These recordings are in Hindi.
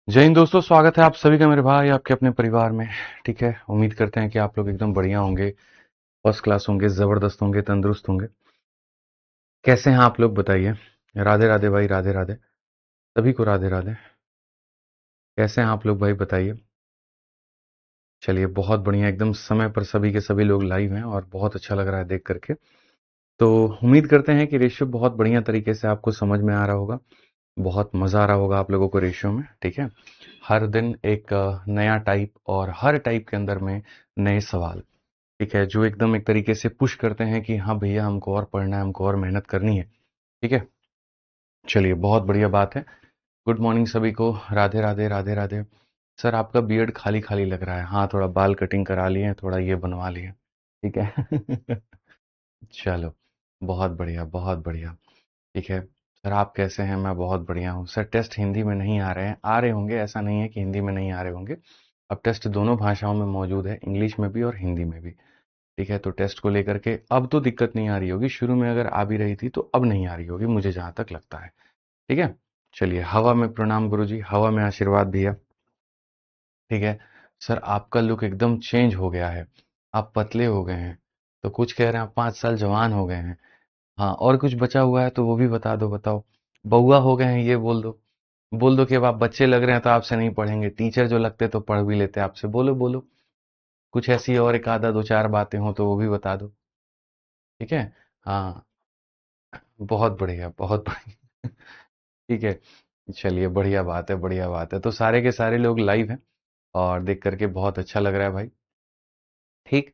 जय हिंद दोस्तों, स्वागत है आप सभी का मेरे भाई आपके अपने परिवार में। ठीक है, उम्मीद करते हैं कि आप लोग एकदम बढ़िया होंगे, फर्स्ट क्लास होंगे, जबरदस्त होंगे, तंदुरुस्त होंगे। कैसे हैं आप लोग बताइए। राधे राधे भाई, राधे राधे। सभी को राधे राधे। कैसे हैं आप लोग भाई बताइए। चलिए बहुत बढ़िया, एकदम समय पर सभी के सभी लोग लाइव हैं और बहुत अच्छा लग रहा है देख करके। तो उम्मीद करते हैं कि रेशियो बहुत बढ़िया तरीके से आपको समझ में आ रहा होगा, बहुत मजा आ रहा होगा आप लोगों को रेशियो में। ठीक है, हर दिन एक नया टाइप और हर टाइप के अंदर में नए सवाल। ठीक है, जो एकदम एक तरीके से पुश करते हैं कि हाँ भैया हमको और पढ़ना है, हमको और मेहनत करनी है। ठीक है, चलिए बहुत बढ़िया बात है। गुड मॉर्निंग सभी को, राधे राधे, राधे राधे। सर आपका बियर्ड खाली खाली लग रहा है। हाँ, थोड़ा बाल कटिंग करा लिए, थोड़ा ये बनवा लिए। ठीक है। चलो, बहुत बढ़िया, बहुत बढ़िया। ठीक है सर, आप कैसे हैं? मैं बहुत बढ़िया हूँ सर। टेस्ट हिंदी में नहीं आ रहे हैं, आ रहे होंगे, ऐसा नहीं है कि हिंदी में नहीं आ रहे होंगे। अब टेस्ट दोनों भाषाओं में मौजूद है, इंग्लिश में भी और हिंदी में भी। ठीक है, तो टेस्ट को लेकर के अब तो दिक्कत नहीं आ रही होगी। शुरू में अगर आ भी रही थी तो अब नहीं आ रही होगी, मुझे जहां तक लगता है। ठीक है, चलिए हवा में प्रणाम गुरुजी, हवा में आशीर्वाद भैया। ठीक है सर, आपका लुक एकदम चेंज हो गया है, आप पतले हो गए हैं। तो कुछ कह रहे हैं आप 5 साल जवान हो गए हैं। हाँ, और कुछ बचा हुआ है तो वो भी बता दो, बताओ। बउआ हो गए हैं ये बोल दो। बोल दो कि अब आप बच्चे लग रहे हैं तो आपसे नहीं पढ़ेंगे, टीचर जो लगते तो पढ़ भी लेते आपसे। बोलो बोलो, कुछ ऐसी और एक आधा दो चार बातें हो तो वो भी बता दो। ठीक है, हाँ, बहुत बढ़िया, बहुत बढ़िया। ठीक है, चलिए बढ़िया बात है, बढ़िया बात है। तो सारे के सारे लोग लाइव हैं और देख करके बहुत अच्छा लग रहा है भाई। ठीक,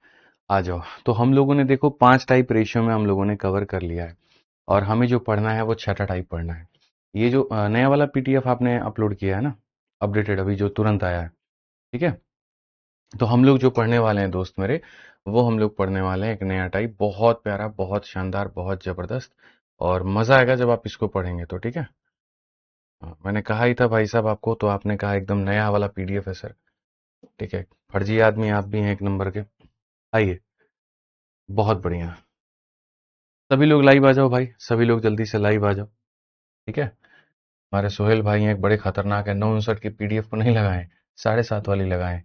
आ जाओ। तो हम लोगों ने देखो 5 टाइप रेशियो में हम लोगों ने कवर कर लिया है और हमें जो पढ़ना है वो छठा टाइप पढ़ना है। ये जो नया वाला पीडीएफ आपने अपलोड किया है ना, अपडेटेड अभी जो तुरंत आया है। ठीक है, तो हम लोग जो पढ़ने वाले हैं दोस्त मेरे, वो हम लोग पढ़ने वाले हैं एक नया टाइप, बहुत प्यारा, बहुत शानदार, बहुत जबरदस्त। और मजा आएगा जब आप इसको पढ़ेंगे तो। ठीक है, हाँ, मैंने कहा ही था भाई साहब आपको, तो आपने कहा एकदम नया वाला पीडीएफ है सर। ठीक है, फर्जी आदमी आप भी हैं एक नंबर के। आइए, बहुत बढ़िया। सभी लोग लाइव आ जाओ भाई, सभी लोग जल्दी से लाइव आ जाओ। ठीक है, हमारे सोहेल भाई हैं एक बड़े खतरनाक है, 959 की पीडीएफ को नहीं लगाएं, 7.5 वाली लगाएं।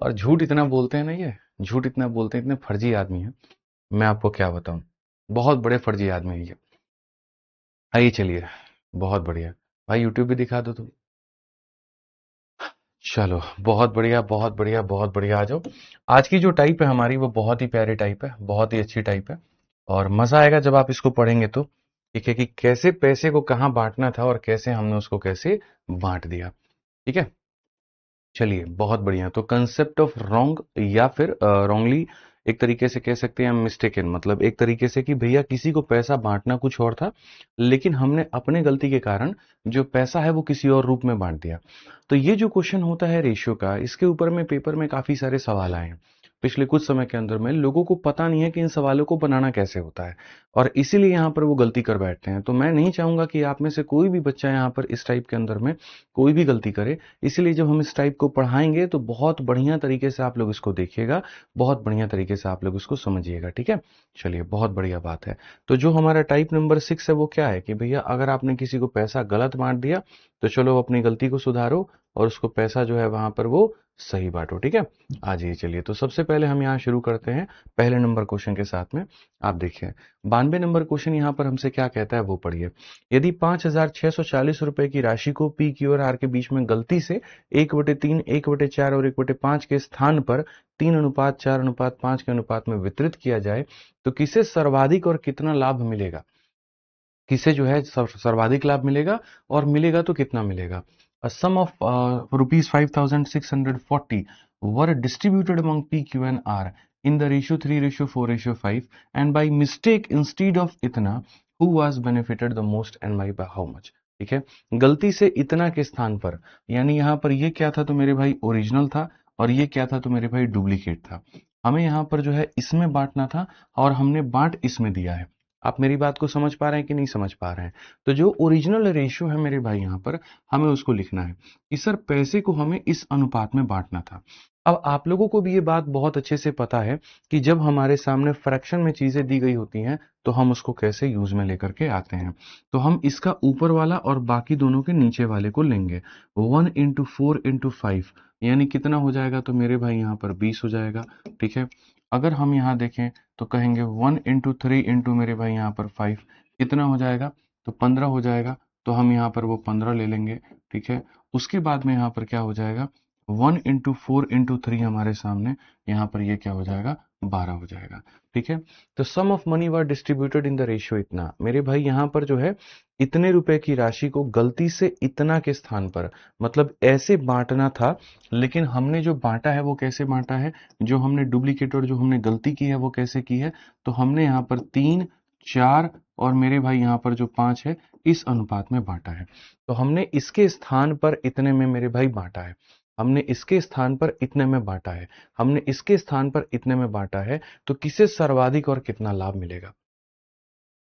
और झूठ इतना बोलते हैं ना, ये झूठ इतना बोलते हैं, इतने फर्जी आदमी हैं, मैं आपको क्या बताऊं। बहुत बड़े फर्जी आदमी हैं ये। आइए चलिए, बहुत बढ़िया। भाई यूट्यूब भी दिखा दो तुम। चलो बहुत बढ़िया, बहुत बढ़िया, बहुत बढ़िया, आ जाओ। आज की जो टाइप है हमारी वो बहुत ही प्यारी टाइप है, बहुत ही अच्छी टाइप है। और मजा आएगा जब आप इसको पढ़ेंगे तो। ठीक है, कि कैसे पैसे को कहाँ बांटना था और कैसे हमने उसको कैसे बांट दिया। ठीक है, चलिए बहुत बढ़िया। तो कंसेप्ट ऑफ रॉन्ग या फिर रॉन्गली, एक तरीके से कह सकते हैं हम मिस्टेकन, मतलब एक तरीके से कि भैया किसी को पैसा बांटना कुछ और था, लेकिन हमने अपने गलती के कारण जो पैसा है वो किसी और रूप में बांट दिया। तो ये जो क्वेश्चन होता है रेशियो का, इसके ऊपर में पेपर में काफी सारे सवाल आए हैं पिछले कुछ समय के अंदर में। लोगों को पता नहीं है कि इन सवालों को बनाना कैसे होता है, और इसीलिए यहाँ पर वो गलती कर बैठते हैं। तो मैं नहीं चाहूंगा कि आप में से कोई भी बच्चा यहाँ पर इस टाइप के अंदर में कोई भी गलती करे। इसलिए जब हम इस टाइप को पढ़ाएंगे तो बहुत बढ़िया तरीके से आप लोग इसको देखिएगा, बहुत बढ़िया तरीके से आप लोग इसको समझिएगा। ठीक है, चलिए बहुत बढ़िया बात है। तो जो हमारा टाइप नंबर 6 है वो क्या है कि भैया अगर आपने किसी को पैसा गलत बांट दिया तो चलो अपनी गलती को सुधारो और उसको पैसा जो है वहां पर वो सही बांटो। ठीक है, आ जाइए। चलिए, तो सबसे पहले हम यहाँ शुरू करते हैं पहले नंबर क्वेश्चन के साथ में। आप देखिए 92 नंबर क्वेश्चन यहाँ पर हमसे क्या कहता है वो पढ़िए। यदि 5,640 रुपए की राशि को पी क्यू और आर के बीच में गलती से 1/3, 1/4 और 1/5 के स्थान पर 3:4:5 के अनुपात में वितरित किया जाए तो किसे सर्वाधिक और कितना लाभ मिलेगा। किसे जो है सर्वाधिक लाभ मिलेगा और मिलेगा तो कितना मिलेगा। A sum of rupees 5,640 were distributed among P, Q and R in the ratio 3:4:5 and by mistake instead of इतना who was benefited the most and by how much। ठीक है, गलती से इतना के स्थान पर, यानी यहाँ पर ये क्या था तो मेरे भाई ओरिजिनल था और ये क्या था तो मेरे भाई डुप्लीकेट था। हमें यहाँ पर जो है इसमें बांटना था और हमने बांट इसमें दिया है। आप मेरी बात को समझ पा रहे हैं कि नहीं समझ पा रहे हैं? तो जो ओरिजिनल रेशियो है मेरे भाई यहाँ पर हमें उसको लिखना है कि सर पैसे को हमें इस अनुपात में बांटना था। अब आप लोगों को भी ये बात बहुत अच्छे से पता है कि जब हमारे सामने फ्रैक्शन में चीजें दी गई होती हैं तो हम उसको कैसे यूज में लेकर के आते हैं। तो हम इसका ऊपर वाला और बाकी दोनों के नीचे वाले को लेंगे। 1 × 4 × 5 यानी कितना हो जाएगा तो मेरे भाई यहाँ पर 20 हो जाएगा। ठीक है, अगर हम यहाँ देखें तो कहेंगे 1 × 3 × मेरे भाई यहाँ पर 5 कितना हो जाएगा तो 15 हो जाएगा। तो हम यहाँ पर वो 15 ले लेंगे। ठीक है, उसके बाद में यहाँ पर क्या हो जाएगा 1 × 4 × 3 हमारे सामने यहाँ पर ये क्या हो जाएगा 12 हो जाएगा। ठीक है, तो sum of money were distributed in the ratio इतना। मेरे भाई यहाँ पर जो है इतने रुपए की राशि को गलती से इतना के स्थान पर, मतलब ऐसे बांटना था, लेकिन हमने जो बांटा है वो कैसे बांटा है, जो हमने डुप्लीकेट और जो हमने गलती की है वो कैसे की है, तो हमने यहाँ पर 3, 4 और मेरे भाई यहाँ पर जो 5 है इस अनुपात में बांटा है। तो हमने इसके स्थान पर इतने में मेरे भाई बांटा है, हमने इसके स्थान पर इतने में बांटा है, हमने इसके स्थान पर इतने में बांटा है। तो किसे सर्वाधिक और कितना लाभ मिलेगा,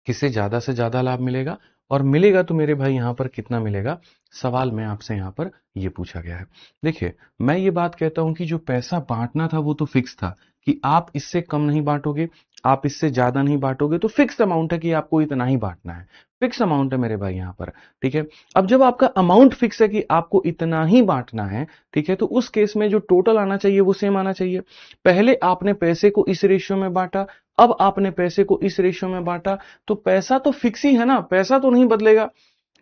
किसे ज्यादा से ज्यादा लाभ मिलेगा और मिलेगा तो मेरे भाई यहां पर कितना मिलेगा, सवाल में आपसे यहां पर ये पूछा गया है। देखिए, मैं ये बात कहता हूं कि जो पैसा बांटना था वो तो फिक्स था कि आप इससे कम नहीं बांटोगे, आप इससे ज्यादा नहीं बांटोगे, तो फिक्स अमाउंट है कि आपको इतना ही बांटना है, फिक्स अमाउंट है मेरे भाई यहां पर। ठीक है, अब जब आपका अमाउंट फिक्स है कि आपको इतना ही बांटना है, ठीक है, तो उस केस में जो टोटल आना चाहिए वो सेम आना चाहिए। पहले आपने पैसे को इस रेशियो में बांटा, अब आपने पैसे को इस रेशियो में बांटा, तो पैसा तो फिक्स ही है ना, पैसा तो नहीं बदलेगा।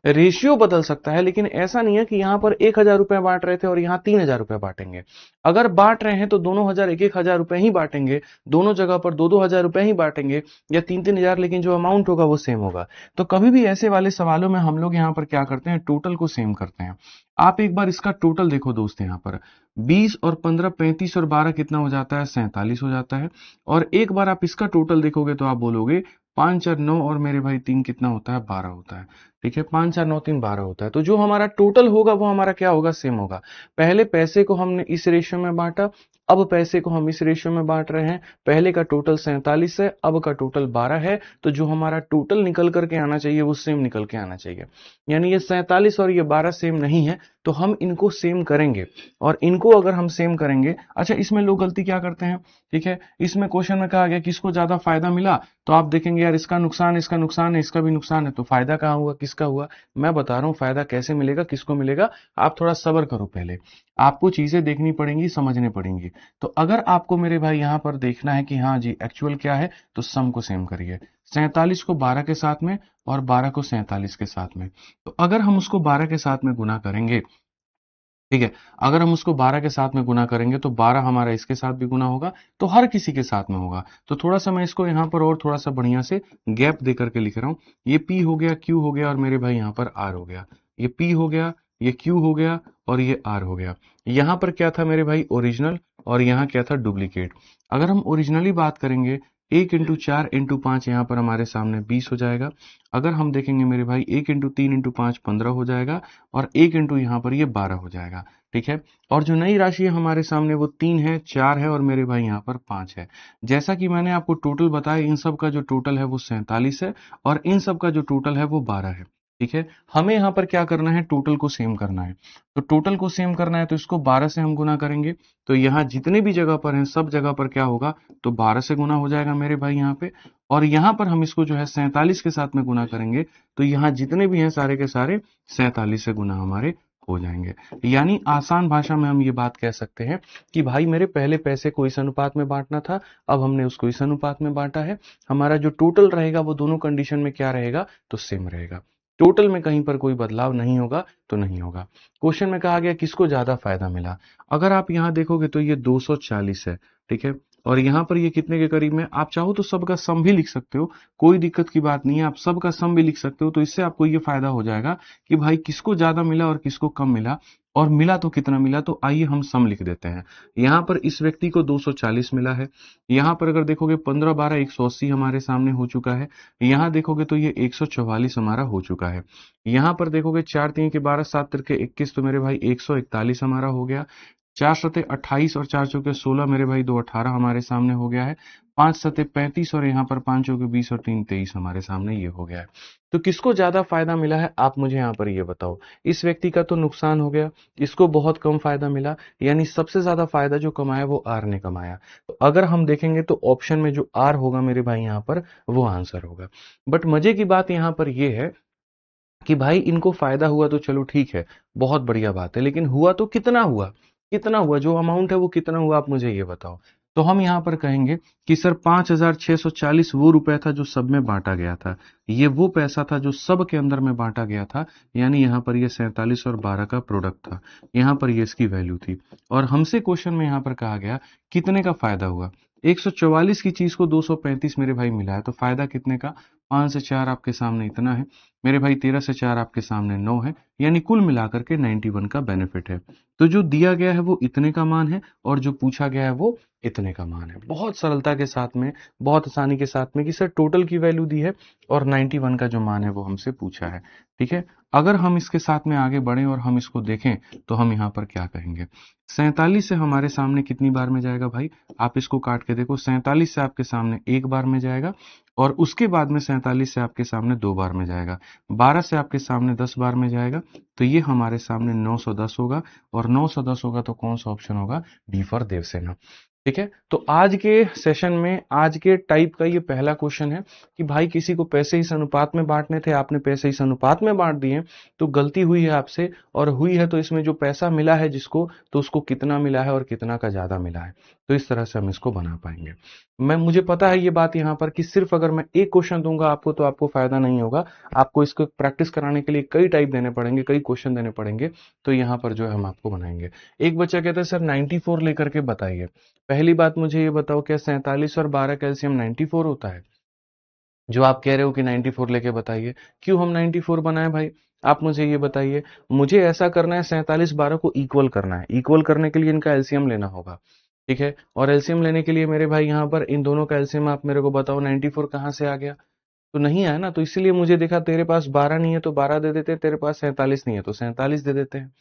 रेशियो बदल सकता है, लेकिन ऐसा नहीं है कि यहां पर 1,000 रुपए बांट रहे थे और यहां 3,000 रुपए बांटेंगे। अगर बांट रहे हैं तो दोनों हजार 1,000 रुपए ही बांटेंगे, दोनों जगह पर 2,000 रुपए ही बांटेंगे या 3,000, लेकिन जो अमाउंट होगा वो सेम होगा। तो कभी भी ऐसे वाले सवालों में हम लोग यहाँ पर क्या करते हैं, टोटल को सेम करते हैं। आप एक बार इसका टोटल देखो दोस्त, यहाँ पर 20 और 15 35 और 12 कितना हो जाता है, 47 हो जाता है। और एक बार आप इसका टोटल देखोगे तो आप बोलोगे 5 और 9 और मेरे भाई 3 कितना होता है, 12 होता है। ठीक है, 5 4 9 3 12 होता है। तो जो हमारा टोटल होगा वो हमारा क्या होगा, सेम होगा। पहले पैसे को हमने इस रेशियो में बांटा, अब पैसे को हम इस रेशियो में बांट रहे हैं। पहले का टोटल 47 है, अब का टोटल 12 है, तो जो हमारा टोटल निकल करके आना चाहिए वो सेम निकल के आना चाहिए। यानी ये 47 और ये 12 सेम नहीं है, तो हम इनको सेम करेंगे। और इनको अगर हम सेम करेंगे, अच्छा इसमें लोग गलती क्या करते हैं, ठीक है, इसमें क्वेश्चन में कहा गया किसको ज्यादा फायदा मिला, तो आप देखेंगे यार इसका नुकसान है, इसका भी नुकसान है, तो फायदा कहाँ हुआ, किसका हुआ। मैं बता रहा हूं फायदा कैसे मिलेगा, किसको मिलेगा। आप थोड़ा सब्र करो, पहले आपको चीजें देखनी पड़ेंगी, समझनी पड़ेंगी। तो अगर आपको मेरे भाई यहां पर देखना है कि हाँ जी एक्चुअल क्या है, तो सम को सेम करिए। 47 को 12 के साथ में और 12 को 47 के साथ में। तो अगर हम उसको 12 के साथ में गुना करेंगे, ठीक है, अगर हम उसको 12 के साथ में गुना करेंगे तो 12 हमारा इसके साथ भी गुना होगा, तो हर किसी के साथ में होगा। तो थोड़ा सा मैं इसको यहाँ पर और थोड़ा सा बढ़िया से गैप दे करके लिख रहा हूं। ये P हो गया, Q हो गया और मेरे भाई यहाँ पर R हो गया। ये P हो गया, ये Q हो गया और ये R हो गया। यहाँ पर क्या था मेरे भाई, ओरिजिनल, और यहाँ क्या था, डुप्लीकेट। अगर हम ओरिजिनली बात करेंगे, 1 × 4 × 5 यहाँ पर हमारे सामने 20 हो जाएगा। अगर हम देखेंगे मेरे भाई 1 × 3 × 5 15 हो जाएगा और 1 इंटू यहाँ पर ये 12 हो जाएगा। ठीक है, और जो नई राशि है हमारे सामने वो 3 है, 4 है और मेरे भाई यहाँ पर 5 है। जैसा कि मैंने आपको टोटल बताया, इन सब का जो टोटल है वो 47 है और इन सब का जो टोटल है वो 12 है। ठीक है, हमें यहाँ पर क्या करना है, टोटल को सेम करना है। तो टोटल को सेम करना है तो इसको 12 से हम गुना करेंगे। तो यहाँ जितने भी जगह पर हैं सब जगह पर क्या होगा, तो 12 से गुना हो जाएगा मेरे भाई यहाँ पे। और यहाँ पर हम इसको जो है 47 के साथ में गुना करेंगे, तो यहाँ जितने भी हैं सारे के सारे 47 से गुना हमारे हो जाएंगे। यानी आसान भाषा में हम ये बात कह सकते हैं कि भाई मेरे पहले पैसे को इस अनुपात में बांटना था, अब हमने उसको इस अनुपात में बांटा है। हमारा जो टोटल रहेगा वो दोनों कंडीशन में क्या रहेगा, तो सेम रहेगा। टोटल में कहीं पर कोई बदलाव नहीं होगा तो नहीं होगा। क्वेश्चन में कहा गया किसको ज्यादा फायदा मिला। अगर आप यहां देखोगे तो ये 240 है, ठीक है, और यहाँ पर ये कितने के करीब में, आप चाहो तो सबका सम भी लिख सकते हो, कोई दिक्कत की बात नहीं है, आप सबका सम भी लिख सकते हो। तो इससे आपको ये फायदा हो जाएगा कि भाई किसको ज्यादा मिला और किसको कम मिला, और मिला तो कितना मिला। तो आइए हम सम लिख देते हैं। यहाँ पर इस व्यक्ति को 240 मिला है। यहाँ पर अगर देखोगे 15 12 180 हमारे सामने हो चुका है। यहाँ देखोगे तो ये 144 हमारा हो चुका है। यहाँ पर देखोगे 4 3 के 12 7 तिरके 21, तो मेरे भाई 141 हमारा हो गया। 4 सते 28 और 4 चौके 16 मेरे भाई, 2 18 हमारे सामने हो गया है। 5 सते 35 और यहाँ पर 5 चौके 20 और 3 23 हमारे सामने ये हो गया है। तो किसको ज्यादा फायदा मिला है आप मुझे यहाँ पर ये बताओ। इस व्यक्ति का तो नुकसान हो गया, इसको बहुत कम फायदा मिला, यानी सबसे ज्यादा फायदा जो कमाया वो आर ने कमाया। तो अगर हम देखेंगे तो ऑप्शन में जो आर होगा मेरे भाई यहाँ पर वो आंसर होगा। बट मजे की बात यहाँ पर ये है कि भाई इनको फायदा हुआ तो चलो ठीक है, बहुत बढ़िया बात है, लेकिन हुआ तो कितना हुआ, कितना हुआ, जो अमाउंट है वो कितना हुआ आप मुझे ये बताओ। तो हम यहाँ पर कहेंगे कि सर 5,640 वो रुपया था जो सब में बांटा गया था, ये वो पैसा था जो सब के अंदर में बांटा गया था, यानी यहाँ पर ये 47 और 12 का प्रोडक्ट था, यहाँ पर ये इसकी वैल्यू थी। और हमसे क्वेश्चन में यहाँ पर कहा गया कितने का फायदा हुआ। 144 की चीज को 235 मेरे भाई मिला है, तो फायदा कितने का, 5 से 4 आपके सामने इतना है मेरे भाई, 13 से 4 आपके सामने 9 है, यानी कुल मिलाकर के 91 का बेनिफिट है। तो जो दिया गया है वो इतने का मान है, और जो पूछा गया है वो इतने का मान है। बहुत सरलता के साथ में, बहुत आसानी के साथ में कि सर टोटल की वैल्यू दी है और 91 का जो मान है वो हमसे पूछा है। ठीक है, अगर हम इसके साथ में आगे बढ़े और हम इसको देखें तो हम यहाँ पर क्या कहेंगे। 47 से हमारे सामने कितनी बार में जाएगा भाई, आप इसको काट के देखो, 47 से आपके सामने एक बार में जाएगा, और उसके बाद में 47 से आपके सामने 2 बार में जाएगा, 12 से आपके सामने 10 बार में जाएगा, तो ये हमारे सामने 910 होगा। और 910 होगा तो कौन सा ऑप्शन होगा, डी फॉर देवसेना। ठीक है, तो आज के सेशन में आज के टाइप का ये पहला क्वेश्चन है कि भाई किसी को पैसे इस अनुपात में बांटने थे, आपने पैसे इस अनुपात में बांट दिए, तो गलती हुई है आपसे, और हुई है तो इसमें जो पैसा मिला है जिसको, तो उसको कितना मिला है और कितना का ज्यादा मिला है। तो इस तरह से हम इसको बना पाएंगे। मुझे पता है ये बात यहाँ पर कि सिर्फ अगर मैं एक क्वेश्चन दूंगा आपको तो आपको फायदा नहीं होगा, आपको इसको प्रैक्टिस कराने के लिए कई टाइप देने पड़ेंगे, कई क्वेश्चन देने पड़ेंगे, तो यहाँ पर जो है हम आपको बनाएंगे। एक बच्चा कहता है सर 94 लेकर के बताइए। पहली बात मुझे ये बताओ, क्या 47 और 12 कैल्शियम 94 होता है, जो आप कह रहे हो कि 94 लेके बताइए। क्यों हम 94 बनाए भाई, आप मुझे ये बताइए। मुझे ऐसा करना है, 47 12 को इक्वल करना है, इक्वल करने के लिए इनका एलसीएम लेना होगा। ठीक है, और एलसीएम लेने के लिए मेरे भाई यहाँ पर इन दोनों का एलसीएम आप मेरे को बताओ, 94 कहाँ से आ गया, तो नहीं आया ना, तो इसीलिए मुझे देखा तेरे पास 12 नहीं है तो 12 दे देते, तेरे पास 47 नहीं है तो 47 दे देते हैं।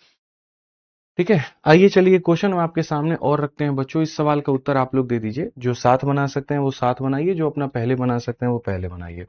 ठीक है, आइए चलिए क्वेश्चन हम आपके सामने और रखते हैं बच्चों। इस सवाल का उत्तर आप लोग दे दीजिए, जो साथ बना सकते हैं वो साथ बनाइए, जो अपना पहले बना सकते हैं वो पहले बनाइए।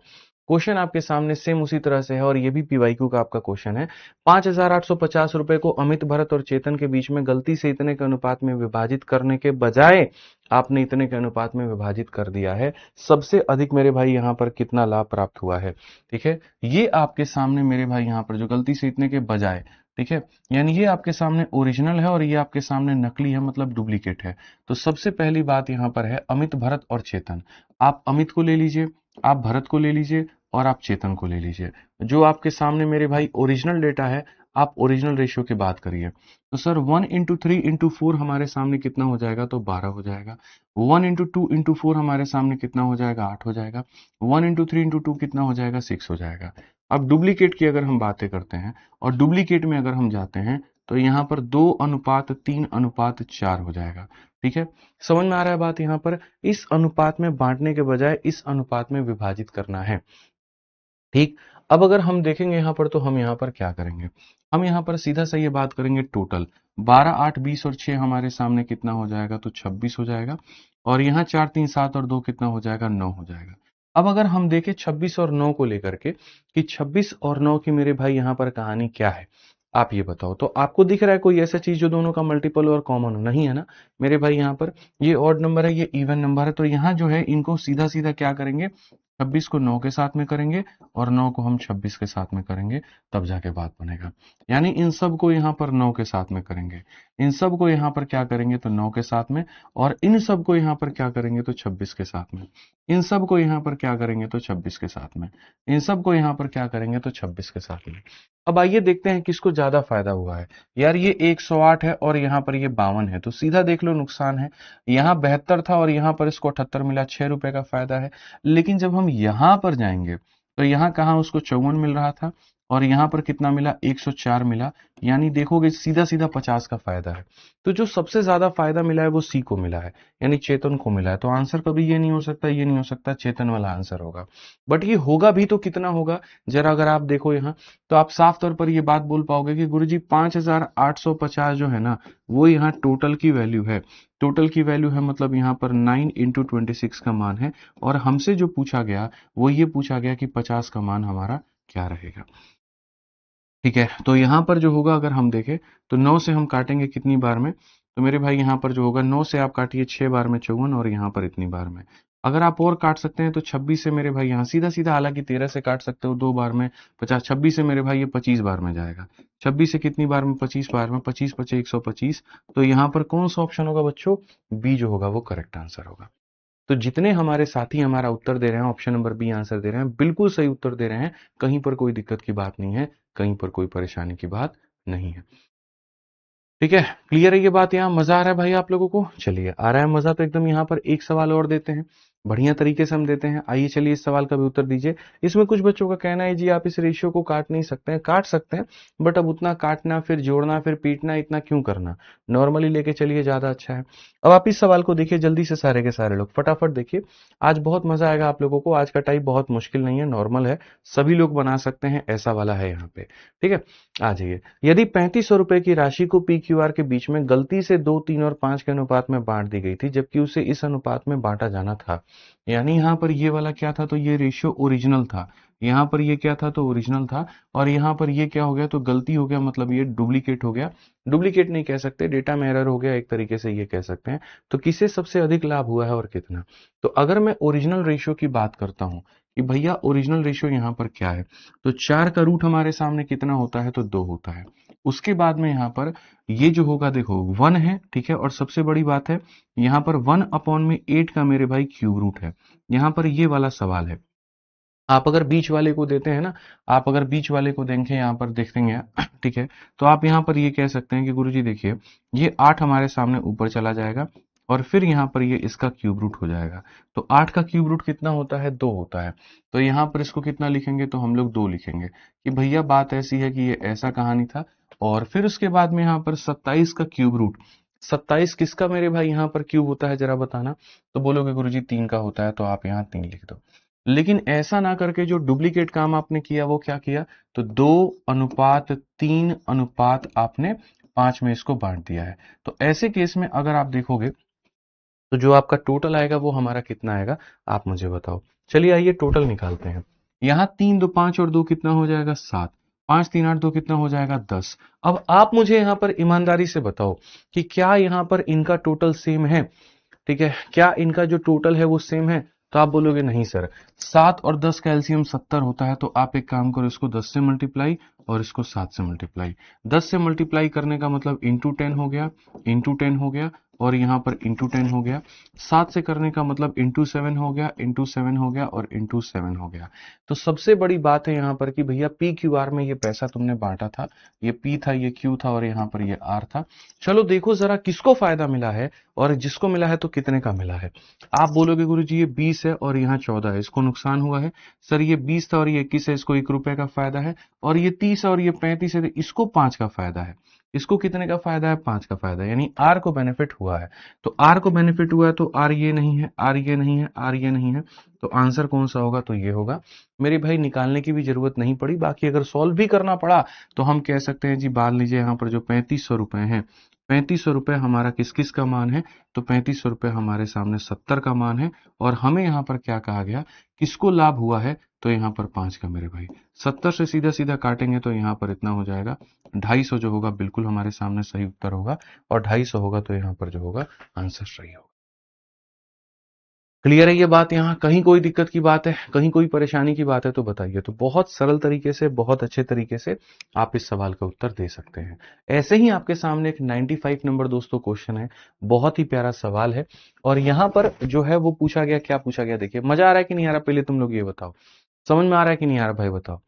क्वेश्चन आपके सामने सेम उसी तरह से है, और ये भी पीवाईक्यू का आपका क्वेश्चन है। 5,850 रुपए को अमित, भरत और चेतन के बीच में गलती से इतने के अनुपात में विभाजित करने के बजाय आपने इतने के अनुपात में विभाजित कर दिया है, सबसे अधिक मेरे भाई यहाँ पर कितना लाभ प्राप्त हुआ है। ठीक है, ये आपके सामने मेरे भाई यहाँ पर जो गलती से इतने के बजाय, ठीक है, यानी ये आपके सामने ओरिजिनल है और ये आपके सामने नकली है, मतलब डुप्लीकेट है। तो सबसे पहली बात यहाँ पर है अमित, भरत और चेतन। आप अमित को ले लीजिए, आप भरत को ले लीजिए, और आप चेतन को ले लीजिए। जो आपके सामने मेरे भाई ओरिजिनल डेटा है, आप ओरिजिनल रेशियो की बात करिए। तो सर 1 इंटू 3 इंटू 4 हमारे सामने कितना हो जाएगा, तो 12 हो जाएगा। 1 इंटू 2 इंटू 4 हमारे सामने कितना हो जाएगा, 8 हो जाएगा। 1 इंटू 3 इंटू 2 कितना हो जाएगा, 6 हो जाएगा। अब डुप्लीकेट की अगर हम बातें करते हैं, और डुप्लीकेट में अगर हम जाते हैं, तो यहाँ पर 2:3:4 हो जाएगा। ठीक है, समझ में आ रहा है बात। यहाँ पर इस अनुपात में बांटने के बजाय इस अनुपात में विभाजित करना है। ठीक, अब अगर हम देखेंगे यहाँ पर, तो हम यहाँ पर क्या करेंगे, हम यहाँ पर सीधा सा ये बात करेंगे टोटल। 12 8 20 और 6 हमारे सामने कितना हो जाएगा, तो 26 हो जाएगा। और यहाँ 4 3 7 और 2 कितना हो जाएगा, 9 हो जाएगा। अब अगर हम देखें 26 और 9 को लेकर के कि 26 और 9 की मेरे भाई यहाँ पर कहानी क्या है, आप ये बताओ। तो आपको दिख रहा है कोई ऐसा चीज जो दोनों का मल्टीपल और कॉमन हो, नहीं है ना मेरे भाई। यहाँ पर ये ऑड नंबर है, ये इवन नंबर है, तो यहाँ जो है इनको सीधा सीधा क्या करेंगे, 26 को 9 के साथ में करेंगे और 9 को हम 26 के साथ में करेंगे, तब जाके बात बनेगा। यानी इन सब को यहाँ पर 9 के साथ में करेंगे, इन सब को यहाँ पर क्या करेंगे तो 9 के साथ में, और इन सब को यहाँ पर क्या करेंगे तो 26 के साथ में, इन सब को यहाँ पर क्या करेंगे तो 26 के साथ में, इन सब को यहाँ पर क्या करेंगे तो 26 के साथ में। अब आइए देखते हैं किसको ज्यादा फायदा हुआ है। यार ये 108 है और यहाँ पर ये 52 है, तो सीधा देख लो नुकसान है। यहाँ 72 था और यहाँ पर इसको 78 मिला, 6 रुपए का फायदा है। लेकिन जब हम यहां पर जाएंगे तो यहाँ कहाँ उसको 54 मिल रहा था और यहाँ पर कितना मिला 104 मिला, यानी देखोगे सीधा सीधा 50 का फायदा है। तो जो सबसे ज्यादा फायदा मिला है वो सी को मिला है, यानी चेतन को मिला है। तो आंसर कभी ये नहीं हो सकता, ये नहीं हो सकता, चेतन वाला आंसर होगा। बट ये होगा भी तो कितना होगा, जरा अगर आप देखो यहाँ तो आप साफ तौर पर ये बात बोल पाओगे कि गुरुजी 5850 जो है ना, वो यहाँ टोटल की वैल्यू है। टोटल की वैल्यू है मतलब यहाँ पर 9 इंटू 26 का मान है, और हमसे जो पूछा गया वो ये पूछा गया कि 50 का मान हमारा क्या रहेगा। ठीक है, तो यहाँ पर जो होगा अगर हम देखें तो 9 से हम काटेंगे कितनी बार में, तो मेरे भाई यहाँ पर जो होगा 9 से आप काटिए 6 बार में 54, और यहाँ पर इतनी बार में। अगर आप और काट सकते हैं तो 26 से मेरे भाई यहाँ सीधा सीधा, हालांकि 13 से काट सकते हो 2 बार में 50, 26 से मेरे भाई ये 25 बार में जाएगा। 26 से कितनी बार में 25 बार में, 25 पचे 125। तो यहाँ पर कौन सा ऑप्शन होगा बच्चों, बी जो होगा वो करेक्ट आंसर होगा। तो जितने हमारे साथी हमारा उत्तर दे रहे हैं, ऑप्शन नंबर बी आंसर दे रहे हैं, बिल्कुल सही उत्तर दे रहे हैं। कहीं पर कोई दिक्कत की बात नहीं है, कहीं पर कोई परेशानी की बात नहीं है। ठीक है, क्लियर है ये बात, यहाँ मजा आ रहा है भाई आप लोगों को? चलिए, आ रहा है मजा तो एकदम। यहाँ पर एक सवाल और देते हैं, बढ़िया तरीके से हम देते हैं। आइए चलिए इस सवाल का भी उत्तर दीजिए। इसमें कुछ बच्चों का कहना है जी आप इस रेशियो को काट नहीं सकते हैं। काट सकते हैं, बट अब उतना काटना फिर जोड़ना फिर पीटना इतना क्यों करना, नॉर्मली लेके चलिए ज्यादा अच्छा है। अब आप इस सवाल को देखिए जल्दी से, सारे के सारे लोग फटाफट देखिए। आज बहुत मजा आएगा आप लोगों को। आज का टाइप बहुत मुश्किल नहीं है, नॉर्मल है, सभी लोग बना सकते हैं, ऐसा वाला है यहाँ पे। ठीक है, आ जाइए। यदि 3500 रुपए की राशि को पी क्यू आर के बीच में गलती से 2, 3 और 5 के अनुपात में बांट दी गई थी, जबकि उसे इस अनुपात में बांटा जाना था। यानी यहाँ पर ये वाला क्या था, तो ये रेशियो ओरिजिनल था। यहाँ पर ये क्या था, तो ओरिजिनल था। और यहाँ पर ये क्या हो गया, तो गलती हो गया, मतलब ये डुप्लीकेट हो गया। डुप्लीकेट नहीं कह सकते, डेटा में एरर हो गया, एक तरीके से ये कह सकते हैं। तो किसे सबसे अधिक लाभ हुआ है और कितना। तो अगर मैं ओरिजिनल रेशियो की बात करता हूं कि भैया ओरिजिनल रेशियो यहाँ पर क्या है, तो 4 का रूट हमारे सामने कितना होता है, तो 2 होता है। उसके बाद में यहाँ पर ये जो होगा देखो 1 है, ठीक है। और सबसे बड़ी बात है यहाँ पर 1 अपॉन में 8 का मेरे भाई क्यूब रूट है। यहाँ पर ये वाला सवाल है। आप अगर बीच वाले को देते हैं ना, आप अगर बीच वाले को देखें यहाँ पर देखेंगे ठीक है, तो आप यहाँ पर ये कह सकते हैं कि गुरुजी देखिए ये 8 हमारे सामने ऊपर चला जाएगा, और फिर यहाँ पर ये इसका क्यूब रूट हो जाएगा। तो 8 का क्यूब रूट कितना होता है, 2 होता है। तो यहाँ पर इसको कितना लिखेंगे, तो हम लोग 2 लिखेंगे कि भैया बात ऐसी है कि ये ऐसा कहानी था। और फिर उसके बाद में यहाँ पर 27 का क्यूब रूट, 27 किसका मेरे भाई यहाँ पर क्यूब होता है जरा बताना। तो बोलोगे गुरुजी 3 का होता है, तो आप यहाँ 3 लिख दो। लेकिन ऐसा ना करके जो डुप्लीकेट काम आपने किया वो क्या किया, तो 2:3:5 आपने 5 में इसको बांट दिया है। तो ऐसे केस में अगर आप देखोगे तो जो आपका टोटल आएगा वो हमारा कितना आएगा, आप मुझे बताओ। चलिए आइए टोटल निकालते हैं। यहाँ 3 2 5 और 2 कितना हो जाएगा, 7। 5 3 8 2 कितना हो जाएगा, 10। अब आप मुझे यहाँ पर ईमानदारी से बताओ कि क्या यहाँ पर इनका टोटल सेम है। ठीक है, क्या इनका जो टोटल है वो सेम है। तो आप बोलोगे नहीं सर, 7 और 10 का एलसीएम 70 होता है। तो आप एक काम करो, इसको 10 से मल्टीप्लाई और इसको 7 से मल्टीप्लाई। 10 से मल्टीप्लाई करने का मतलब इंटू 10 हो गया, इंटू 10 हो गया, और यहाँ पर इंटू 10 हो गया। 7 से करने का मतलब इंटू 7 हो गया, इंटू 7 हो गया, और इंटू 7 हो गया। तो सबसे बड़ी बात है यहाँ पर कि भैया पी क्यू आर में ये पैसा तुमने बांटा था, ये पी था, ये क्यू था, और यहाँ पर ये आर था। चलो देखो जरा किसको फायदा मिला है, और जिसको मिला है तो कितने का मिला है। आप बोलोगे गुरुजी ये 20 है और यहाँ 14 है, इसको नुकसान हुआ है। सर ये 20 था और ये 21 है, इसको 1 रुपए का फायदा है। और ये 30 है और ये 35 है, तो इसको 5 का फायदा है। इसको कितने का फायदा है, 5 का फायदा है, यानी आर को बेनिफिट हुआ है। तो आर को बेनिफिट हुआ है, तो आर ये नहीं है, आर ये नहीं है, आर ये नहीं है। तो आंसर कौन सा होगा, तो ये होगा। मेरे भाई निकालने की भी जरूरत नहीं पड़ी, बाकी अगर सॉल्व भी करना पड़ा तो हम कह सकते हैं जी, मान लीजिए यहाँ पर जो 3500 रुपए हैं, 3500 रुपए हमारा किस किस का मान है, तो 3500 रुपए हमारे सामने 70 का मान है। और हमें यहाँ पर क्या कहा गया, किसको लाभ हुआ है, तो यहाँ पर 5 का मेरे भाई। 70 से सीधा सीधा काटेंगे तो यहाँ पर इतना हो जाएगा, 250 जो होगा बिल्कुल हमारे सामने सही उत्तर होगा। और 250 होगा तो यहाँ पर जो होगा आंसर सही होगा। क्लियर है ये बात? यहाँ कहीं कोई दिक्कत की बात है, कहीं कोई परेशानी की बात है तो बताइए। तो बहुत सरल तरीके से, बहुत अच्छे तरीके से आप इस सवाल का उत्तर दे सकते हैं। ऐसे ही आपके सामने एक 95 नंबर दोस्तों क्वेश्चन है, बहुत ही प्यारा सवाल है। और यहाँ पर जो है वो पूछा गया, क्या पूछा गया देखिए। मजा आ रहा है कि नहीं आ रहा, पहले तुम लोग ये बताओ। समझ में आ रहा है कि नहीं आ रहा भाई, बताओ।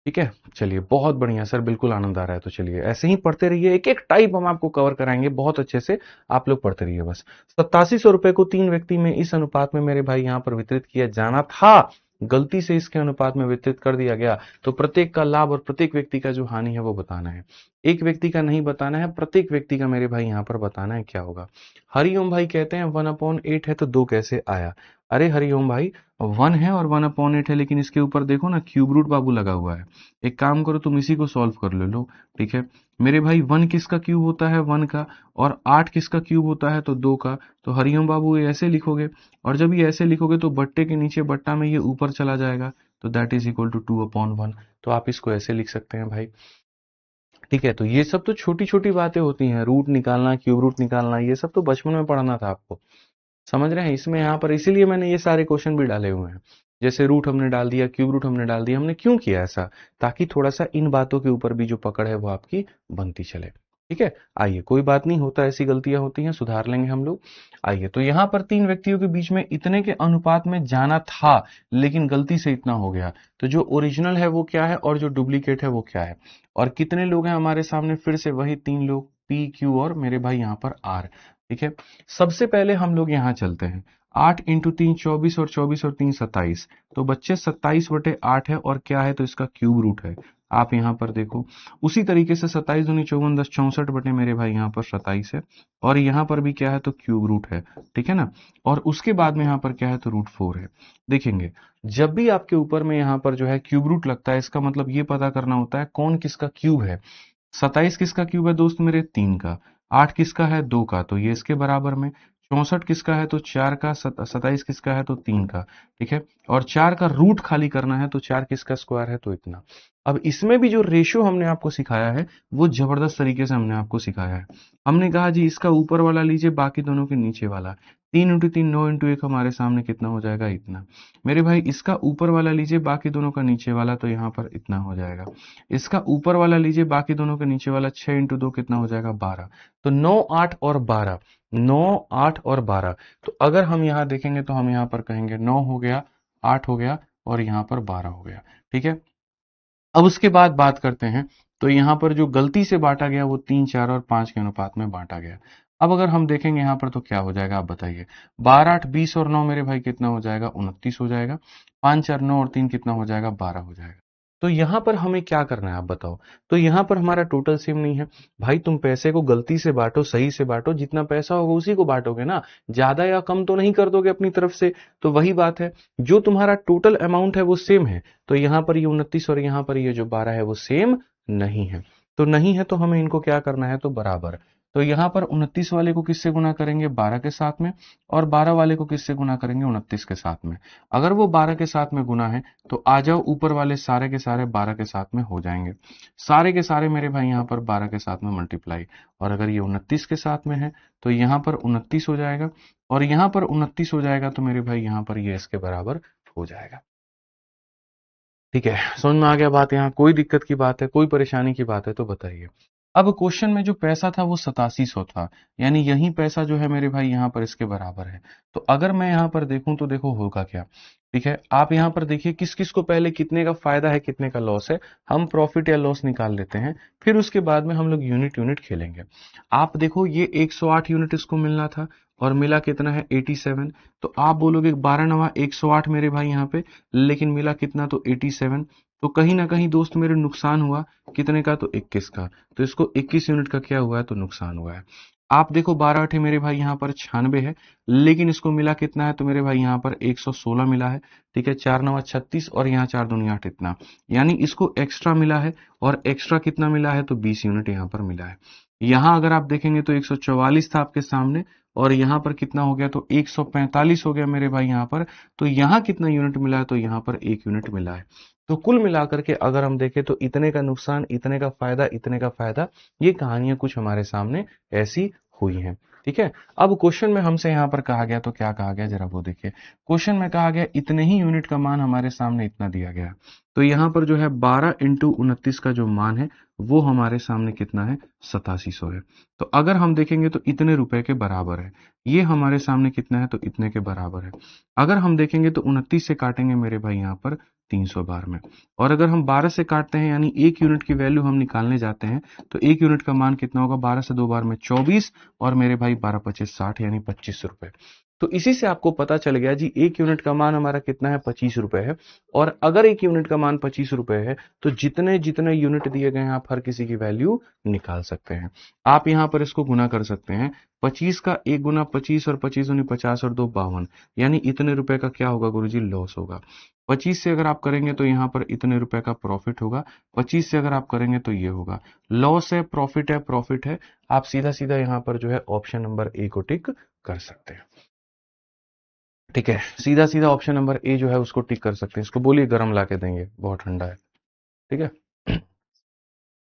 ठीक है, चलिए बहुत बढ़िया सर, बिल्कुल आनंद आ रहा है। तो चलिए ऐसे ही पढ़ते रहिए, एक एक टाइप हम आपको कवर कराएंगे बहुत अच्छे से। आप लोग पढ़ते रहिए बस। 8700 रुपए को 3 व्यक्ति में इस अनुपात में मेरे भाई यहाँ पर वितरित किया जाना था, गलती से इसके अनुपात में वितरित कर दिया गया। तो प्रत्येक का लाभ और प्रत्येक व्यक्ति का जो हानि है वो बताना है। एक व्यक्ति का नहीं बताना है, प्रत्येक व्यक्ति का मेरे भाई यहाँ पर बताना है क्या होगा। हरिओम भाई कहते हैं 1/8 है तो 2 कैसे आया? अरे हरिओम भाई, 1 है और 1/8 है, लेकिन इसके ऊपर देखो ना क्यूब रूट बाबू लगा हुआ है। एक काम करो, तुम इसी को सॉल्व कर ले लो। ठीक है मेरे भाई, 1 किसका क्यूब होता है? 1 का। और 8 किसका क्यूब होता है? तो 2 का। तो हरिओम बाबू ये ऐसे लिखोगे, और जब ये ऐसे लिखोगे तो बट्टे के नीचे बट्टा में ये ऊपर चला जाएगा, तो दैट इज इक्वल टू 2/1। तो आप इसको ऐसे लिख सकते हैं भाई। ठीक है, तो ये सब तो छोटी छोटी बातें होती हैं, रूट निकालना, क्यूब रूट निकालना, ये सब तो बचपन में पढ़ना था आपको। समझ रहे हैं? इसमें यहाँ पर इसीलिए मैंने ये सारे क्वेश्चन भी डाले हुए हैं। जैसे रूट हमने डाल दिया, क्यूब रूट हमने डाल दिया। हमने क्यों किया ऐसा? ताकि थोड़ा सा इन बातों के ऊपर भी जो पकड़ है वो आपकी बनती चले। ठीक है, आइए, कोई बात नहीं, होता है, ऐसी गलतियां होती हैं, सुधार लेंगे हम लोग। आइए, तो यहाँ पर 3 व्यक्तियों के बीच में इतने के अनुपात में जाना था, लेकिन गलती से इतना हो गया। तो जो ओरिजिनल है वो क्या है और जो डुप्लीकेट है वो क्या है? और कितने लोग हैं हमारे सामने? फिर से वही 3 लोग, पी क्यू और मेरे भाई यहाँ पर आर। ठीक है, सबसे पहले हम लोग यहाँ चलते हैं। 8 × 3 24, और 24 और 3 27। तो बच्चे 27/8 है, और क्या है? तो इसका क्यूब रूट है। आप यहाँ पर देखो, उसी तरीके से 27 दूनी 54 10 64 बटे मेरे भाई यहाँ पर 27 है, और यहाँ पर भी क्या है? तो क्यूब रूट है। ठीक है ना? और उसके बाद में यहाँ पर क्या है? तो √4 है। देखेंगे, जब भी आपके ऊपर में यहाँ पर जो है क्यूब रूट लगता है, इसका मतलब ये पता करना होता है कौन किसका क्यूब है। 27 किसका क्यूब है दोस्त मेरे? 3 का। 8 किसका है? 2 का, तो ये इसके बराबर में। 64 किसका है? तो 4 का। 27 किसका है? तो 3 का। ठीक है, और 4 का रूट खाली करना है, तो 4 किसका स्क्वायर है? तो इतना। अब इसमें भी जो रेशियो हमने आपको सिखाया है वो जबरदस्त तरीके से हमने आपको सिखाया है। हमने कहा जी इसका ऊपर वाला लीजिए, बाकी दोनों के नीचे वाला। 3 × 3 9 × 1 हमारे सामने कितना हो जाएगा? इतना। मेरे भाई, इसका ऊपर वाला लीजिए, बाकी दोनों का नीचे वाला, तो यहाँ पर इतना हो जाएगा। इसका ऊपर वाला लीजिए, बाकी दोनों के नीचे वाला, 6 × 2 कितना हो जाएगा? 12। तो 9 8 और 12, 9 8 और 12। तो अगर हम यहाँ देखेंगे तो हम यहाँ पर कहेंगे 9 हो गया, 8 हो गया, और यहाँ पर 12 हो गया। ठीक है, अब उसके बाद बात करते हैं। तो यहाँ पर जो गलती से बांटा गया वो 3 4 और 5 के अनुपात में बांटा गया। अब अगर हम देखेंगे यहाँ पर तो क्या हो जाएगा, आप बताइए। 12 8 20 और 9 मेरे भाई कितना हो जाएगा? 29 हो जाएगा। 5 4 9 और 3 कितना हो जाएगा? 12 हो जाएगा। तो यहाँ पर हमें क्या करना है आप बताओ? तो यहाँ पर हमारा टोटल सेम नहीं है। भाई तुम पैसे को गलती से बांटो, सही से बांटो, जितना पैसा होगा उसी को बांटोगे ना, ज्यादा या कम तो नहीं कर दोगे अपनी तरफ से। तो वही बात है, जो तुम्हारा टोटल अमाउंट है वो सेम है। तो यहाँ पर ये 29 और यहाँ पर ये जो 12 है वो सेम नहीं है। तो नहीं है तो हमें इनको क्या करना है? तो बराबर। तो यहाँ पर 29 वाले को किससे गुना करेंगे? 12 के साथ में। और 12 वाले को किससे गुना करेंगे? 29 के साथ में। अगर वो 12 के साथ में गुना है तो आ जाओ, ऊपर वाले सारे के सारे 12 के साथ में हो जाएंगे। सारे के सारे मेरे भाई यहाँ पर 12 के साथ में मल्टीप्लाई। और अगर ये 29 के साथ में है तो यहाँ पर 29 हो जाएगा, और यहाँ पर 29 हो जाएगा, तो मेरे भाई यहाँ पर ये इसके बराबर हो जाएगा। ठीक है, समझ में आ गया बात? यहाँ कोई दिक्कत की बात है, कोई परेशानी की बात है तो बताइए। अब क्वेश्चन में जो पैसा था वो 8700 था, यानी यही पैसा जो है मेरे भाई यहाँ पर इसके बराबर है। तो अगर मैं यहाँ पर देखूं तो देखो होगा क्या। ठीक है, आप यहाँ पर देखिए किस किस को पहले कितने का फायदा है, कितने का लॉस है, हम प्रॉफिट या लॉस निकाल लेते हैं। फिर उसके बाद में हम लोग यूनिट यूनिट खेलेंगे। आप देखो, ये 108 यूनिट इसको मिलना था, और मिला कितना है? 87। तो आप बोलोगे 12 नवा 108 मेरे भाई यहाँ पे, लेकिन मिला कितना? तो 87। तो कहीं ना कहीं दोस्त मेरे नुकसान हुआ, कितने का? तो 21 का। तो इसको 21 यूनिट का क्या हुआ है? तो नुकसान हुआ है। आप देखो 12 8 मेरे भाई यहाँ पर 96 है, लेकिन इसको मिला कितना है? तो मेरे भाई यहाँ पर 116 मिला है। ठीक है, 4 9 36, और यहाँ 4 दूनी 8, इतना। यानी इसको एक्स्ट्रा मिला है, और एक्स्ट्रा कितना मिला है? तो 20 यूनिट यहाँ पर मिला है। यहाँ अगर आप देखेंगे तो 144 था आपके सामने, और यहाँ पर कितना हो गया? तो 145 हो गया मेरे भाई यहाँ पर। तो यहाँ कितना यूनिट मिला है? तो यहाँ पर 1 यूनिट मिला है। तो कुल मिलाकर के अगर हम देखें तो इतने का नुकसान, इतने का फायदा, इतने का फायदा, ये कहानियां कुछ हमारे सामने ऐसी हुई हैं। ठीक है, अब क्वेश्चन में हमसे यहाँ पर कहा गया, तो क्या कहा गया जरा वो देखिए। क्वेश्चन में कहा गया इतने ही यूनिट का मान हमारे सामने इतना दिया गया, तो यहाँ पर जो है 12 इंटू 29 का जो मान है वो हमारे सामने कितना है, 8700 है। तो अगर हम देखेंगे तो इतने रुपए के बराबर है, ये हमारे सामने कितना है, तो इतने के बराबर है। अगर हम देखेंगे तो 29 से काटेंगे मेरे भाई यहाँ पर 300 बार में, और अगर हम 12 से काटते हैं यानी 1 यूनिट की वैल्यू हम निकालने जाते हैं, तो 1 यूनिट का मान कितना होगा, 12 से 2 बार में 24, और मेरे भाई 12 25 60 यानी 25 रुपए। तो इसी से आपको पता चल गया जी 1 यूनिट का मान हमारा कितना है, 25 रुपए है। और अगर 1 यूनिट का मान 25 रुपए है तो जितने जितने यूनिट दिए गए हैं आप हर किसी की वैल्यू निकाल सकते हैं। आप यहां पर इसको गुना कर सकते हैं, 25 का 1 गुना 25 और 25 उन्हीं 50 और 2 52, यानी इतने रुपए का क्या होगा गुरुजी, लॉस होगा। 25 से अगर आप करेंगे तो यहाँ पर इतने रुपए का प्रॉफिट होगा, 25 से अगर आप करेंगे तो ये होगा। लॉस है, प्रॉफिट है, आप सीधा सीधा यहाँ पर जो है ऑप्शन नंबर ए को टिक कर सकते हैं। ठीक है, सीधा सीधा ऑप्शन नंबर ए जो है उसको टिक कर सकते हैं। इसको बोलिए गर्म ला के देंगे, बहुत ठंडा है। ठीक है,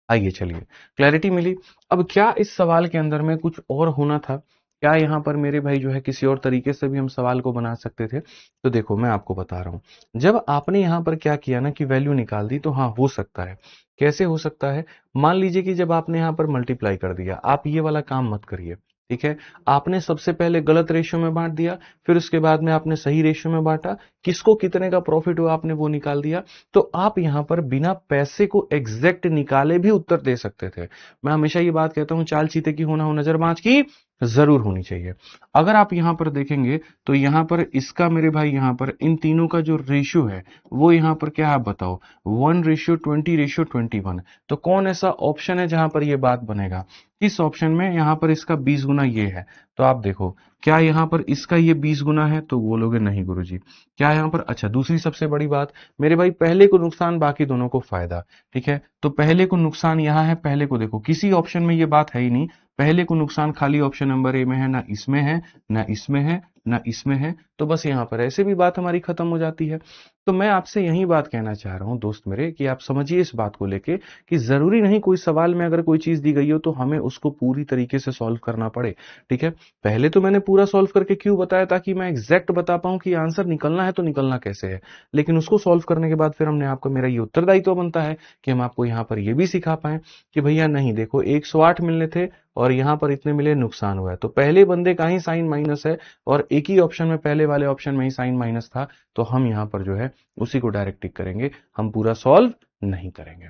आइए चलिए, क्लैरिटी मिली। अब क्या इस सवाल के अंदर में कुछ और होना था, क्या यहाँ पर मेरे भाई जो है किसी और तरीके से भी हम सवाल को बना सकते थे? तो देखो मैं आपको बता रहा हूं, जब आपने यहाँ पर क्या किया ना कि वैल्यू निकाल दी, तो हाँ हो सकता है। कैसे हो सकता है? मान लीजिए कि जब आपने यहाँ पर मल्टीप्लाई कर दिया, आप ये वाला काम मत करिए। ठीक है, आपने सबसे पहले गलत रेशियो में बांट दिया, फिर उसके बाद में आपने सही रेशियो में बांटा, किसको कितने का प्रॉफिट हुआ आपने वो निकाल दिया। तो आप यहां पर बिना पैसे को एग्जैक्ट निकाले भी उत्तर दे सकते थे। मैं हमेशा ये बात कहता हूं, चाल चीते की होना हो नजर बाज की जरूर होनी चाहिए। अगर आप यहां पर देखेंगे तो यहां पर इसका मेरे भाई यहां पर इन तीनों का जो रेशियो है वो यहां पर क्या है आप बताओ, 1:20:21। तो कौन ऐसा ऑप्शन है जहां पर ये बात बनेगा? इस ऑप्शन में यहां पर इसका 20 गुना ये है। तो आप देखो, क्या यहां पर इसका ये 20 गुना है? तो बोलोगे नहीं गुरुजी। क्या यहां पर, अच्छा दूसरी सबसे बड़ी बात मेरे भाई, पहले को नुकसान बाकी दोनों को फायदा। ठीक है, तो पहले को नुकसान यहां है, पहले को देखो किसी ऑप्शन में ये बात है ही नहीं, पहले को नुकसान खाली ऑप्शन नंबर ए में है, ना इसमें है, ना इसमें है, ना इसमें है। तो बस यहां पर ऐसे भी बात हमारी खत्म हो जाती है। तो मैं आपसे यही बात कहना चाह रहा हूं दोस्त मेरे, कि आप समझिए इस बात को लेके कि जरूरी नहीं कोई सवाल में अगर कोई चीज दी गई हो तो हमें उसको पूरी तरीके से सॉल्व करना पड़े। ठीक है, पहले तो मैंने पूरा सॉल्व करके क्यों बताया, ताकि मैं एग्जैक्ट बता पाऊं कि आंसर निकलना है तो निकलना कैसे है। लेकिन उसको सॉल्व करने के बाद फिर हमने आपको, मेरा ये उत्तरदायित्व बनता है कि हम आपको यहां पर ये भी सिखा पाए कि भैया नहीं देखो 108 मिलने थे और यहां पर इतने मिले, नुकसान हुआ है, तो पहले बंदे का ही साइन माइनस है और एक ही ऑप्शन में, पहले वाले ऑप्शन में ही साइन माइनस था, तो हम यहां पर जो है उसी को डायरेक्ट टिक करेंगे, हम पूरा सॉल्व नहीं करेंगे।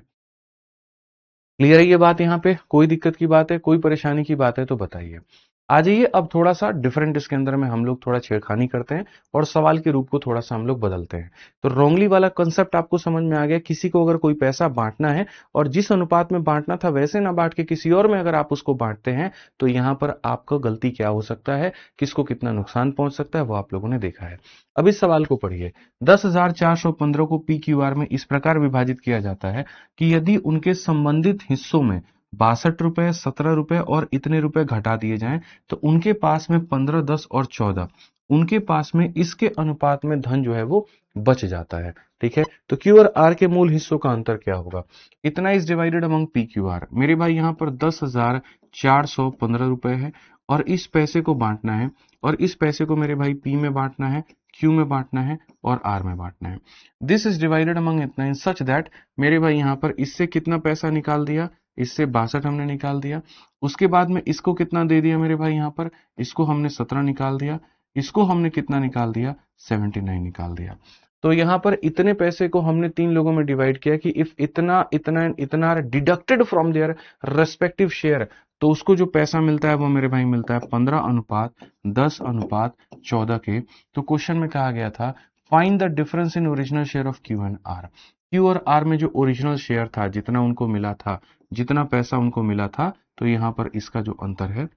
क्लियर है ये बात? यहाँ पे कोई दिक्कत की बात है, कोई परेशानी की बात है तो बताइए। आ जाइए, अब थोड़ा सा डिफरेंट इसके अंदर में हम लोग थोड़ा छेड़खानी करते हैं और सवाल के रूप को थोड़ा सा हम लोग बदलते हैं। तो रोंगली वाला कंसेप्ट आपको समझ में आ गया। किसी को अगर कोई पैसा बांटना है और जिस अनुपात में बांटना था वैसे ना बांट के किसी और में अगर आप उसको बांटते हैं, तो यहां पर आपका गलती क्या हो सकता है, किसको कितना नुकसान पहुंच सकता है, वो आप लोगों ने देखा है। अब इस सवाल को पढ़िए। 10,415 को पी क्यू आर में इस प्रकार विभाजित किया जाता है कि यदि उनके संबंधित हिस्सों में 62 रुपए, 17 रुपए और इतने रुपए घटा दिए जाएं, तो उनके पास में 15, 10 और 14, उनके पास में इसके अनुपात में धन जो है वो बच जाता है। ठीक है, तो क्यू और आर के मूल हिस्सों का अंतर क्या होगा? इतना is divided among P Q R. मेरे भाई यहाँ पर 10,415 रुपए है और इस पैसे को बांटना है, और इस पैसे को मेरे भाई पी में बांटना है, क्यू में बांटना है और आर में बांटना है। दिस इज डिवाइडेड अमंग इतना इन सच दैट, मेरे भाई यहाँ पर इससे कितना पैसा निकाल दिया, इससे 62 हमने निकाल दिया। उसके बाद में इसको कितना दे दिया मेरे भाई, यहाँ पर इसको हमने 17 निकाल दिया, इसको हमने कितना निकाल दिया, 79 निकाल दिया। तो यहाँ पर इतने पैसे को हमने 3 लोगों में डिवाइड किया कि इफ इतना इतना इतना deducted from their respective share, तो उसको जो पैसा मिलता है वो मेरे भाई मिलता है 15:10:14 के। तो क्वेश्चन में कहा गया था find the difference in original share of Q and R. Q और आर में जो ओरिजिनल शेयर था, जितना उनको मिला था, जितना पैसा उनको मिला था, तो यहां पर इसका जो अंतर है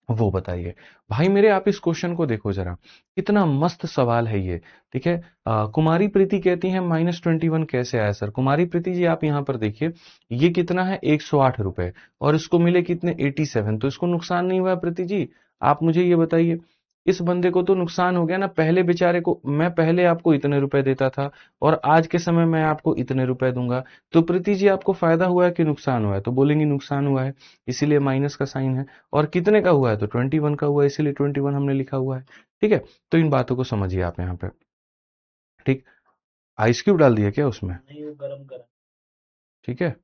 वो बताइए। भाई मेरे आप इस क्वेश्चन को देखो जरा, कितना मस्त सवाल है ये। ठीक है, कुमारी प्रीति कहती है -21 कैसे आया सर? कुमारी प्रीति जी आप यहाँ पर देखिए, ये कितना है 108 रुपए और इसको मिले कितने 87, तो इसको नुकसान नहीं हुआ प्रीति जी? आप मुझे ये बताइए। इस बंदे को तो नुकसान हो गया ना, पहले बेचारे को, मैं पहले आपको इतने रुपए देता था और आज के समय मैं आपको इतने रुपए दूंगा, तो प्रीति जी आपको फायदा हुआ है कि नुकसान हुआ है? तो बोलेंगे नुकसान हुआ है, इसीलिए माइनस का साइन है। और कितने का हुआ है? तो 21 का हुआ है, इसीलिए 21 हमने लिखा हुआ है। ठीक है, तो इन बातों को समझिए आप यहाँ पे। ठीक, आइस क्यूब डाल दिया क्या उसमें? नहीं, वो गरम करा। ठीक है,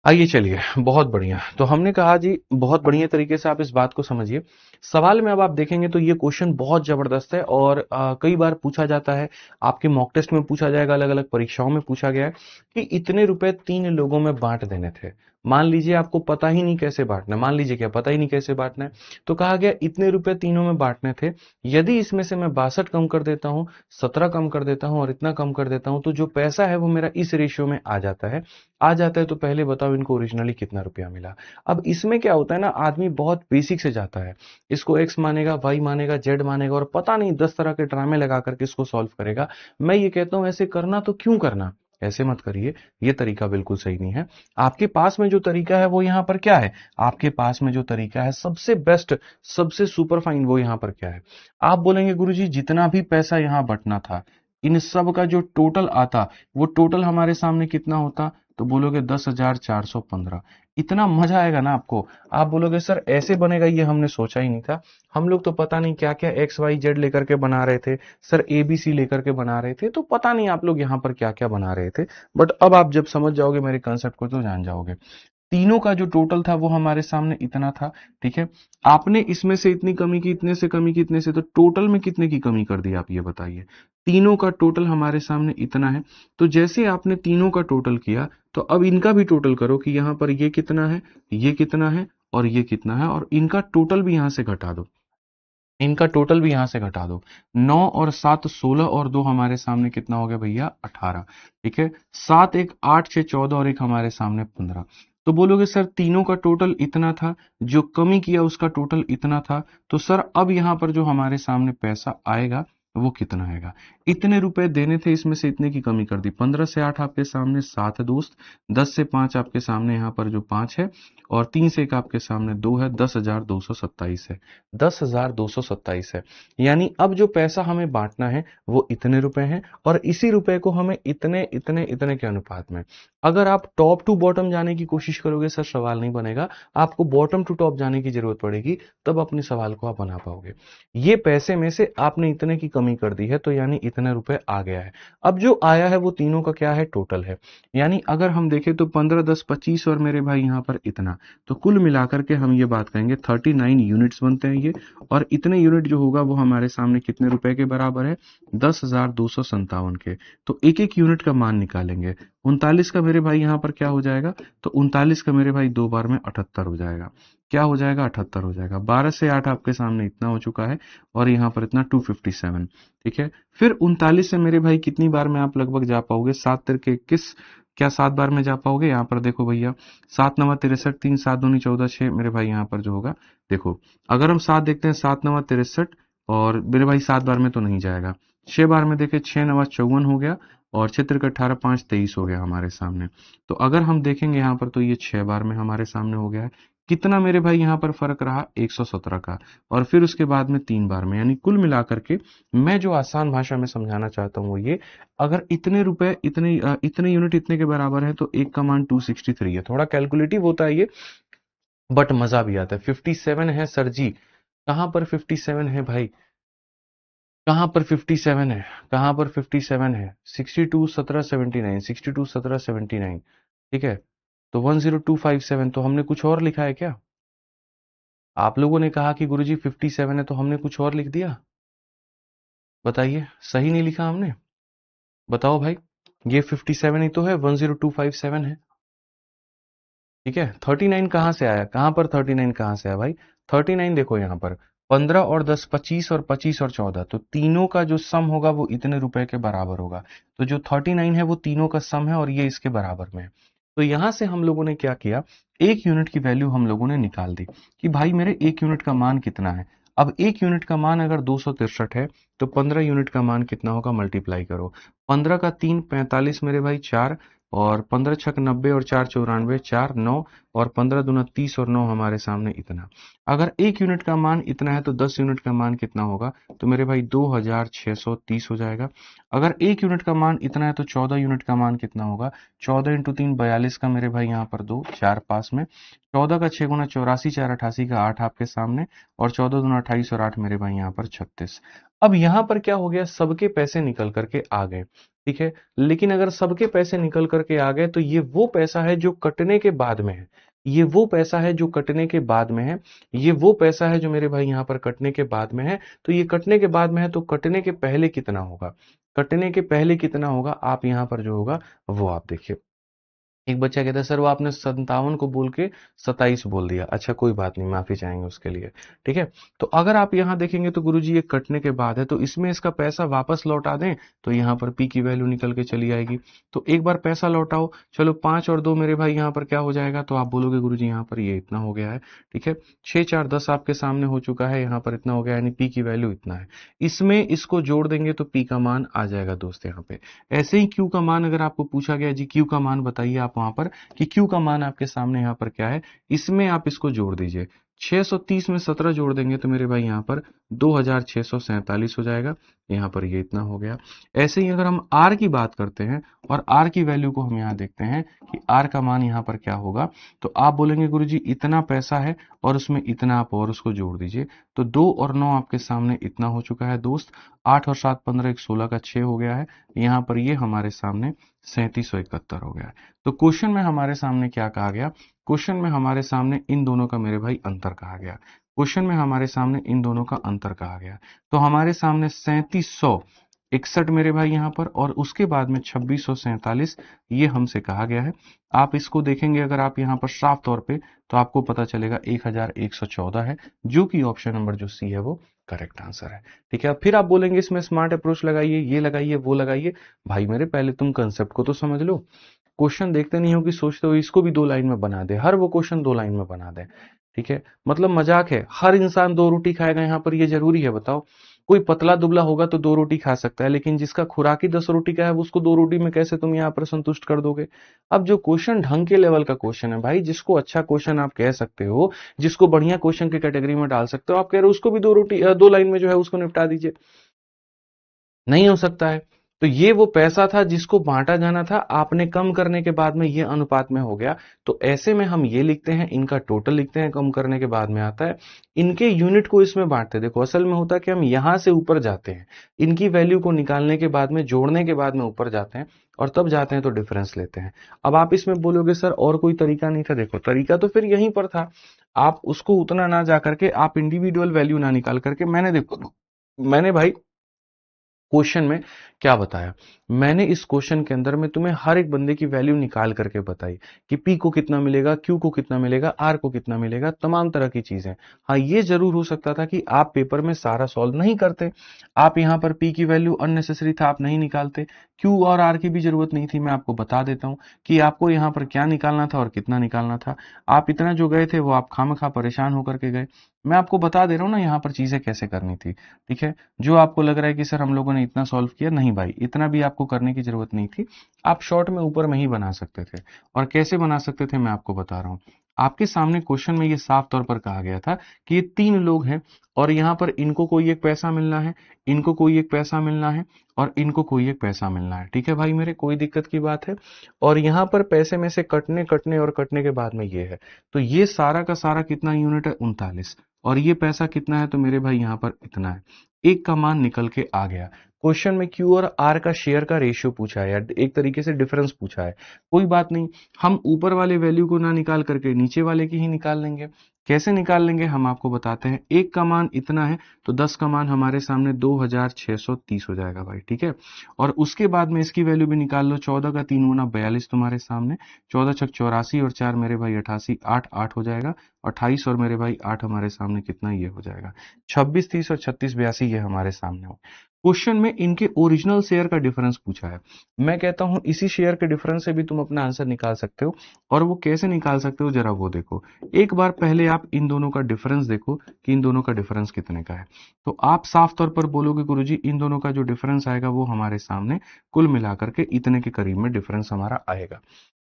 आइए चलिए, बहुत बढ़िया। तो हमने कहा जी, बहुत बढ़िया तरीके से आप इस बात को समझिए। सवाल में अब आप देखेंगे तो ये क्वेश्चन बहुत जबरदस्त है और कई बार पूछा जाता है, आपके मॉक टेस्ट में पूछा जाएगा, अलग अलग परीक्षाओं में पूछा गया है कि इतने रुपए 3 लोगों में बांट देने थे। मान लीजिए आपको पता ही नहीं कैसे बांटना है, मान लीजिए क्या पता ही नहीं कैसे बांटना है, तो कहा गया इतने रुपए तीनों में बांटने थे, यदि इसमें से मैं 62 कम कर देता हूँ, 17 कम कर देता हूँ और इतना कम कर देता हूँ, तो जो पैसा है वो मेरा इस रेशियो में आ जाता है। तो पहले बताओ इनको ओरिजिनली कितना रुपया मिला। अब इसमें क्या होता है ना, आदमी बहुत बेसिक से जाता है, इसको एक्स मानेगा, वाई मानेगा, जेड मानेगा और पता नहीं 10 तरह के ड्रामे लगा करके इसको सॉल्व करेगा। मैं ये कहता हूं ऐसे करना तो क्यों करना, ऐसे मत करिए, ये तरीका बिल्कुल सही नहीं है। आपके पास में जो तरीका है वो यहां पर क्या है, आपके पास में जो तरीका है सबसे बेस्ट, सबसे सुपर फाइन, वो यहां पर क्या है? आप बोलेंगे गुरुजी जितना भी पैसा यहां बटना था, इन सब का जो टोटल आता, वो टोटल हमारे सामने कितना होता? तो बोलोगे 10,415। इतना मजा आएगा ना आपको, आप बोलोगे सर ऐसे बनेगा, ये हमने सोचा ही नहीं था। हम लोग तो पता नहीं क्या क्या एक्स वाई जेड लेकर के बना रहे थे, सर ए बी सी लेकर के बना रहे थे, तो पता नहीं आप लोग यहाँ पर क्या क्या बना रहे थे। बट अब आप जब समझ जाओगे मेरे कंसेप्ट को तो जान जाओगे। तीनों का जो टोटल था वो हमारे सामने इतना था। ठीक है, आपने इसमें से इतनी कमी की, इतने से कमी की, इतने से, तो टोटल में कितने की कमी कर दी आप ये बताइए। तीनों का टोटल हमारे सामने इतना है, तो जैसे आपने तीनों का टोटल किया, तो अब इनका भी टोटल करो कि यहां पर ये कितना है, ये कितना है और ये कितना है, और इनका टोटल भी यहां से घटा दो, इनका टोटल भी यहां से घटा दो। 9 और 7 16 और 2 हमारे सामने कितना हो गया भैया? 18। ठीक है, 7 1 8 6 14 और एक हमारे सामने 15। तो बोलोगे सर तीनों का टोटल इतना था, जो कमी किया उसका टोटल इतना था, तो सर अब यहां पर जो हमारे सामने पैसा आएगा वो कितना आएगा? इतने रुपए देने थे, इसमें से इतने की कमी कर दी। 15 से 8 आपके सामने 7 है दोस्त, 10 से 5 आपके सामने यहाँ पर जो 5 है, और 3 से 1 आपके सामने 2 है, 10,227 है। 10,227 है। यानी अब जो पैसा हमें बांटना है वो इतने रुपए हैं, और इसी रुपए को हमें इतने इतने इतने के अनुपात में, अगर आप टॉप टू बॉटम जाने की कोशिश करोगे सर सवाल नहीं बनेगा, आपको बॉटम टू टॉप जाने की जरूरत पड़ेगी, तब अपने सवाल को आप बना पाओगे। ये पैसे में से आपने इतने की कमी कर दी है, तो यानी इतने रुपए आ गया है। अब जो आया है वो तीनों का क्या है? टोटल है। यानी अगर हम देखें तो 15 10 25 और मेरे भाई यहाँ पर इतना, तो कुल मिलाकर के हम ये बात कहेंगे 39 यूनिट्स बनते हैं ये। और इतने यूनिट जो होगा वो हमारे सामने कितने रुपए के बराबर है? 10,257 के। तो एक एक यूनिट का मान निकालेंगे। 39 का मेरे भाई यहाँ पर क्या हो जाएगा? तो 39 का मेरे भाई 2 बार में 78 हो जाएगा। क्या हो जाएगा? 78 हो जाएगा। 12 से 8 आपके सामने इतना हो चुका है, और यहाँ पर इतना 257। ठीक है, फिर 39 से मेरे भाई कितनी बार में आप लगभग जा पाओगे? 7 तिरके 21, क्या 7 बार में जा पाओगे? यहाँ पर देखो भैया, 7 नवा 63, 3 7 दूनी 14 6, मेरे भाई यहाँ पर जो होगा, देखो अगर हम 7 देखते हैं, 7 नवा 63, और मेरे भाई 7 बार में तो नहीं जाएगा। 6 बार में देखे, 6 नवा 54 हो गया, और 6 तिरके 18, 5 23 हो गया हमारे सामने। तो अगर हम देखेंगे यहाँ पर, तो ये 6 बार में हमारे सामने हो गया है। कितना मेरे भाई यहाँ पर फर्क रहा? 117 का। और फिर उसके बाद में 3 बार में, यानी कुल मिलाकर के मैं जो आसान भाषा में समझाना चाहता हूँ वो ये, अगर इतने रुपए इतने यूनिट इतने के बराबर है, तो एक का मान 263 है। थोड़ा कैलकुलेटिव होता है ये, बट मजा भी आता है। 57 है सर जी, कहां पर 57 है भाई? कहां पर 57 है? कहां पर 57 है? 62 17 79, 62 17 79। ठीक है, तो 10257, तो हमने कुछ और लिखा है क्या? आप लोगों ने कहा कि गुरुजी 57 है, तो हमने कुछ और लिख दिया? बताइए, सही नहीं लिखा हमने? बताओ भाई, ये 57 ही तो है, 10257 है। ठीक है, 39 कहां से आया? कहां पर 39 कहां से आया भाई? 39 देखो यहां पर, 15 और 10 25, और 25 और 14, तो तीनों का जो सम होगा वो इतने रुपए के बराबर होगा। तो जो 39 है वो तीनों का सम है, और ये इसके बराबर में है। तो यहां से हम लोगों ने क्या किया, एक यूनिट की वैल्यू हम लोगों ने निकाल दी कि भाई मेरे एक यूनिट का मान कितना है। अब एक यूनिट का मान अगर 263 है, तो 15 यूनिट का मान कितना होगा? मल्टीप्लाई करो, 15 का 3 45 मेरे भाई 4, और 15 छक 90 और 4 94, 4 9 और 15 दूना 30 और 9 हमारे सामने इतना। अगर 1 यूनिट का मान इतना है तो 10 यूनिट का मान कितना होगा? तो मेरे भाई 2630 हो जाएगा। अगर 1 यूनिट का मान इतना है तो 14 यूनिट का मान कितना होगा? 14 इंटू 3 42 का मेरे भाई यहाँ पर 2 4 पास में, 14 का 6 गुना 84, 4 88 का 8 आपके सामने, और 14 दूना 28 और 8 मेरे भाई यहाँ पर 36। अब यहाँ पर क्या हो गया? सबके पैसे निकल करके आ गए, ठीक है। लेकिन अगर सबके पैसे निकल करके आ गए तो ये वो पैसा है जो कटने के बाद में है, ये वो पैसा है जो कटने के बाद में है, ये वो पैसा है जो मेरे भाई यहाँ पर कटने के बाद में है। तो ये कटने के बाद में है तो कटने के पहले कितना होगा? कटने के पहले कितना होगा आप यहाँ पर जो होगा वो आप देखिए। एक बच्चा कहता है सर वो आपने 57 को बोल के 27 बोल दिया। अच्छा कोई बात नहीं, माफी चाहेंगे उसके लिए, ठीक है। तो अगर आप यहाँ देखेंगे तो गुरुजी ये कटने के बाद है, तो इसमें इसका पैसा वापस लौटा दें तो यहाँ पर पी की वैल्यू निकल के चली आएगी। तो एक बार पैसा लौटाओ, चलो 5 और 2 मेरे भाई यहाँ पर क्या हो जाएगा? तो आप बोलोगे गुरुजी यहाँ पर ये इतना हो गया है, ठीक है। 6 4 10 आपके सामने हो चुका है, यहाँ पर इतना हो गया, यानी पी की वैल्यू इतना है। इसमें इसको जोड़ देंगे तो पी का मान आ जाएगा दोस्त यहाँ पे। ऐसे ही क्यू का मान अगर आपको पूछा गया जी क्यू का मान बताइए आप वहां पर, कि क्यू का मान आपके सामने यहाँ पर क्या है, इसमें आप इसको जोड़ दीजिए। 630 में 17 जोड़ देंगे तो मेरे भाई यहाँ पर 2647 हो जाएगा, यहाँ पर ये इतना हो गया। ऐसे ही अगर हम आर की बात करते हैं और आर की वैल्यू को हम यहाँ देखते हैं कि आर का मान यहाँ पर क्या होगा, तो आप बोलेंगे गुरुजी इतना पैसा है और उसमें इतना आप और उसको जोड़ दीजिए। तो 2 और 9 आपके सामने इतना हो चुका है दोस्त। 8 और 7 15, 16 का 6 हो गया है, यहाँ पर ये हमारे सामने 3771 हो गया है। तो क्वेश्चन में हमारे सामने क्या कहा गया? क्वेश्चन में हमारे सामने इन दोनों का मेरे भाई अंतर कहा गया। क्वेश्चन में हमारे सामने इन दोनों का अंतर कहा गया। तो हमारे सामने 3761 मेरे भाई यहाँ पर, और उसके बाद में 2647 ये हमसे कहा गया है। आप इसको देखेंगे अगर आप यहाँ पर साफ तौर पे, तो आपको पता चलेगा 1114 है, जो कि ऑप्शन नंबर जो सी है वो करेक्ट आंसर है, ठीक है। अब फिर आप बोलेंगे इसमें स्मार्ट अप्रोच लगाइए, ये लगाइए, वो लगाइए। भाई मेरे पहले तुम कंसेप्ट को तो समझ लो। क्वेश्चन देखते नहीं हो कि सोचते हो इसको भी 2 लाइन में बना दे, हर वो क्वेश्चन 2 लाइन में बना दे, ठीक है। मतलब मजाक है, हर इंसान 2 रोटी खाएगा यहाँ पर, ये जरूरी है बताओ? कोई पतला दुबला होगा तो 2 रोटी खा सकता है, लेकिन जिसका खुराक ही 10 रोटी का है उसको 2 रोटी में कैसे तुम यहाँ पर संतुष्ट कर दोगे? अब जो क्वेश्चन ढंग के लेवल का क्वेश्चन है भाई, जिसको अच्छा क्वेश्चन आप कह सकते हो, जिसको बढ़िया क्वेश्चन की कैटेगरी में डाल सकते हो, आप कह रहे हो उसको भी 2 लाइन में जो है उसको निपटा दीजिए। नहीं हो सकता है। तो ये वो पैसा था जिसको बांटा जाना था, आपने कम करने के बाद में ये अनुपात में हो गया। तो ऐसे में हम ये लिखते हैं, इनका टोटल लिखते हैं, कम करने के बाद में आता है, इनके यूनिट को इसमें बांटते हैं। देखो असल में होता है कि हम यहां से ऊपर जाते हैं, इनकी वैल्यू को निकालने के बाद में, जोड़ने के बाद में ऊपर जाते हैं, और तब जाते हैं तो डिफरेंस लेते हैं। अब आप इसमें बोलोगे सर और कोई तरीका नहीं था? देखो तरीका तो फिर यहीं पर था। आप उसको उतना ना जा करके, आप इंडिविजुअल वैल्यू ना निकाल करके, मैंने भाई क्वेश्चन में क्या बताया, मैंने इस क्वेश्चन के अंदर में तुम्हें हर एक बंदे की वैल्यू निकाल करके बताई कि पी को कितना मिलेगा, क्यू को कितना मिलेगा, आर को कितना मिलेगा, तमाम तरह की चीजें। हाँ ये जरूर हो सकता था कि आप पेपर में सारा सॉल्व नहीं करते, आप यहाँ पर पी की वैल्यू अननेसेसरी था, आप नहीं निकालते, क्यू और आर की भी जरूरत नहीं थी। मैं आपको बता देता हूँ कि आपको यहाँ पर क्या निकालना था और कितना निकालना था। आप इतना जो गए थे वो आप खामखा परेशान होकर के गए। मैं आपको बता दे रहा हूँ ना यहाँ पर चीजें कैसे करनी थी, ठीक है। जो आपको लग रहा है कि सर हम लोगों ने इतना सॉल्व किया, नहीं भाई इतना भी आपको करने की जरूरत नहीं थी। आप शॉर्ट में ऊपर में ही बना सकते थे। और कैसे बना सकते थे मैं आपको बता रहा हूँ। आपके सामने क्वेश्चन में ये साफ तौर पर कहा गया था कि ये 3 लोग हैं, और यहाँ पर इनको कोई एक पैसा मिलना है, इनको कोई एक पैसा मिलना है, और इनको कोई एक पैसा मिलना है, ठीक है भाई मेरे, कोई दिक्कत की बात है। और यहाँ पर पैसे में से कटने कटने और कटने के बाद में ये है, तो ये सारा का सारा कितना यूनिट है? 39। और ये पैसा कितना है? तो मेरे भाई यहाँ पर इतना है। एक का मान निकल के आ गया। क्वेश्चन में क्यू और आर का शेयर का रेशियो पूछा है, या एक तरीके से डिफरेंस पूछा है। कोई बात नहीं, हम ऊपर वाले वैल्यू को ना निकाल करके नीचे वाले की ही निकाल लेंगे। कैसे निकाल लेंगे हम आपको बताते हैं। एक का मान इतना है तो 10 का मान हमारे सामने 2630 हो जाएगा भाई, ठीक है। और उसके बाद में इसकी वैल्यू भी निकाल लो। 14 का 3 गुना 42 तुम्हारे सामने, 14 छक 84 और 4 मेरे भाई 88, 8 8 हो जाएगा, 28 और मेरे भाई 8 हमारे सामने कितना, ये हो जाएगा 26 30 और 36 82, ये हमारे सामने हो। क्वेश्चन में इनके ओरिजिनल शेयर का डिफरेंस पूछा है। मैं कहता हूं इसी शेयर के डिफरेंस से भी तुम अपना आंसर निकाल सकते हो। और वो कैसे निकाल सकते हो जरा वो देखो। एक बार पहले आप इन दोनों का डिफरेंस देखो कि इन दोनों का डिफरेंस कितने का है। तो आप साफ तौर पर बोलोगे गुरुजी इन दोनों का जो डिफरेंस आएगा वो हमारे सामने कुल मिलाकर के इतने के करीब में डिफरेंस हमारा आएगा।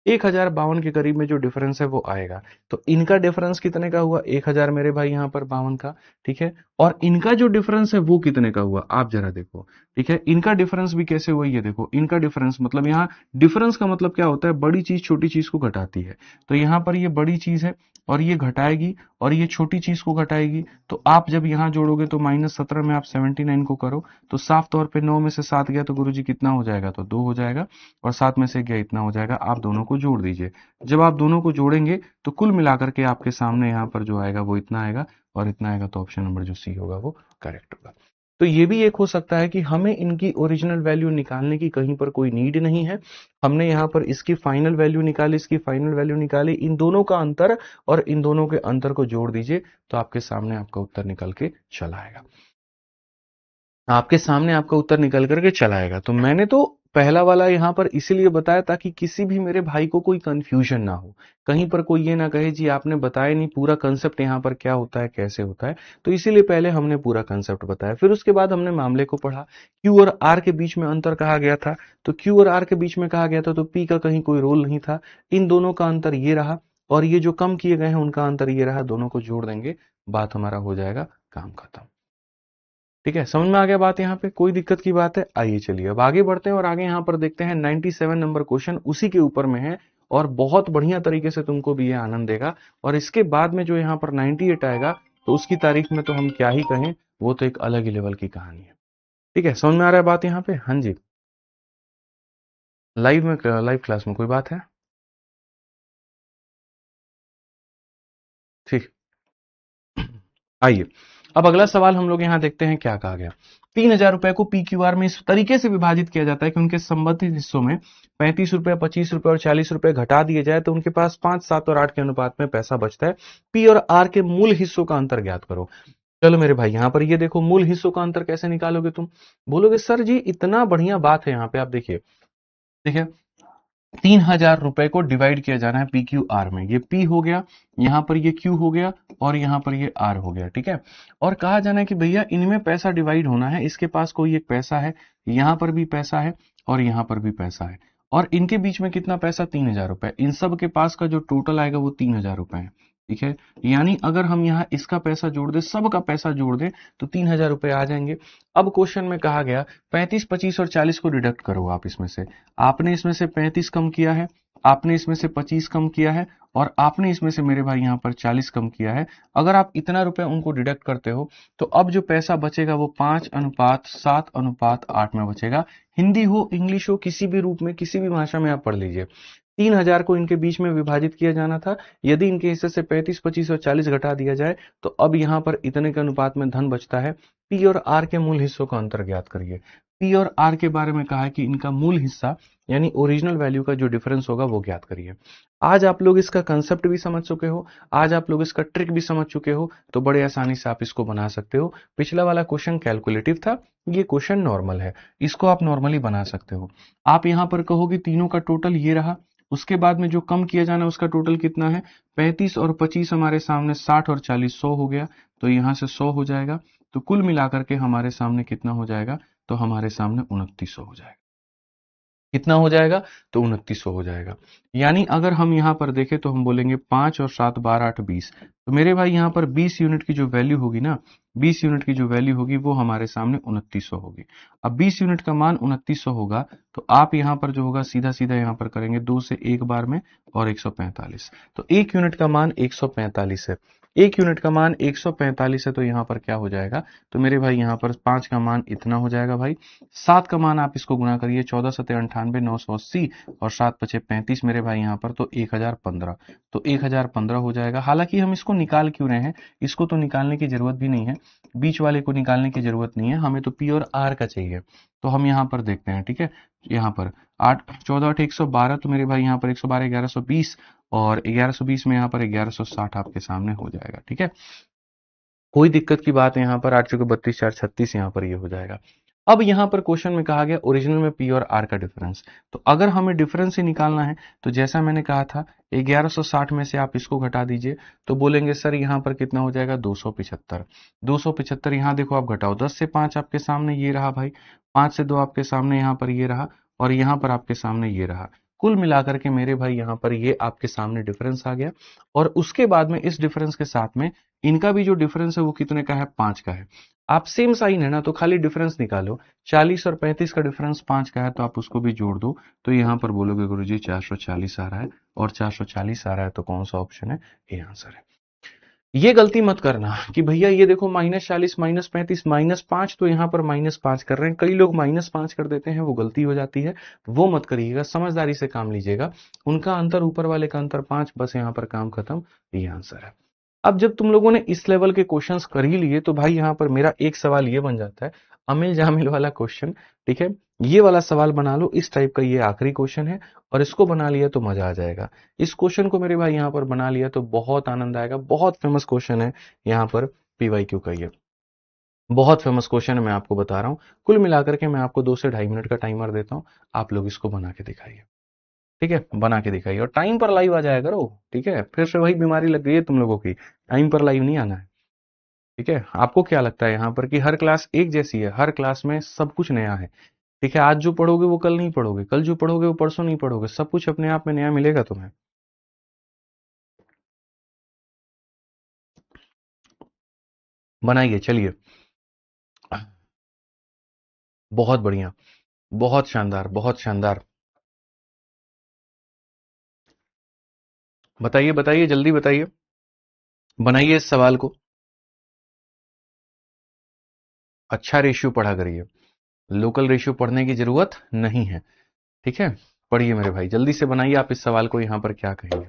1052 के करीब में जो डिफरेंस है वो आएगा। तो इनका डिफरेंस कितने का हुआ? 1000 मेरे भाई यहाँ पर 52 का, ठीक है। और इनका जो डिफरेंस है वो कितने का हुआ आप जरा देखो, ठीक है। इनका डिफरेंस भी कैसे हुआ ये देखो, इनका डिफरेंस मतलब यहाँ डिफरेंस का मतलब क्या होता है? बड़ी चीज छोटी चीज को घटाती है। तो यहाँ पर ये बड़ी चीज है और ये घटाएगी और ये छोटी चीज को घटाएगी। तो आप जब यहाँ जोड़ोगे तो -17 में आप 79 को करो तो साफ तौर पे 9 में से 7 गया तो गुरुजी कितना हो जाएगा? तो 2 हो जाएगा। और 7 में से गया इतना हो जाएगा। आप दोनों को जोड़ दीजिए। जब आप दोनों को जोड़ेंगे तो कुल मिलाकर के आपके सामने यहाँ पर जो आएगा वो इतना आएगा और इतना आएगा। तो ऑप्शन नंबर जो सी होगा वो करेक्ट होगा। तो ये भी एक हो सकता है कि हमें इनकी ओरिजिनल वैल्यू निकालने की कहीं पर कोई नीड नहीं है। हमने यहाँ पर इसकी फाइनल वैल्यू निकाली, इसकी फाइनल वैल्यू निकाली, इन दोनों का अंतर और इन दोनों के अंतर को जोड़ दीजिए तो आपके सामने आपका उत्तर निकल के चला आएगा। आपके सामने आपका उत्तर निकल करके चला आएगा। तो मैंने तो पहला वाला यहाँ पर इसीलिए बताया ताकि किसी भी मेरे भाई को कोई कंफ्यूजन ना हो, कहीं पर कोई ये ना कहे जी आपने बताया नहीं पूरा कंसेप्ट यहाँ पर क्या होता है कैसे होता है। तो इसीलिए पहले हमने पूरा कंसेप्ट बताया, फिर उसके बाद हमने मामले को पढ़ा। क्यू और आर के बीच में अंतर कहा गया था, तो क्यू और आर के बीच में कहा गया था तो पी का कहीं कोई रोल नहीं था। इन दोनों का अंतर ये रहा और ये जो कम किए गए हैं उनका अंतर ये रहा। दोनों को जोड़ देंगे, बात हमारा हो जाएगा, काम खत्म। ठीक है, समझ में आ गया बात? यहाँ पे कोई दिक्कत की बात है? आइए चलिए अब आगे बढ़ते हैं और आगे यहाँ पर देखते हैं 97 नंबर क्वेश्चन उसी के ऊपर में है और बहुत बढ़िया तरीके से तुमको भी ये आनंद देगा। और इसके बाद में जो यहाँ पर 98 आएगा तो उसकी तारीख में तो हम क्या ही कहें, वो तो एक अलग ही लेवल की कहानी है। ठीक है, समझ में आ रहा है बात यहाँ पे? हाँ जी, लाइव क्लास में कोई बात है? ठीक, आइए अब अगला सवाल हम लोग यहाँ देखते हैं क्या कहा गया। 3000 रुपए को पीक्यूआर में इस तरीके से विभाजित किया जाता है कि उनके संबंधित हिस्सों में 35 रुपए, 25 रुपए और 40 रुपए घटा दिए जाए तो उनके पास 5, 7 और 8 के अनुपात में पैसा बचता है। पी और आर के मूल हिस्सों का अंतर ज्ञात करो। चलो मेरे भाई यहाँ पर ये देखो, मूल हिस्सों का अंतर कैसे निकालोगे तुम? बोलोगे सर जी इतना बढ़िया बात है यहाँ पे, आप देखिए देखिए 3000 रुपए को डिवाइड किया जाना है पी क्यू आर में। ये पी हो गया, यहां पर ये क्यू हो गया और यहां पर ये आर हो गया, ठीक है। और कहा जाना है कि भैया इनमें पैसा डिवाइड होना है, इसके पास कोई एक पैसा है, यहां पर भी पैसा है और यहां पर भी पैसा है और इनके बीच में कितना पैसा? 3000 रुपए। इन सब के पास का जो टोटल आएगा वो 3000 रुपए है, ठीक है। यानी अगर हम यहाँ इसका पैसा जोड़ दे, सबका पैसा जोड़ दे तो 3000 रुपए आ जाएंगे। अब क्वेश्चन में कहा गया 35, 25 और 40 को डिडक्ट करो आप इसमें से। आपने इसमें से 35 कम किया है, आपने इसमें से 25 कम किया है और आपने इसमें से मेरे भाई यहाँ पर 40 कम किया है। अगर आप इतना रुपए उनको डिडक्ट करते हो तो अब जो पैसा बचेगा वो 5:7:8 में बचेगा। हिंदी हो इंग्लिश हो किसी भी रूप में किसी भी भाषा में आप पढ़ लीजिए। 3000 को इनके बीच में विभाजित किया जाना था। यदि इनके हिस्से से 35, 25 और 40 घटा दिया जाए तो अब यहाँ पर इतने के अनुपात में धन बचता है। पी और आर के मूल हिस्सों का अंतर ज्ञात करिए। पी और आर के बारे में कहा है कि इनका मूल हिस्सा यानी ओरिजिनल वैल्यू का जो डिफरेंस होगा वो ज्ञात करिए। आज आप लोग इसका कंसेप्ट भी समझ चुके हो, आज आप लोग इसका ट्रिक भी समझ चुके हो, तो बड़े आसानी से आप इसको बना सकते हो। पिछला वाला क्वेश्चन कैलकुलेटिव था, ये क्वेश्चन नॉर्मल है, इसको आप नॉर्मली बना सकते हो। आप यहाँ पर कहोगे तीनों का टोटल ये रहा, उसके बाद में जो कम किया जाना है उसका टोटल कितना है? 35 और 25 हमारे सामने 60 और 40 100 हो गया, तो यहां से 100 हो जाएगा। तो कुल मिलाकर के हमारे सामने कितना हो जाएगा? तो हमारे सामने 2900 हो जाएगा। कितना हो जाएगा? तो 2900 हो जाएगा। यानी अगर हम यहाँ पर देखें तो हम बोलेंगे 5 और 7 12 8 20। तो मेरे भाई यहाँ पर 20 यूनिट की जो वैल्यू होगी ना, 20 यूनिट की जो वैल्यू होगी वो हमारे सामने 2900 होगी। अब 20 यूनिट का मान 2900 होगा तो आप यहाँ पर जो होगा सीधा सीधा यहाँ पर करेंगे 2 से 1 बार में और 145। तो 1 यूनिट का मान 145 है। 1 यूनिट का मान 145 है तो यहाँ पर क्या हो जाएगा? तो मेरे भाई यहाँ पर 5 का मान इतना हो जाएगा भाई। 7 का मान आप इसको गुना करिए, 14 सत्ते 98 980 और 7 पचे 35 मेरे भाई यहाँ पर, तो 1015। तो 1015 हो जाएगा। हालांकि हम इसको निकाल क्यों रहे हैं? इसको तो निकालने की जरूरत भी नहीं है, बीच वाले को निकालने की जरूरत नहीं है, हमें तो पी और आर का चाहिए। तो हम यहाँ पर देखते हैं, ठीक है। यहाँ पर 8 14 8 112, तो मेरे भाई यहाँ पर 112 1120 और 1120 में यहाँ पर 1160 आपके सामने हो जाएगा, ठीक है। कोई दिक्कत की बात है यहाँ पर? 8 चौके 32 4 36 यहाँ पर ये हो जाएगा। अब यहां पर क्वेश्चन में कहा गया ओरिजिनल में पी और आर का डिफरेंस। तो अगर हमें डिफरेंस ही निकालना है तो जैसा मैंने कहा था 1160 में से आप इसको घटा दीजिए, तो बोलेंगे सर यहां पर कितना हो जाएगा 275। 275 यहां देखो आप घटाओ, 10 से 5 आपके सामने ये रहा भाई, 5 से 2 आपके सामने यहां पर ये रहा, और यहां पर आपके सामने ये रहा। कुल मिलाकर के मेरे भाई यहां पर ये आपके सामने डिफरेंस आ गया। और उसके बाद में इस डिफरेंस के साथ में इनका भी जो डिफरेंस है वो कितने का है, 5 का है। आप सेम साइन है ना, तो खाली डिफरेंस निकालो। 40 और 35 का डिफरेंस 5 का है, तो आप उसको भी जोड़ दो। तो यहां पर बोलोगे गुरुजी 440 आ रहा है, और 440 आ रहा है तो कौन सा ऑप्शन है, ये आंसर है। ये गलती मत करना कि भैया ये देखो -40 -35 -5, तो यहां पर -5 कर रहे हैं। कई लोग -5 कर देते हैं, वो गलती हो जाती है, वो मत करिएगा, समझदारी से काम लीजिएगा। उनका अंतर, ऊपर वाले का अंतर 5, बस यहां पर काम खत्म, ये आंसर है। अब जब तुम लोगों ने इस लेवल के क्वेश्चंस कर ही लिए, तो भाई यहां पर मेरा एक सवाल ये बन जाता है, अमिल जामिल वाला क्वेश्चन। ठीक है, ये वाला सवाल बना लो, इस टाइप का ये आखिरी क्वेश्चन है, और इसको बना लिया तो मजा आ जाएगा। इस क्वेश्चन को मेरे भाई यहां पर बना लिया तो बहुत आनंद आएगा। बहुत फेमस क्वेश्चन है यहाँ पर पीवाईक्यू का, ये बहुत फेमस क्वेश्चन है, मैं आपको बता रहा हूँ। कुल मिलाकर के मैं आपको 2 से ढाई मिनट का टाइमर देता हूँ, आप लोग इसको बना के दिखाइए। ठीक है, बना के दिखाइए, और टाइम पर लाइव आ जाया करो। ठीक है, फिर से वही बीमारी लग गई है तुम लोगों की, टाइम पर लाइव नहीं आना है। ठीक है, आपको क्या लगता है यहाँ पर कि हर क्लास एक जैसी है, हर क्लास में सब कुछ नया है। ठीक है, आज जो पढ़ोगे वो कल नहीं पढ़ोगे, कल जो पढ़ोगे वो परसों नहीं पढ़ोगे, सब कुछ अपने आप में नया मिलेगा तुम्हें। बनाइए, चलिए। बहुत बढ़िया, बहुत शानदार, बहुत शानदार। बताइए बताइए, जल्दी बताइए, बनाइए इस सवाल को। अच्छा रेशियो पढ़ा करिए, लोकल रेशियो पढ़ने की जरूरत नहीं है। ठीक है, पढ़िए मेरे भाई, जल्दी से बनाइए आप इस सवाल को। यहाँ पर क्या कहेंगे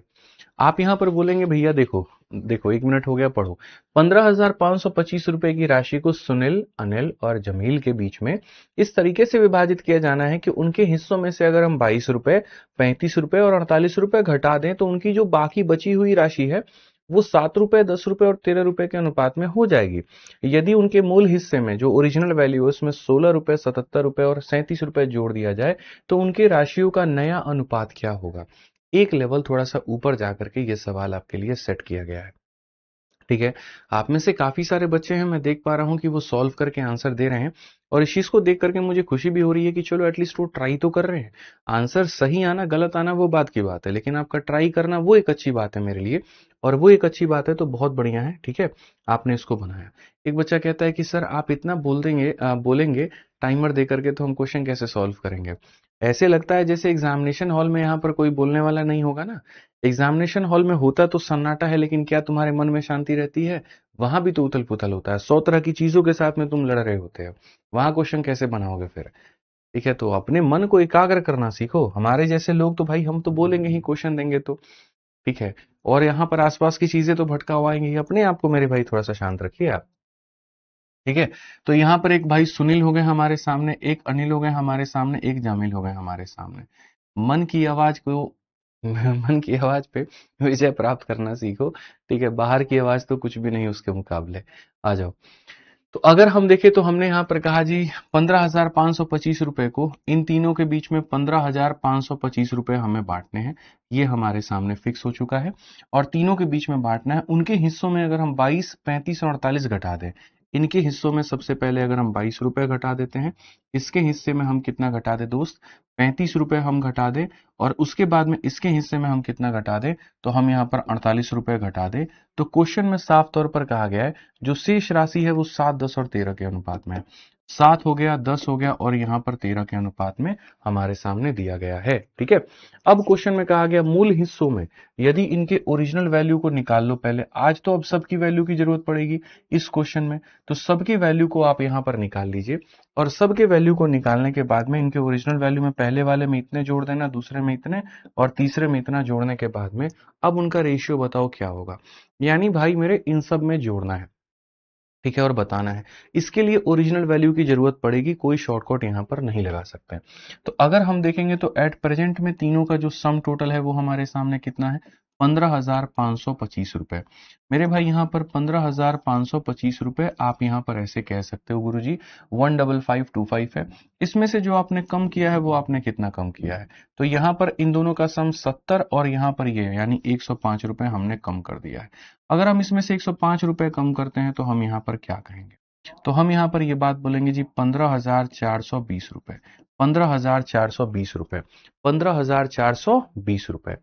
आप, यहाँ पर बोलेंगे भैया देखो, देखो 1 मिनट हो गया, पढ़ो। 15,525 रुपए की राशि को सुनील, अनिल और जमील के बीच में इस तरीके से विभाजित किया जाना है कि उनके हिस्सों में से अगर हम 22 रुपए, 35 रुपए और 48 रुपए घटा दें, तो उनकी जो बाकी बची हुई राशि है वो 7 रुपए, 10 रुपए और 13 रुपए के अनुपात में हो जाएगी। यदि उनके मूल हिस्से में जो ओरिजिनल वैल्यू है उसमें 16 रुपए, 77 रुपए और 37 रुपए जोड़ दिया जाए, तो उनकी राशियों का नया अनुपात क्या होगा। एक लेवल थोड़ा सा ऊपर जाकर के ये सवाल आपके लिए सेट किया गया है। ठीक है, आप में से काफी सारे बच्चे हैं, मैं देख पा रहा हूं कि वो सॉल्व करके आंसर दे रहे हैं, और इस चीज को देख करके मुझे खुशी भी हो रही है कि चलो एटलीस्ट वो ट्राई तो कर रहे हैं। आंसर सही आना गलत आना वो बात की बात है, लेकिन आपका ट्राई करना वो एक अच्छी बात है मेरे लिए, और वो एक अच्छी बात है तो बहुत बढ़िया है। ठीक है, आपने इसको बनाया। एक बच्चा कहता है कि सर आप इतना बोलेंगे टाइमर दे करके तो हम क्वेश्चन कैसे सॉल्व करेंगे। ऐसे लगता है जैसे एग्जामिनेशन हॉल में यहाँ पर कोई बोलने वाला नहीं होगा ना। एग्जामिनेशन हॉल में होता तो सन्नाटा है, लेकिन क्या तुम्हारे मन में शांति रहती है। वहां भी तो उथल पुथल होता है, 100 तरह की चीजों के साथ में तुम लड़ रहे होते हो, वहां क्वेश्चन कैसे बनाओगे फिर। ठीक है, तो अपने मन को एकाग्र करना सीखो। हमारे जैसे लोग तो भाई हम तो बोलेंगे ही, क्वेश्चन देंगे तो। ठीक है, और यहाँ पर आसपास की चीजें तो भटका आएंगी ही। अपने आप को मेरे भाई थोड़ा सा शांत रखिए आप। ठीक है, तो यहाँ पर एक भाई सुनील हो गए हमारे सामने, एक अनिल हो गए हमारे सामने, एक जामिल हो गए हमारे सामने। मन की आवाज को मन की आवाज पे विजय प्राप्त करना सीखो। ठीक है, बाहर की आवाज तो कुछ भी नहीं उसके मुकाबले। आ जाओ। तो अगर हम देखें तो हमने यहाँ पर कहा जी 15,525 रुपए को इन तीनों के बीच में 15,525 रुपए हमें बांटने हैं। ये हमारे सामने फिक्स हो चुका है, और तीनों के बीच में बांटना है। उनके हिस्सों में अगर हम 22, 35 और 48 घटा दें, इनके हिस्सों में सबसे पहले अगर हम 22 रुपए घटा देते हैं, इसके हिस्से में हम कितना घटा दें दोस्त, 35 रुपए हम घटा दें, और उसके बाद में इसके हिस्से में हम कितना घटा दें, तो हम यहाँ पर 48 रुपए घटा दें। तो क्वेश्चन में साफ तौर पर कहा गया है जो शेष राशि है वो 7, 10 और 13 के अनुपात में है। 7 हो गया, 10 हो गया, और यहाँ पर 13 के अनुपात में हमारे सामने दिया गया है। ठीक है, अब क्वेश्चन में कहा गया मूल हिस्सों में यदि इनके ओरिजिनल वैल्यू को निकाल लो पहले। आज तो अब सबकी वैल्यू की जरूरत पड़ेगी इस क्वेश्चन में, तो सबकी वैल्यू को आप यहाँ पर निकाल लीजिए, और सबके वैल्यू को निकालने के बाद में इनके ओरिजिनल वैल्यू में पहले वाले में इतने जोड़ देना, दूसरे में इतने, और तीसरे में इतना जोड़ने के बाद में अब उनका रेशियो बताओ क्या होगा। यानी भाई मेरे इन सब में जोड़ना है। ठीक है, और बताना है। इसके लिए ओरिजिनल वैल्यू की जरूरत पड़ेगी, कोई शॉर्टकट यहां पर नहीं लगा सकते। तो अगर हम देखेंगे तो एट प्रेजेंट में तीनों का जो सम टोटल है वो हमारे सामने कितना है, 15,525 रुपए। मेरे भाई यहाँ पर 15,525 रुपए आप यहाँ पर ऐसे कह सकते हो गुरुजी 15525 है। इसमें से जो आपने कम किया है वो आपने कितना कम किया है, तो यहाँ पर इन दोनों का सम 70 और यहाँ पर ये यानी 105 रुपए हमने कम कर दिया है। अगर हम इसमें से 105 रुपए कम करते हैं तो हम यहाँ पर क्या कहेंगे, तो हम यहाँ पर ये बात बोलेंगे जी 15,420 रुपए, 15,420 रुपए, 15,420 रुपए।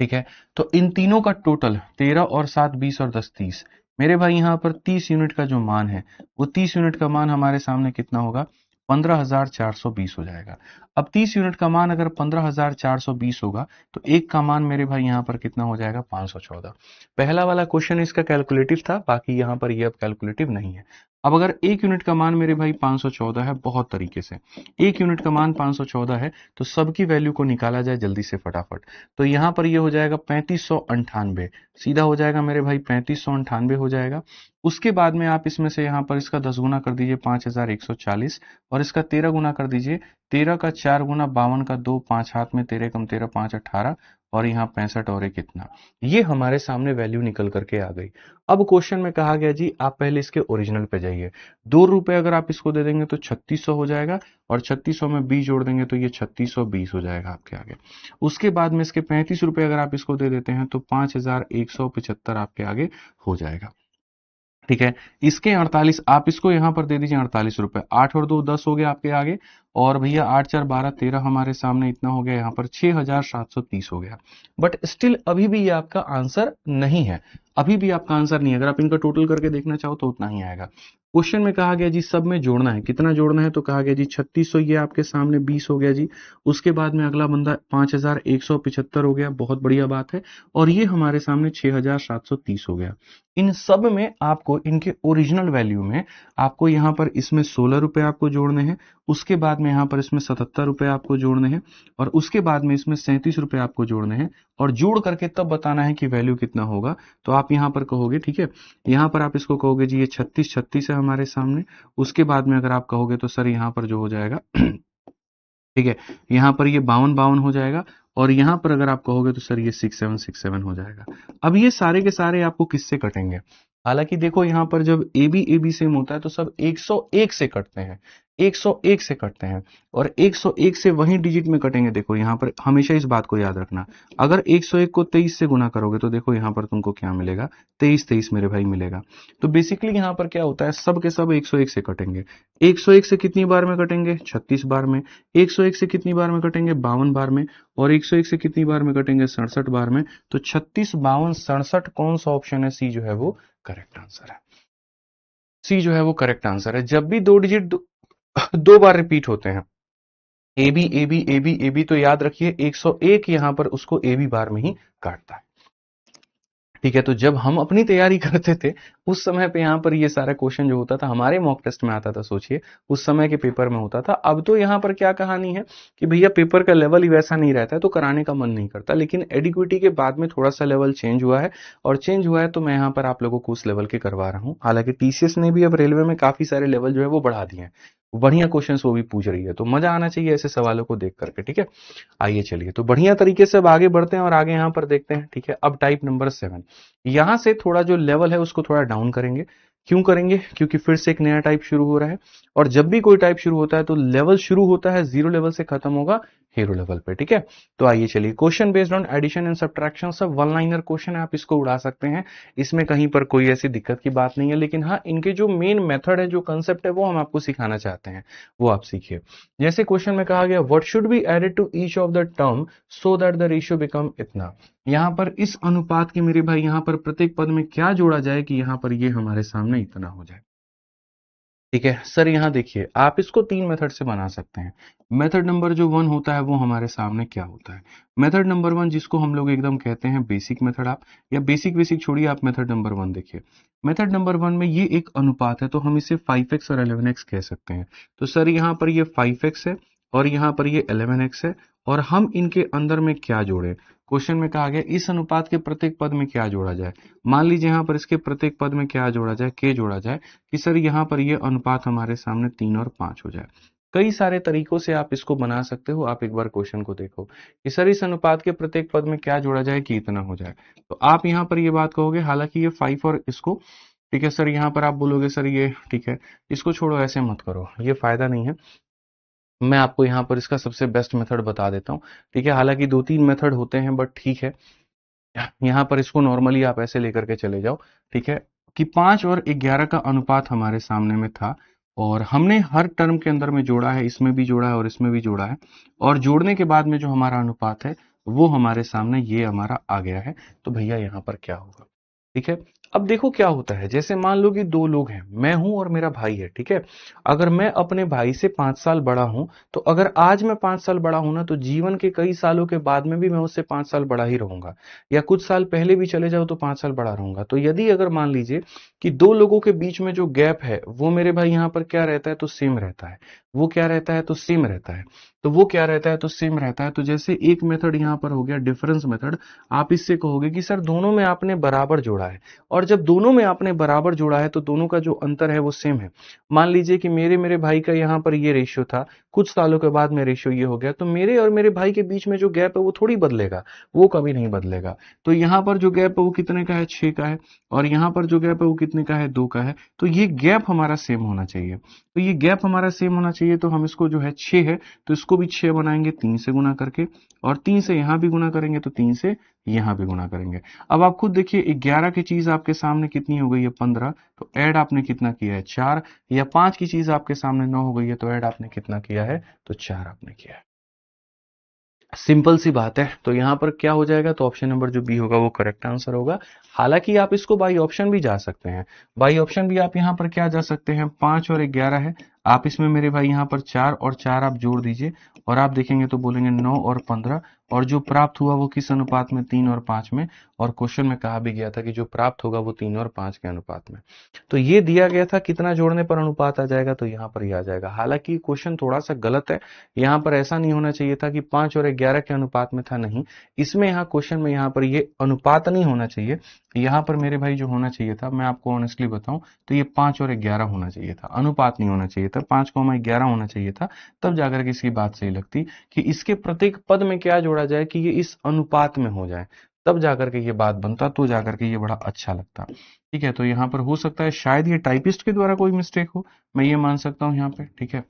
ठीक है, तो इन तीनों का टोटल 13 और 7 20 और 10 30, मेरे भाई यहाँ पर 30 यूनिट का जो मान है वो 30 यूनिट का मान हमारे सामने कितना होगा, 15,420 हो जाएगा। अब 30 यूनिट का मान अगर 15,420 होगा तो एक का मान मेरे भाई यहाँ पर कितना हो जाएगा, 514। पहला वाला क्वेश्चन इसका कैलकुलेटिव था, बाकी यहाँ पर ये अब कैलकुलेटिव नहीं है। अब अगर एक यूनिट का मान मेरे भाई 514 है, बहुत तरीके से एक यूनिट का मान 514 है तो सबकी वैल्यू को निकाला जाए जल्दी से फटाफट। तो यहाँ पर ये हो जाएगा 3598, सीधा हो जाएगा मेरे भाई 3598 हो जाएगा। उसके बाद में आप इसमें से यहाँ पर इसका 10 गुना कर दीजिए 5140 और इसका 13 गुना कर दीजिए, 13 का 4 गुना 52 का 2, 5 हाथ में 13 कम 13 5 18 और यहाँ 65 और एक कितना, ये हमारे सामने वैल्यू निकल करके आ गई। अब क्वेश्चन में कहा गया जी आप पहले इसके ओरिजिनल पे जाइए, 2 रुपए अगर आप इसको दे देंगे तो 3600 हो जाएगा और 3600 में 20 जोड़ देंगे तो ये 3620 हो जाएगा आपके आगे। उसके बाद में इसके 35 रुपए अगर आप इसको दे देते हैं तो 5175 आपके आगे हो जाएगा। ठीक है, इसके 48 आप इसको यहां पर दे दीजिए 48 रुपए, 8 और 2 10 हो गया आपके आगे और भैया 8 4 12 13 हमारे सामने इतना हो गया, यहाँ पर 6,730 हो गया। बट स्टिल अभी भी ये आपका आंसर नहीं है, अभी भी आपका आंसर नहीं है। अगर आप इनका टोटल करके देखना चाहो तो उतना ही आएगा। क्वेश्चन में कहा गया जी सब में जोड़ना है, कितना जोड़ना है, तो कहा गया जी 3600, ये आपके सामने 20 हो गया जी। उसके बाद में अगला बंदा 5175 हो गया, बहुत बढ़िया बात है, और ये हमारे सामने 6,730 हो गया। इन सब में आपको इनके ओरिजिनल वैल्यू में आपको यहाँ पर इसमें 16 रुपए आपको जोड़ने हैं, उसके बाद में यहाँ पर इसमें 77 रुपए आपको जोड़ने हैं और उसके बाद में इसमें 37 रुपए आपको जोड़ने हैं और जोड़ करके तब बताना है कि वैल्यू कितना होगा। तो आप यहाँ पर कहोगे, ठीक है, यहाँ पर आप इसको कहोगे जी ये 36 36 है हमारे सामने। उसके बाद में अगर आप कहोगे तो सर यहाँ पर जो हो जाएगा ठीक है, यहाँ पर ये 52 52 हो जाएगा और यहाँ पर अगर आप कहोगे तो सर ये 6767 हो जाएगा। अब ये सारे के सारे आपको किससे कटेंगे, हालांकि देखो यहाँ पर जब ए बी सेम होता है तो सब 101 से कटते हैं, 101 से कटते हैं और 101 से वही डिजिट में कटेंगे। देखो यहाँ पर हमेशा इस बात को याद रखना, अगर 101 को 23 से गुना करोगे तो देखो यहाँ पर तुमको क्या मिलेगा, 23 23 मेरे भाई मिलेगा। तो बेसिकली यहाँ पर क्या होता है, सब के सब 101 से कटेंगे। 101 से कितनी बार में कटेंगे, 36 बार में। 101 से कितनी बार में कटेंगे, 52 बार में। और 101 से कितनी बार में कटेंगे, 67 बार में। तो 36 52 67 कौन सा ऑप्शन है, सी जो है वो करेक्ट आंसर है। सी जो है वो करेक्ट आंसर है। जब भी दो डिजिट दो बार रिपीट होते हैं, A B A B A B A B, तो याद रखिए 101 यहां पर उसको ए बी बार में ही काटता है। ठीक है, तो जब हम अपनी तैयारी करते थे उस समय पे यहाँ पर ये सारा क्वेश्चन जो होता था हमारे मॉक टेस्ट में आता था, सोचिए उस समय के पेपर में होता था। अब तो यहाँ पर क्या कहानी है कि भैया पेपर का लेवल ही वैसा नहीं रहता है तो कराने का मन नहीं करता, लेकिन एडिक्विटी के बाद में थोड़ा सा लेवल चेंज हुआ है और चेंज हुआ है तो मैं यहाँ पर आप लोगों को उस लेवल के करवा रहा हूँ। हालांकि टीसीएस ने भी अब रेलवे में काफी सारे लेवल जो है वो बढ़ा दिए हैं, बढ़िया क्वेश्चंस वो भी पूछ रही है, तो मजा आना चाहिए ऐसे सवालों को देख करके। ठीक है, आइए चलिए तो बढ़िया तरीके से अब आगे बढ़ते हैं और आगे यहाँ पर देखते हैं। ठीक है, अब टाइप नंबर 7, यहां से थोड़ा जो लेवल है उसको थोड़ा डाउन करेंगे। क्यों करेंगे, क्योंकि फिर से एक नया टाइप शुरू हो रहा है और जब भी कोई टाइप शुरू होता है तो लेवल शुरू होता है 0 लेवल से, खत्म होगा हीरो लेवल पे। ठीक है, तो आइए चलिए, question based on addition and subtraction, सब वन लाइनर क्वेश्चन है, आप इसको उड़ा सकते हैं, इसमें कहीं पर कोई ऐसी दिक्कत की बात नहीं है। लेकिन हाँ, इनके जो मेन मेथड है, जो कंसेप्ट है, वो हम आपको सिखाना चाहते हैं, वो आप सीखिए। जैसे क्वेश्चन में कहा गया what should be added to each of the term so that the ratio become इतना, यहाँ पर इस अनुपात के मेरे भाई यहाँ पर प्रत्येक पद में क्या जोड़ा जाए कि यहाँ पर ये हमारे सामने इतना हो जाए। ठीक है सर, यहाँ देखिए आप इसको 3 मेथड से बना सकते हैं। मेथड नंबर जो 1 होता है वो हमारे सामने क्या होता है, मेथड नंबर 1 जिसको हम लोग एकदम कहते हैं बेसिक मेथड, आप या बेसिक छोड़िए, आप मेथड नंबर 1 देखिए। मेथड नंबर 1 में ये एक अनुपात है तो हम इसे 5x और 11x कह सकते हैं। तो सर यहाँ पर ये 5x है और यहाँ पर ये 11x है और हम इनके अंदर में क्या जोड़े, क्वेश्चन में कहा गया इस अनुपात के प्रत्येक पद में क्या जोड़ा जाए। मान लीजिए यहाँ पर इसके प्रत्येक पद में क्या जोड़ा जाए, के जोड़ा जाए कि सर यहाँ पर ये अनुपात हमारे सामने 3 और 5 हो जाए। कई सारे तरीकों से आप इसको बना सकते हो। आप एक बार क्वेश्चन को देखो कि सर इस अनुपात के प्रत्येक पद में क्या जोड़ा जाए कि इतना हो जाए। तो आप यहाँ पर ये बात कहोगे, हालांकि ये 5 और इसको, ठीक है सर, यहाँ पर आप बोलोगे सर ये ठीक है, इसको छोड़ो, ऐसे मत करो, ये फायदा नहीं है। मैं आपको यहाँ पर इसका सबसे बेस्ट मेथड बता देता हूँ, ठीक है। हालांकि 2-3 मेथड होते हैं, बट ठीक है, यहाँ पर इसको नॉर्मली आप ऐसे लेकर के चले जाओ, ठीक है, कि 5 और 11 का अनुपात हमारे सामने में था, और हमने हर टर्म के अंदर में जोड़ा है, इसमें भी जोड़ा है और इसमें भी जोड़ा है, और जोड़ने के बाद में जो हमारा अनुपात है वो हमारे सामने ये हमारा आ गया है। तो भैया यहाँ पर क्या होगा, ठीक है। अब देखो क्या होता है, जैसे मान लो कि 2 लोग हैं, मैं हूं और मेरा भाई है, ठीक है। अगर मैं अपने भाई से 5 साल बड़ा हूं, तो अगर आज मैं 5 साल बड़ा हूं ना, तो जीवन के कई सालों के बाद में भी मैं उससे 5 साल बड़ा ही रहूंगा, या कुछ साल पहले भी चले जाओ तो 5 साल बड़ा रहूंगा। तो यदि अगर मान लीजिए कि 2 लोगों के बीच में जो गैप है वो मेरे भाई यहाँ पर क्या रहता है, तो सेम रहता है। वो क्या रहता है, तो सेम रहता है। तो वो क्या रहता है, तो सेम रहता है। तो जैसे एक मेथड यहाँ पर हो गया डिफरेंस मेथड, आप इससे कहोगे कि सर दोनों में आपने बराबर जोड़ा है, और जब दोनों में आपने बराबर जोड़ा है तो दोनों का जो अंतर है वो सेम है। मान लीजिए कि मेरे भाई का यहाँ पर ये रेशियो था, कुछ सालों के बाद में रेशियो ये हो गया, तो मेरे और मेरे भाई के बीच में जो गैप है वो थोड़ी बदलेगा, वो कभी नहीं बदलेगा। तो यहाँ पर जो गैप है वो कितने का है, 6 का है, और यहाँ पर जो गैप है वो कितने का है, 2 का है। तो ये गैप हमारा सेम होना चाहिए। तो ये गैप हमारा सेम होना चाहिए, तो हम इसको जो है 6 है तो इसको भी 6 बनाएंगे 3 से गुना करके, और 3 से यहां भी गुना करेंगे तो 3 से यहां भी गुना करेंगे। अब आप खुद देखिए 11 की चीज आपके सामने कितनी हो गई है, 15, तो ऐड आपने कितना किया है, 4। या 5 की चीज आपके सामने 9 हो गई है, तो ऐड आपने कितना किया है, तो 4 आपने किया है। सिंपल सी बात है। तो यहां पर क्या हो जाएगा, तो ऑप्शन नंबर जो बी होगा वो करेक्ट आंसर होगा। हालांकि आप इसको बाई ऑप्शन भी जा सकते हैं। बाई ऑप्शन भी आप यहां पर क्या जा सकते हैं, 5 और 11 है, आप इसमें मेरे भाई यहां पर 4 और 4 आप जोड़ दीजिए, और आप देखेंगे तो बोलेंगे 9 और 15, और जो प्राप्त हुआ वो किस अनुपात में, 3 और 5 में। और क्वेश्चन में कहा भी गया था कि जो प्राप्त होगा वो 3 और 5 के अनुपात में। तो ये दिया गया था कितना जोड़ने पर अनुपात आ जाएगा, तो यहाँ पर ये आ जाएगा। हालांकि क्वेश्चन थोड़ा सा गलत है, यहाँ पर ऐसा नहीं होना चाहिए था कि 5 और 11 के अनुपात में था, नहीं, इसमें यहाँ क्वेश्चन में यहाँ पर ये अनुपात नहीं होना चाहिए। यहाँ पर मेरे भाई जो होना चाहिए था, मैं आपको ऑनेस्टली बताऊं तो ये 5 और 11 होना चाहिए था, अनुपात नहीं होना चाहिए था, 5,11 होना चाहिए था। तब जाकर के इसकी बात सही लगती कि इसके प्रत्येक पद में क्या जोड़ा जाए कि ये इस अनुपात में हो जाए, तब जाकर के ये बात बनता, तो जाकर के ये बड़ा अच्छा लगता। ठीक है, तो यहाँ पर हो सकता है शायद ये टाइपिस्ट के द्वारा कोई मिस्टेक हो, मैं ये मान सकता हूँ यहाँ पे। ठीक है,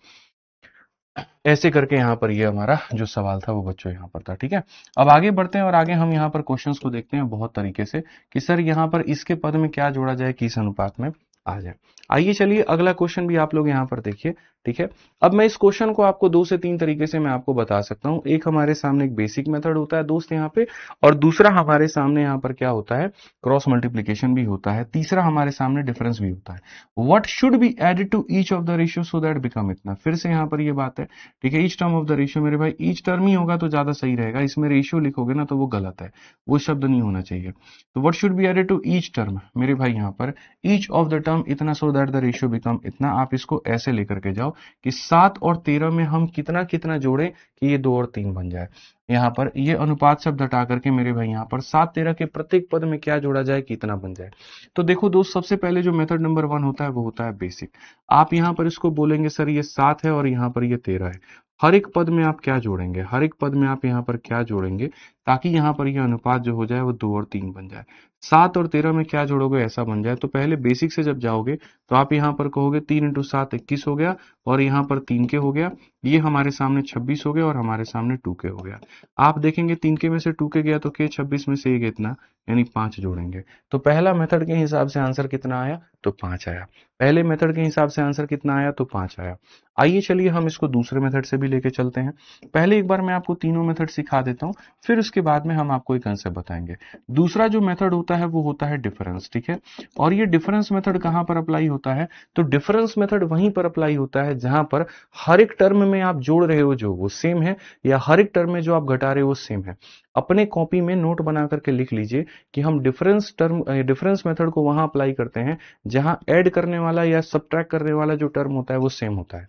ऐसे करके यहाँ पर ये हमारा जो सवाल था वो बच्चों यहाँ पर था। ठीक है, अब आगे बढ़ते हैं और आगे हम यहाँ पर क्वेश्चंस को देखते हैं बहुत तरीके से कि सर यहाँ पर इसके पद में क्या जोड़ा जाए किस अनुपात में आ जाए। आइए चलिए अगला क्वेश्चन भी आप लोग यहाँ पर देखिए। ठीक है, अब मैं इस क्वेश्चन को आपको 2 से 3 तरीके से मैं आपको बता सकता हूँ। एक हमारे सामने एक बेसिक मेथड होता है दोस्त यहाँ पे, और दूसरा हमारे सामने यहाँ पर क्या होता है, क्रॉस मल्टीप्लीकेशन भी होता है, तीसरा हमारे सामने डिफरेंस भी होता है। What should be added to each of the ratio so that become इतना। फिर से यहाँ पर ये बात है, ठीक है, each term of the ratio, मेरे भाई ईच टर्म ही होगा तो ज्यादा सही रहेगा, इसमें रेशियो लिखोगे ना तो वो गलत है, वो शब्द नहीं होना चाहिए। तो what should be added to each term, मेरे भाई यहाँ पर ईच ऑफ द टर्म इतना so that the ratio become इतना। आप इसको ऐसे लेकर के जाओ कि 7 और 13 में हम कितना कितना जोड़े कि ये 2 और 3 बन जाए। यहाँ पर ये अनुपात शब्द हटा करके मेरे भाई यहाँ पर 7-13 के प्रत्येक पद में क्या जोड़ा जाए कि इतना बन जाए। तो देखो दोस्त, सबसे पहले जो मेथड नंबर 1 होता है वो होता है बेसिक। आप यहाँ पर इसको बोलेंगे सर ये 7 है और यहाँ पर ये 13 है, हर एक पद में आप क्या जोड़ेंगे, हर एक पद में आप यहाँ पर क्या जोड़ेंगे ताकि यहाँ पर यह अनुपात जो हो जाए वो 2 और 3 बन जाए। 7 और 13 में क्या जोड़ोगे ऐसा बन जाए। तो पहले बेसिक से जब जाओगे तो आप यहाँ पर कहोगे 3 इंटू 7 21 हो गया, और यहाँ पर 3 के हो गया, ये हमारे सामने 26 हो गया, और हमारे सामने 2 के हो गया। आप देखेंगे 3 के में से 2 के गया तो के 26 में से ये कितना, यानी 5 जोड़ेंगे। तो पहला मेथड के हिसाब से आंसर कितना आया, तो 5 आया। पहले मेथड के हिसाब से आंसर कितना आया, तो 5 आया। आइए चलिए हम इसको दूसरे मेथड से भी लेके चलते हैं। पहले एक बार मैं आपको तीनों मेथड सिखा देता हूं, फिर उसके बाद में हम आपको एक कंसेप्ट बताएंगे। दूसरा जो मेथड होता है वो होता है डिफरेंस। ठीक है, और ये डिफरेंस मेथड कहां पर अप्लाई होता है, तो डिफरेंस मेथड वहीं पर अप्लाई होता है जहां पर हर एक टर्म में आप जोड़ रहे हो जो वो सेम है, या हर एक टर्म में जो आप घटा रहे हो वो सेम है। अपने कॉपी में नोट बना करके लिख लीजिए कि हम डिफरेंस मेथड को वहां अप्लाई करते हैं जहां ऐड करने वाला या सब्ट्रैक्ट करने वाला जो टर्म होता है वो सेम होता है।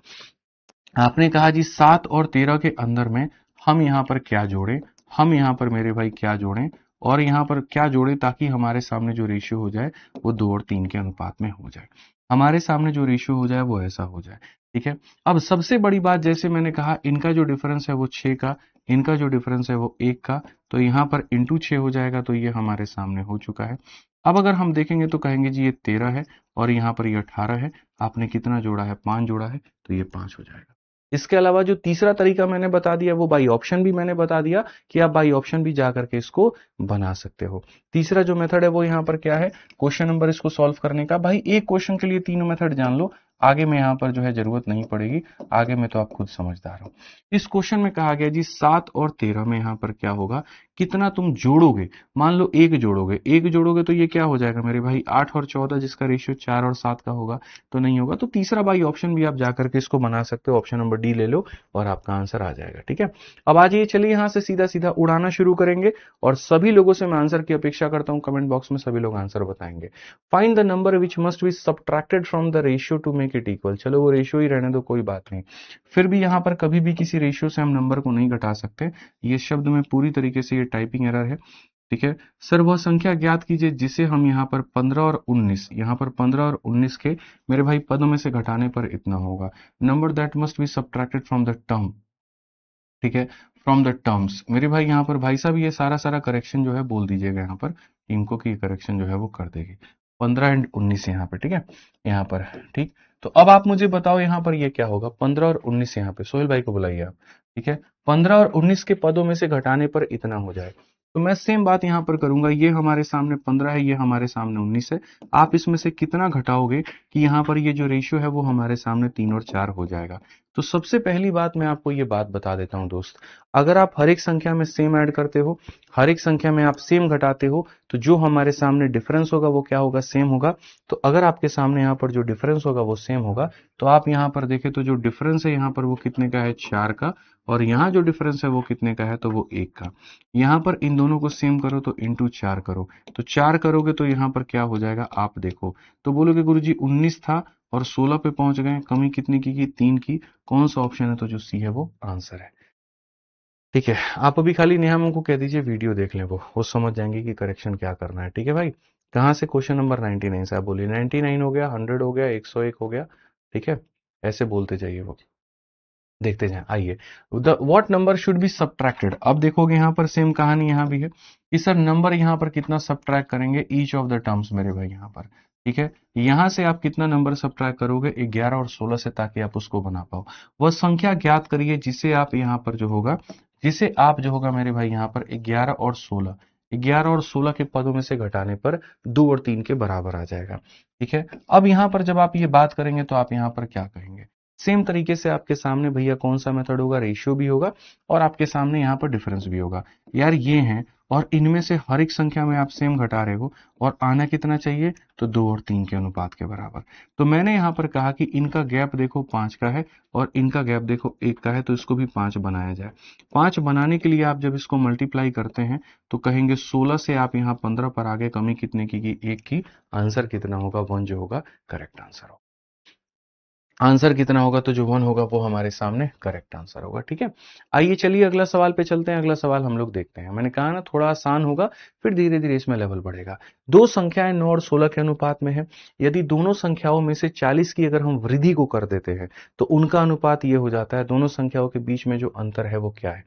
आपने कहा जी 7 और 13 के अंदर में हम यहां पर क्या जोड़ें, हम यहां पर मेरे भाई क्या जोड़ें, और यहाँ पर क्या जोड़े ताकि हमारे सामने जो रेशियो हो जाए वो 2 और 3 के अनुपात में हो जाए। हमारे सामने जो रेशियो हो जाए वो ऐसा हो जाए। ठीक है, अब सबसे बड़ी बात, जैसे मैंने कहा, इनका जो डिफरेंस है वो 6 का, इनका जो डिफरेंस है वो 1 का, तो यहाँ पर इंटू 6 हो जाएगा, तो ये हमारे सामने हो चुका है। अब अगर हम देखेंगे तो कहेंगे जी ये 13 है और यहाँ पर ये 18 है, आपने कितना जोड़ा है, 5 जोड़ा है, तो ये 5 हो जाएगा। इसके अलावा जो तीसरा तरीका मैंने बता दिया वो बाई ऑप्शन भी मैंने बता दिया कि आप बाई ऑप्शन भी जा करके इसको बना सकते हो। तीसरा जो मेथड है वो यहाँ पर क्या है, क्वेश्चन नंबर इसको सॉल्व करने का। भाई एक क्वेश्चन के लिए तीनों मेथड जान लो, आगे में यहाँ पर जो है जरूरत नहीं पड़ेगी, आगे में तो आप खुद समझदार हो। इस क्वेश्चन में कहा गया जी 7 और 13 में यहाँ पर क्या होगा, कितना तुम जोड़ोगे। मान लो एक जोड़ोगे तो ये क्या हो जाएगा मेरे भाई, 8 और 14, जिसका रेशियो 4 और 7 का होगा, तो नहीं होगा। तो तीसरा बाई ऑप्शन भी आप जाकर के इसको बना सकते हो, ऑप्शन नंबर डी ले लो और आपका आंसर आ जाएगा। ठीक है, अब आ जाइए, चलिए यहाँ से सीधा सीधा उड़ाना शुरू करेंगे और सभी लोगों से मैं आंसर की अपेक्षा करता हूं, कमेंट बॉक्स में सभी लोग आंसर बताएंगे। Find the number which must be subtracted from the ratio two make it equal. चलो वो रेशियो ही रहने दो, कोई बात नहीं। फिर भी यहाँ पर कभी भी किसी रेशियो से हम नंबर को नहीं घटा सकते, ये शब्द में पूरी तरीके से ये टाइपिंग एरर है। ठीक है, सर वह संख्या ज्ञात कीजिए जिसे हम यहाँ पर 15 और 19, यहाँ पर 15 और 19 के मेरे भाई पदों में से घटाने पर इतना होगा। Number that must be subtracted from the term. ठीक है, फ्रॉम द टर्म्स। मेरे भाई यहाँ पर भाई साहब ये सारा सारा करेक्शन जो है बोल दीजिएगा यहाँ पर, इनको की करेक्शन जो है वो कर देगी। 15 एंड 19 यहाँ पे, ठीक है, यहाँ पर। ठीक, तो अब आप मुझे बताओ यहाँ पर ये क्या होगा, 15 और 19 यहाँ पे, सोहेल भाई को बुलाइए आप। ठीक है, 15 और 19 के पदों में से घटाने पर इतना हो जाए, तो मैं सेम बात यहाँ पर करूंगा। ये हमारे सामने 15 है, ये हमारे सामने 19 है, आप इसमें से कितना घटाओगे कि यहाँ पर ये जो रेशियो है वो हमारे सामने 3 और 4 हो जाएगा। तो सबसे पहली बात मैं आपको ये बात बता देता हूं दोस्त, अगर आप हर एक संख्या में सेम ऐड करते हो, हर एक संख्या में आप सेम घटाते हो, तो जो हमारे सामने डिफरेंस होगा वो क्या होगा, सेम होगा। तो अगर आपके सामने यहाँ पर जो डिफरेंस होगा वो सेम होगा, तो आप यहाँ पर देखें तो जो डिफरेंस है यहाँ पर वो कितने का है, 4 का, और यहाँ जो डिफरेंस है वो कितने का है, तो वो 1 का। यहाँ पर इन दोनों को सेम करो तो इंटू 4 करो, तो 4 करोगे तो यहाँ पर क्या हो जाएगा, आप देखो तो बोलोगे गुरुजी 19 था और 16 पे पहुंच गए, कमी कितने की 3 की, कौन सा ऑप्शन है, तो जो सी है वो आंसर है। ठीक है, आप अभी खाली नियमों को कह दीजिए वीडियो देख लें, वो समझ जाएंगे कि करेक्शन क्या करना है। ठीक है भाई, कहाँ से क्वेश्चन नंबर 99 से, आप बोलिए 99 हो गया, 100 हो गया, 101 हो गया। ठीक है, ऐसे बोलते जाइए, वो देखते जाएं। आइए, the what number should be subtracted. अब देखोगे यहाँ पर सेम कहानी यहाँ भी है कि सर नंबर यहाँ पर कितना सब्ट्रैक्ट करेंगे ईच ऑफ द टर्म्स मेरे भाई यहाँ पर। ठीक है, यहां से आप कितना नंबर सब्ट्रैक्ट करोगे, 11 और 16 से, ताकि आप उसको बना पाओ। वह संख्या ज्ञात करिए जिसे आप यहाँ पर जो होगा, जिसे आप जो होगा मेरे भाई यहाँ पर 11 और 16, 11 और 16 के पदों में से घटाने पर 2 और 3 के बराबर आ जाएगा। ठीक है, अब यहाँ पर जब आप ये बात करेंगे तो आप यहाँ पर क्या कहेंगे, सेम तरीके से आपके सामने भैया कौन सा मेथड होगा, रेशियो भी होगा और आपके सामने यहाँ पर डिफरेंस भी होगा। यार ये हैं और इनमें से हर एक संख्या में आप सेम घटा रहे हो, और आना कितना चाहिए, तो 2 और 3 के अनुपात के बराबर। तो मैंने यहाँ पर कहा कि इनका गैप देखो 5 का है और इनका गैप देखो 1 का है, तो इसको भी 5 बनाया जाए। 5 बनाने के लिए आप जब इसको मल्टीप्लाई करते हैं तो कहेंगे 16 से आप यहाँ 15 पर आगे, कमी कितने की 1 की, आंसर कितना होगा, 1 जो होगा करेक्ट आंसर होगा। आंसर कितना होगा, तो जो 1 होगा वो हमारे सामने करेक्ट आंसर होगा। ठीक है, आइए चलिए अगला सवाल पे चलते हैं। अगला सवाल हम लोग देखते हैं, मैंने कहा ना थोड़ा आसान होगा, फिर धीरे धीरे इसमें लेवल बढ़ेगा। दो संख्याएं 9 और 16 के अनुपात में है, यदि दोनों संख्याओं में से 40 की अगर हम वृद्धि को कर देते हैं तो उनका अनुपात ये हो जाता है, दोनों संख्याओं के बीच में जो अंतर है वो क्या है।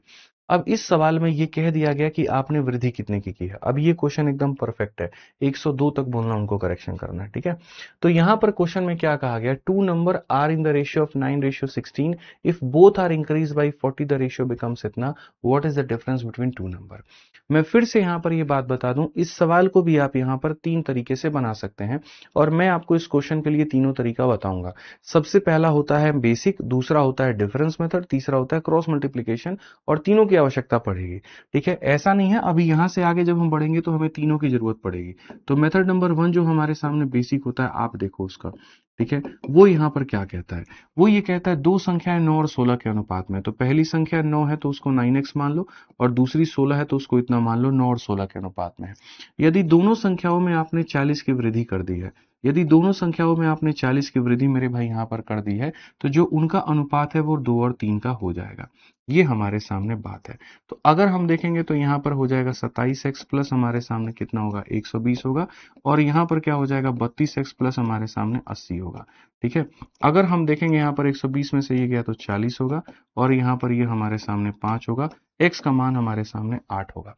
अब इस सवाल में ये कह दिया गया कि आपने वृद्धि कितने की है। अब ये क्वेश्चन एकदम परफेक्ट है, 102 तक बोलना, उनको करेक्शन करना है। ठीक है, तो यहां पर क्वेश्चन में क्या कहा गया, two number are in the ratio of 9:16, if both are increase by 40 the ratio becomes इतना, what is the difference between two number. मैं फिर से यहां पर ये बात बता दूं, इस सवाल को भी आप यहां पर 3 तरीके से बना सकते हैं और मैं आपको इस क्वेश्चन के लिए तीनों तरीका बताऊंगा। सबसे पहला होता है बेसिक, दूसरा होता है डिफरेंस मेथड, तीसरा होता है क्रॉस मल्टीप्लीकेशन, और तीनों की आवश्यकता पड़ेगी। ठीक है, ऐसा नहीं है अभी यहां से आगे जब हम बढ़ेंगे तो हमें तीनों की जरूरत पड़ेगी। तो मेथड नंबर 1 जो हमारे सामने बेसिक होता है, आप देखो उसका। ठीक है, वो यहां पर क्या कहता है, वो ये कहता है दो संख्याएं 9 और 16 के अनुपात में, तो पहली संख्या 9 है तो उसको 9x मान लो, और दूसरी 16 है तो उसको इतना मान लो, 9 और 16 के अनुपात में है। यदि दोनों संख्याओं में आपने 40 की वृद्धि कर दी है, यदि दोनों संख्याओं में आपने 40 की वृद्धि मेरे भाई यहाँ पर कर दी है तो जो उनका अनुपात है वो 2 और 3 का हो जाएगा। ये हमारे सामने बात है। तो अगर हम देखेंगे तो यहाँ पर हो जाएगा 27x प्लस हमारे सामने कितना होगा 120 होगा, और यहाँ पर क्या हो जाएगा 32x प्लस हमारे सामने 80 होगा। ठीक है, अगर हम देखेंगे यहाँ पर 120 में से ये गया तो 40 होगा, और यहाँ पर ये हमारे सामने 5 होगा, x का मान हमारे सामने 8 होगा।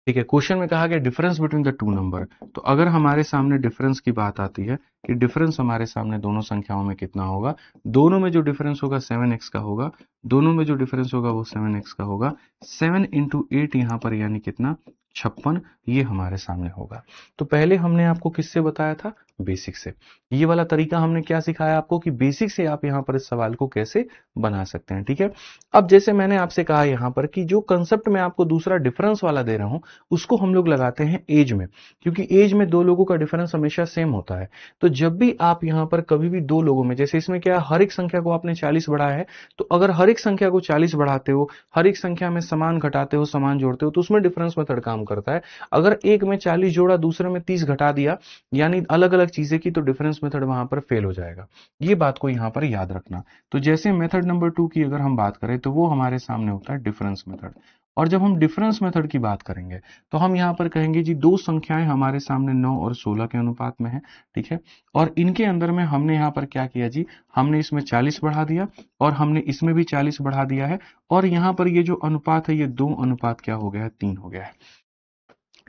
ठीक है, क्वेश्चन में कहा गया difference between the two number. तो अगर हमारे सामने डिफरेंस की बात आती है कि डिफरेंस हमारे सामने दोनों संख्याओं में कितना होगा, दोनों में जो डिफरेंस होगा 7x का होगा, दोनों में जो डिफरेंस होगा वो 7x का होगा। 7 इंटू 8 यहाँ पर यानी कितना 56, ये हमारे सामने होगा। तो पहले हमने आपको किससे बताया था, बेसिक से। ये वाला तरीका हमने क्या सिखाया आपको कि बेसिक से आप यहाँ पर इस सवाल को कैसे बना सकते हैं। ठीक है, अब जैसे मैंने आपसे कहा यहाँ पर कि जो कंसेप्ट मैं आपको दूसरा डिफरेंस वाला दे रहा हूं उसको हम लोग लगाते हैं एज में, क्योंकि एज में दो लोगों का डिफरेंस हमेशा सेम होता है। तो जब भी आप यहाँ पर कभी भी दो लोगों में, जैसे इसमें क्या हर एक संख्या को आपने 40 बढ़ाया है, तो अगर हर एक संख्या को 40 बढ़ाते हो, हर एक संख्या में समान घटाते हो, समान जोड़ते हो, तो उसमें डिफरेंस मेथड काम करता है। अगर एक में 40 जोड़ा, दूसरे में 30 घटा दिया, यानी अलग अलग चीजें की, तो डिफरेंस मेथड वहां पर फेल हो जाएगा। ये बात को यहां पर याद रखना। तो जैसे मेथड नंबर 2 की अगर हम बात करें तो वो हमारे सामने होता है डिफरेंस मेथड। और जब हम डिफरेंस मेथड की बात करेंगे तो हम यहां पर कहेंगे जी दो संख्याएं हमारे सामने 9 और 16 के अनुपात में है। ठीक है, और इनके अंदर में हमने यहां पर क्या किया जी, हमने इसमें 40 बढ़ा दिया और हमने इसमें भी 40 बढ़ा दिया है, और यहां पर ये जो अनुपात है ये 2 अनुपात क्या हो गया है, 3 हो गया है।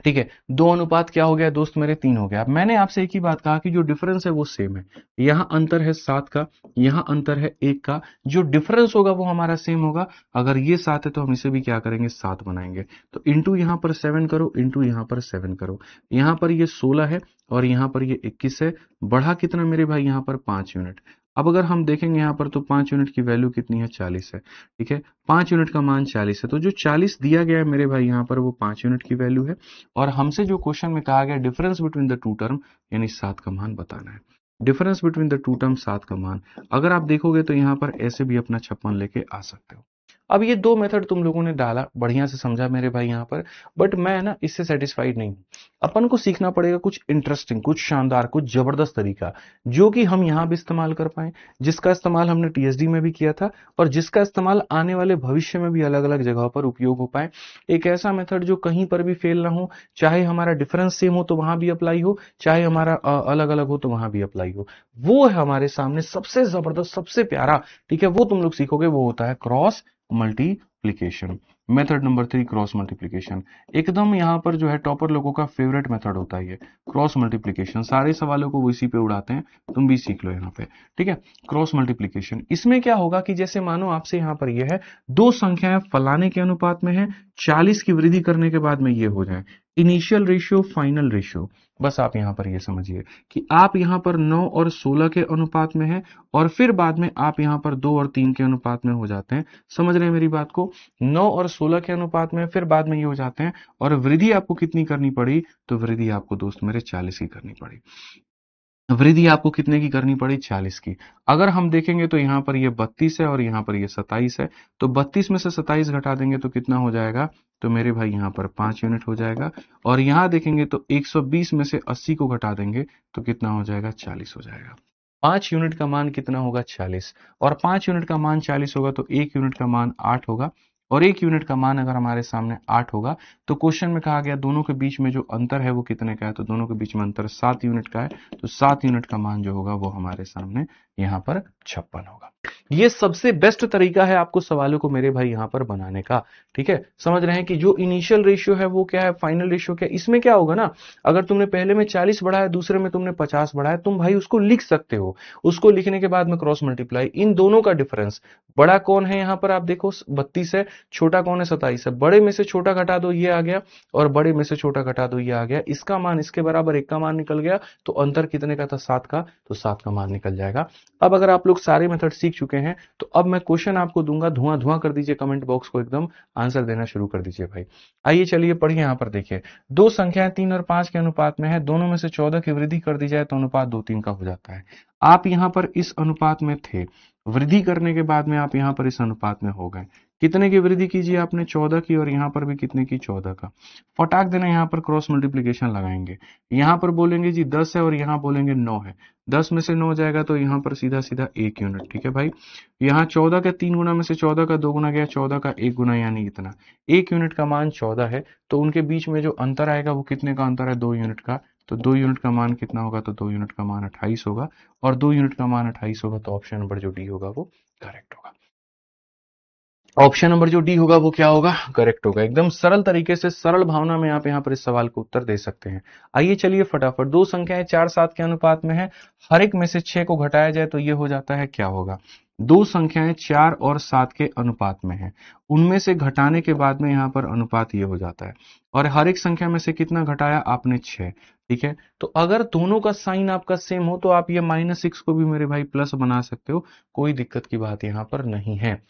ठीक है, 2 अनुपात क्या हो गया दोस्त मेरे, 3 हो गया। अब मैंने आपसे एक ही बात कहा कि जो डिफरेंस है वो सेम है। यहां अंतर है 7 का, यहां अंतर है 1 का, जो डिफरेंस होगा वो हमारा सेम होगा। अगर ये 7 है तो हम इसे भी क्या करेंगे, 7 बनाएंगे। तो इंटू यहां पर 7 करो, इंटू यहां पर 7 करो। यहां पर ये 16 है और यहां पर ये 21 है। बढ़ा कितना मेरे भाई, यहां पर 5 यूनिट। अब अगर हम देखेंगे यहाँ पर तो 5 यूनिट की वैल्यू कितनी है, 40 है। ठीक है, 5 यूनिट का मान 40 है, तो जो 40 दिया गया है मेरे भाई यहाँ पर वो 5 यूनिट की वैल्यू है। और हमसे जो क्वेश्चन में कहा गया difference between the two term यानी 7 का मान बताना है। Difference between the two term 7 का मान, अगर आप देखोगे तो यहाँ पर ऐसे भी अपना 56 लेके आ सकते हो। अब ये दो मेथड तुम लोगों ने डाला, बढ़िया से समझा मेरे भाई यहाँ पर, बट मैं ना इससे सेटिस्फाइड नहीं हूं। अपन को सीखना पड़ेगा कुछ इंटरेस्टिंग, कुछ शानदार, कुछ जबरदस्त तरीका जो कि हम यहाँ भी इस्तेमाल कर पाए, जिसका इस्तेमाल हमने टीएसडी में भी किया था और जिसका इस्तेमाल आने वाले भविष्य में भी अलग अलग जगहों पर उपयोग हो पाए। एक ऐसा मेथड जो कहीं पर भी फेल ना हो, चाहे हमारा डिफरेंस सेम हो तो वहां भी अप्लाई हो, चाहे हमारा अलग अलग हो तो वहां भी अप्लाई हो। वो है हमारे सामने सबसे जबरदस्त, सबसे प्यारा। ठीक है, वो तुम लोग सीखोगे, वो होता है cross multiplication. Method number 3 cross multiplication, एकदम यहां पर जो है टॉपर लोगों का फेवरेट मेथड होता है ये क्रॉस मल्टीप्लीकेशन। सारे सवालों को वो इसी पे उड़ाते हैं, तुम भी सीख लो यहाँ पे। ठीक है, क्रॉस मल्टीप्लीकेशन, इसमें क्या होगा कि जैसे मानो आपसे यहाँ पर ये है दो संख्याएं फलाने के अनुपात में है, 40 की वृद्धि करने के बाद में ये हो जाए इनिशियल रेशियो फाइनल रेशियो। बस आप यहां पर ये समझिए कि आप यहां पर 9 और 16 के अनुपात में है और फिर बाद में आप यहां पर 2 और 3 के अनुपात में हो जाते हैं। समझ रहे हैं मेरी बात को, 9 और 16 के अनुपात में फिर बाद में ये हो जाते हैं, और वृद्धि आपको कितनी करनी पड़ी, तो वृद्धि आपको दोस्त मेरे 40 की करनी पड़ी। वृद्धि आपको कितने की करनी पड़ी, 40 की। अगर हम देखेंगे तो यहाँ पर ये 32 है और यहाँ पर ये 27 है, तो 32 में से 27 घटा देंगे तो कितना हो जाएगा, तो मेरे भाई यहाँ पर 5 यूनिट हो जाएगा। और यहाँ देखेंगे तो 120 में से 80 को घटा देंगे तो कितना हो जाएगा, 40 हो जाएगा। 5 यूनिट का मान कितना होगा, 40। और 5 यूनिट का मान 40 होगा तो 1 यूनिट का मान 8 होगा, और 1 यूनिट का मान अगर हमारे सामने 8 होगा तो क्वेश्चन में कहा गया दोनों के बीच में जो अंतर है वो कितने का है, तो दोनों के बीच में अंतर 7 यूनिट का है। तो 7 यूनिट का मान जो होगा वो हमारे सामने यहाँ पर 56 होगा। ये सबसे बेस्ट तरीका है आपको सवालों को मेरे भाई यहाँ पर बनाने का। ठीक है, समझ रहे हैं कि जो इनिशियल रेशियो है वो क्या है, फाइनल रेशियो क्या है। इसमें क्या होगा ना, अगर तुमने पहले में 40 बढ़ाया, दूसरे में तुमने 50 बढ़ाया, तुम भाई उसको लिख सकते हो। उसको लिखने के बाद में क्रॉस मल्टीप्लाई, इन दोनों का डिफरेंस, बड़ा कौन है यहाँ पर आप देखो 32 है, छोटा कौन है 27 है, बड़े में से छोटा घटा दो ये आ गया, और बड़े में से छोटा घटा दो ये आ गया, इसका मान इसके बराबर, एक का मान निकल गया, तो अंतर कितने का था, 7 का, तो 7 का मान निकल जाएगा। अब अगर आप लोग सारे मेथड सीख चुके हैं तो अब मैं क्वेश्चन आपको दूंगा, धुआं धुआं कर दीजिए कमेंट बॉक्स को, एकदम आंसर देना शुरू कर दीजिए भाई। आइए चलिए पढ़िए, यहाँ पर देखिए दो संख्याएं 3 और 5 के अनुपात में है, दोनों में से 14 की वृद्धि कर दी जाए तो अनुपात 2-3 का हो जाता है। आप यहाँ पर इस अनुपात में थे, वृद्धि करने के बाद में आप यहाँ पर इस अनुपात में हो गए। कितने की वृद्धि कीजिए आपने, 14 की, और यहाँ पर भी कितने की, 14 का। फटाक देना यहाँ पर क्रॉस मल्टीप्लीकेशन लगाएंगे, यहाँ पर बोलेंगे जी 10 है और यहाँ बोलेंगे 9 है, 10 में से 9 जाएगा तो यहाँ पर सीधा सीधा 1 यूनिट। ठीक है भाई, यहाँ 14 का 3 गुना में से 14 का 2 गुना गया, 14 का 1 गुना यानी इतना, 1 यूनिट का मान 14 है। तो उनके बीच में जो अंतर आएगा वो कितने का अंतर है, 2 यूनिट का। तो 2 यूनिट का मान कितना होगा, तो 2 यूनिट का मान 28 होगा, और 2 यूनिट का मान 28 होगा, तो ऑप्शन नंबर जो डी होगा वो करेक्ट होगा। ऑप्शन नंबर जो डी होगा वो क्या होगा, करेक्ट होगा। एकदम सरल तरीके से, सरल भावना में आप यहाँ पर इस सवाल को उत्तर दे सकते हैं। आइए चलिए फटाफट, दो संख्याएं 4-7 के अनुपात में है, हर एक में से 6 को घटाया जाए तो ये हो जाता है, क्या होगा। दो संख्याएं 4 और 7 के अनुपात में है, उनमें से घटाने के बाद में यहाँ पर अनुपात ये हो जाता है, और हर एक संख्या में से कितना घटाया आपने, 6। ठीक है, तो अगर दोनों का साइन आपका सेम हो तो आप ये -6 को भी मेरे भाई प्लस बना सकते हो, कोई दिक्कत की बात यहाँ पर नहीं है,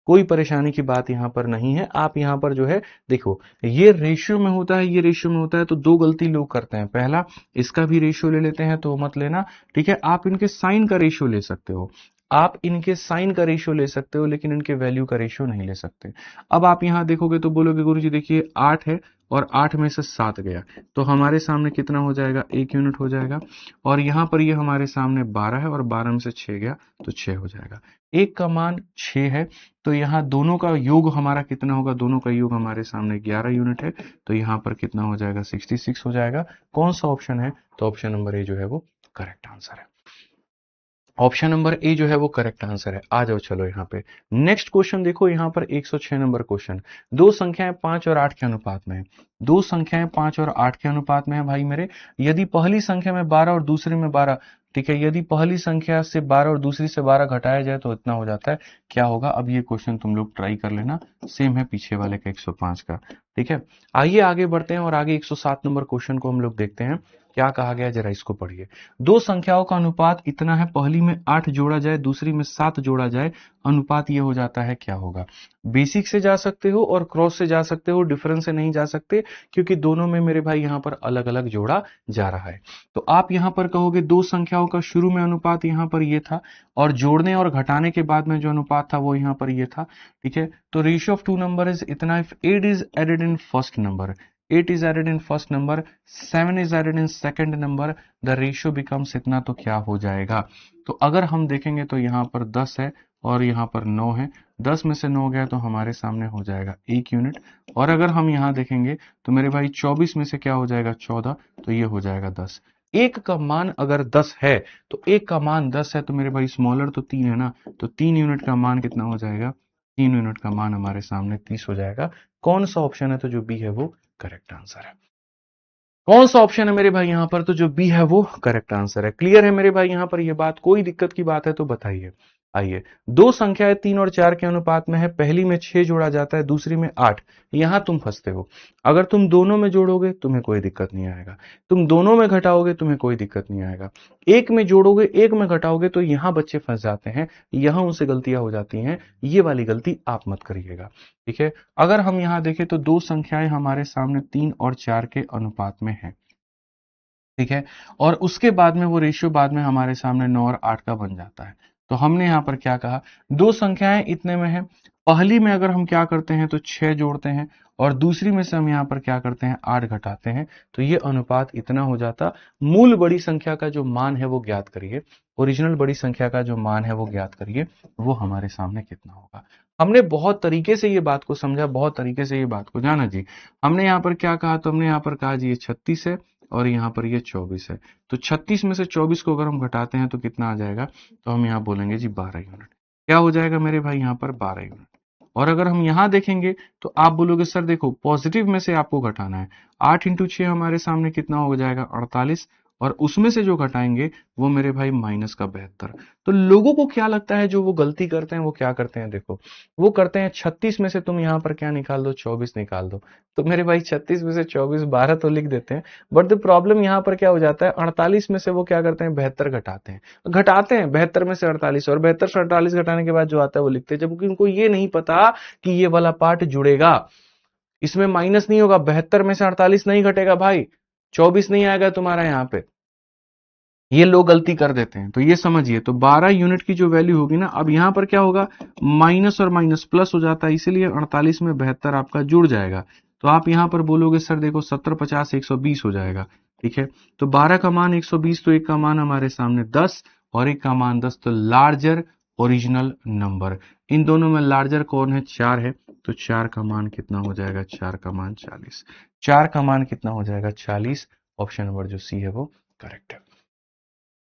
कोई परेशानी की बात यहाँ पर नहीं है। आप यहाँ पर जो है देखो, ये रेशियो में होता है, ये रेशियो में होता है, तो दो गलती लोग करते हैं। पहला, इसका भी रेशियो ले लेते हैं, तो मत लेना। ठीक है, आप इनके साइन का रेशियो ले सकते हो, आप इनके साइन का रेशियो ले सकते हो, लेकिन इनके वैल्यू का रेशियो नहीं ले सकते। अब आप यहाँ देखोगे तो बोलोगे गुरुजी देखिए 8 है और 8 में से 7 गया, तो हमारे सामने कितना हो जाएगा, 1 यूनिट हो जाएगा। और यहाँ पर ये हमारे सामने 12 है और 12 में से 6 गया तो 6 हो जाएगा। एक का मान 6 है, तो यहाँ दोनों का योग हमारा कितना होगा, दोनों का योग हमारे सामने 11 यूनिट है, तो यहाँ पर कितना हो जाएगा, 66 हो जाएगा। कौन सा ऑप्शन है, तो ऑप्शन नंबर ए जो है वो करेक्ट आंसर है। ऑप्शन नंबर ए जो है वो करेक्ट आंसर है। आ जाओ चलो यहाँ पे नेक्स्ट क्वेश्चन देखो, यहाँ पर 106 नंबर क्वेश्चन। दो संख्याएं 5 और 8 के अनुपात में है, दो संख्याएं 5 और 8 के अनुपात में है भाई मेरे। यदि पहली संख्या में 12 और दूसरी में 12, ठीक है, यदि पहली संख्या से 12 और दूसरी से 12 घटाया जाए तो इतना हो जाता है, क्या होगा। अब ये क्वेश्चन तुम लोग ट्राई कर लेना, सेम है पीछे वाले का 105 का। ठीक है, आइए आगे बढ़ते हैं और आगे 107 नंबर क्वेश्चन को हम लोग देखते हैं, क्या कहा गया जरा इसको पढ़िए। दो संख्याओं का अनुपात इतना है, पहली में 8 जोड़ा जाए दूसरी में 7 जोड़ा जाए, अनुपात ये हो जाता है, क्या होगा। बेसिक से जा सकते हो और क्रॉस से जा सकते हो, डिफरेंस से नहीं जा सकते, क्योंकि दोनों में मेरे भाई यहाँ पर अलग अलग जोड़ा जा रहा है। तो आप यहाँ पर कहोगे दो संख्याओं का शुरू में अनुपात यहाँ पर ये था, और जोड़ने और घटाने के बाद में जो अनुपात था वो यहाँ पर ये था। ठीक है, तो ratio of two number is इतना, if 8 is added in first number, 8 is added in first number, 7 is added in second number, the ratio becomes इतना, तो क्या हो जाएगा। तो अगर हम देखेंगे तो यहाँ पर 10 है और यहाँ पर 9 है, 10 में से 9 गया तो हमारे सामने हो जाएगा 1 यूनिट। और अगर हम यहाँ देखेंगे तो मेरे भाई 24 में से क्या हो जाएगा, 14, तो ये हो जाएगा 10। एक का मान अगर 10 है, तो एक का मान 10 है, तो मेरे भाई स्मॉलर तो 3 है ना, तो 3 यूनिट का मान कितना हो जाएगा, 3 यूनिट का मान हमारे सामने 30 हो जाएगा। कौन सा ऑप्शन है, तो जो बी है वो करेक्ट आंसर है। कौन सा ऑप्शन है मेरे भाई यहाँ पर, तो जो बी है वो करेक्ट आंसर है। क्लियर है मेरे भाई यहाँ पर ये बात, कोई दिक्कत की बात है तो बताइए। आइए, दो संख्याएं 3 और 4 के अनुपात में है, पहली में 6 जोड़ा जाता है दूसरी में 8, यहां तुम फंसते हो। अगर तुम दोनों में जोड़ोगे तुम्हें कोई दिक्कत नहीं आएगा, तुम दोनों में घटाओगे तुम्हें कोई दिक्कत नहीं आएगा, एक में जोड़ोगे एक में घटाओगे तो यहां बच्चे फंस जाते हैं, यहां उनसे गलतियां हो जाती हैं, ये वाली गलती आप मत करिएगा। ठीक है, अगर हम यहां देखें तो दो संख्याएं हमारे सामने 3 और 4 के अनुपात में है, ठीक है, और उसके बाद में वो रेशियो बाद में हमारे सामने 9 और 8 का बन जाता है। तो हमने यहाँ पर क्या कहा, दो संख्याएं इतने में है, पहली में अगर हम क्या करते हैं तो 6 जोड़ते हैं, और दूसरी में से हम यहाँ पर क्या करते हैं, 8 घटाते हैं, तो ये अनुपात इतना हो जाता। मूल बड़ी संख्या का जो मान है वो ज्ञात करिए, ओरिजिनल बड़ी संख्या का जो मान है वो ज्ञात करिए, वो हमारे सामने कितना होगा। हमने बहुत तरीके से ये बात को समझा, बहुत तरीके से ये बात को जाना जी। हमने यहाँ पर क्या कहा, तो हमने यहाँ पर कहा जी ये 36 है और यहाँ पर ये 24 है, तो 36 में से 24 को अगर हम घटाते हैं तो कितना आ जाएगा, तो हम यहाँ बोलेंगे जी 12 यूनिट। क्या हो जाएगा मेरे भाई यहाँ पर 12 यूनिट। और अगर हम यहाँ देखेंगे तो आप बोलोगे सर देखो पॉजिटिव में से आपको घटाना है, 8 इंटू 6 हमारे सामने कितना हो जाएगा, 48, और उसमें से जो घटाएंगे वो मेरे भाई माइनस का 72। तो लोगों को क्या लगता है, जो वो गलती करते हैं वो क्या करते हैं, देखो वो करते हैं 36 में से तुम यहाँ पर क्या निकाल दो, 24 निकाल दो, तो मेरे भाई 36 में से 24 12 तो लिख देते हैं, बट द प्रॉब्लम यहाँ पर क्या हो जाता है, 48 में से वो क्या करते हैं, 72 घटाते हैं, 72 में से 48, और 72 से 48 घटाने के बाद जो आता है वो लिखते हैं, जबकि उनको ये नहीं पता कि ये वाला पार्ट जुड़ेगा, इसमें माइनस नहीं होगा, 72 में से 48 नहीं घटेगा भाई, 24 नहीं आएगा तुम्हारा यहाँ पे। ये लोग गलती कर देते हैं, तो ये समझिए। तो 12 यूनिट की जो वैल्यू होगी ना, अब यहां पर क्या होगा, माइनस और माइनस प्लस हो जाता है, इसीलिए 48 में 72 आपका जुड़ जाएगा। तो आप यहां पर बोलोगे सर देखो 70 50 120 हो जाएगा, ठीक है। तो 12 का मान 120, तो एक का मान हमारे सामने 10 और एक का मान 10, तो लार्जर ओरिजिनल नंबर। इन दोनों में लार्जर कौन है, 4 है, तो 4 का मान कितना हो जाएगा, 4 का मान 40। 4 का मान कितना हो जाएगा, 40। ऑप्शन नंबर जो सी है वो करेक्ट है।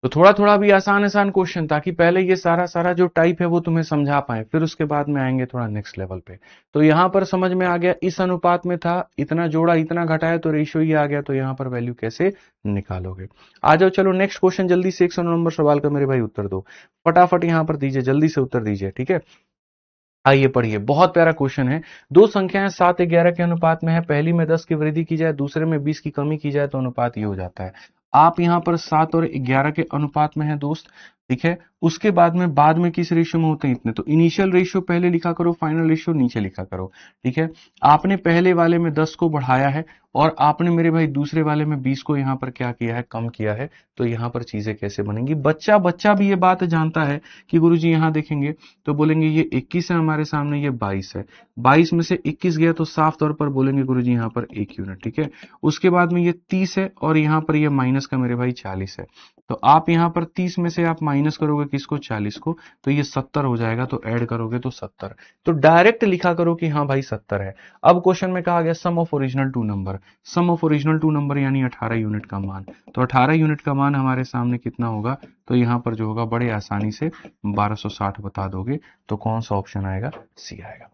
तो थोड़ा थोड़ा भी आसान आसान क्वेश्चन, ताकि पहले ये सारा सारा जो टाइप है वो तुम्हें समझा पाए, फिर उसके बाद में आएंगे थोड़ा नेक्स्ट लेवल पे। तो यहां पर समझ में आ गया, इस अनुपात में था, इतना जोड़ा इतना घटाया तो रेशियो ये आ गया, तो यहां पर वैल्यू कैसे निकालोगे। आ जाओ, चलो नेक्स्ट क्वेश्चन जल्दी से, 109 नंबर सवाल का मेरे भाई उत्तर दो फटाफट, यहां पर दीजिए, जल्दी से उत्तर दीजिए, ठीक है। आइए पढ़िए, बहुत प्यारा क्वेश्चन है। दो संख्याएं 7 11 के अनुपात में है, पहली में 10 की वृद्धि की जाए, दूसरे में 20 की कमी की जाए, तो अनुपात ये हो जाता है। आप यहां पर 7 और 11 के अनुपात में है दोस्त, ठीक है। उसके बाद में किस रेशियो में होते हैं, इतने। तो इनिशियल रेशियो पहले लिखा करो, फाइनल रेशियो नीचे लिखा करो, ठीक है। आपने पहले वाले में 10 को बढ़ाया है, और आपने मेरे भाई दूसरे वाले में 20 को यहां पर क्या किया है, कम किया है। तो यहां पर चीजें कैसे बनेंगी, बच्चा बच्चा भी ये बात जानता है कि गुरुजी यहां देखेंगे तो बोलेंगे ये 21 है हमारे सामने, ये 22 है, 22 में से 21 गया तो साफ तौर पर बोलेंगे गुरुजी यहाँ पर 1 यूनिट, ठीक है। उसके बाद में ये 30 है, और यहाँ पर ये माइनस का मेरे भाई 40 है। तो आप यहाँ पर 30 में से आप माइनस करोगे किसको, 40 को, तो ये 70 हो जाएगा, तो ऐड करोगे तो 70। तो डायरेक्ट लिखा करो कि हाँ भाई 70 है। अब क्वेश्चन में कहा गया sum of original two number, sum of original two number यानी 18 यूनिट का मान। तो 18 यूनिट का मान हमारे सामने कितना होगा, तो यहाँ पर जो होगा बड़े आसानी से 1260 बता दोगे, तो कौन सा ऑप्शन आएगा, सी आएगा,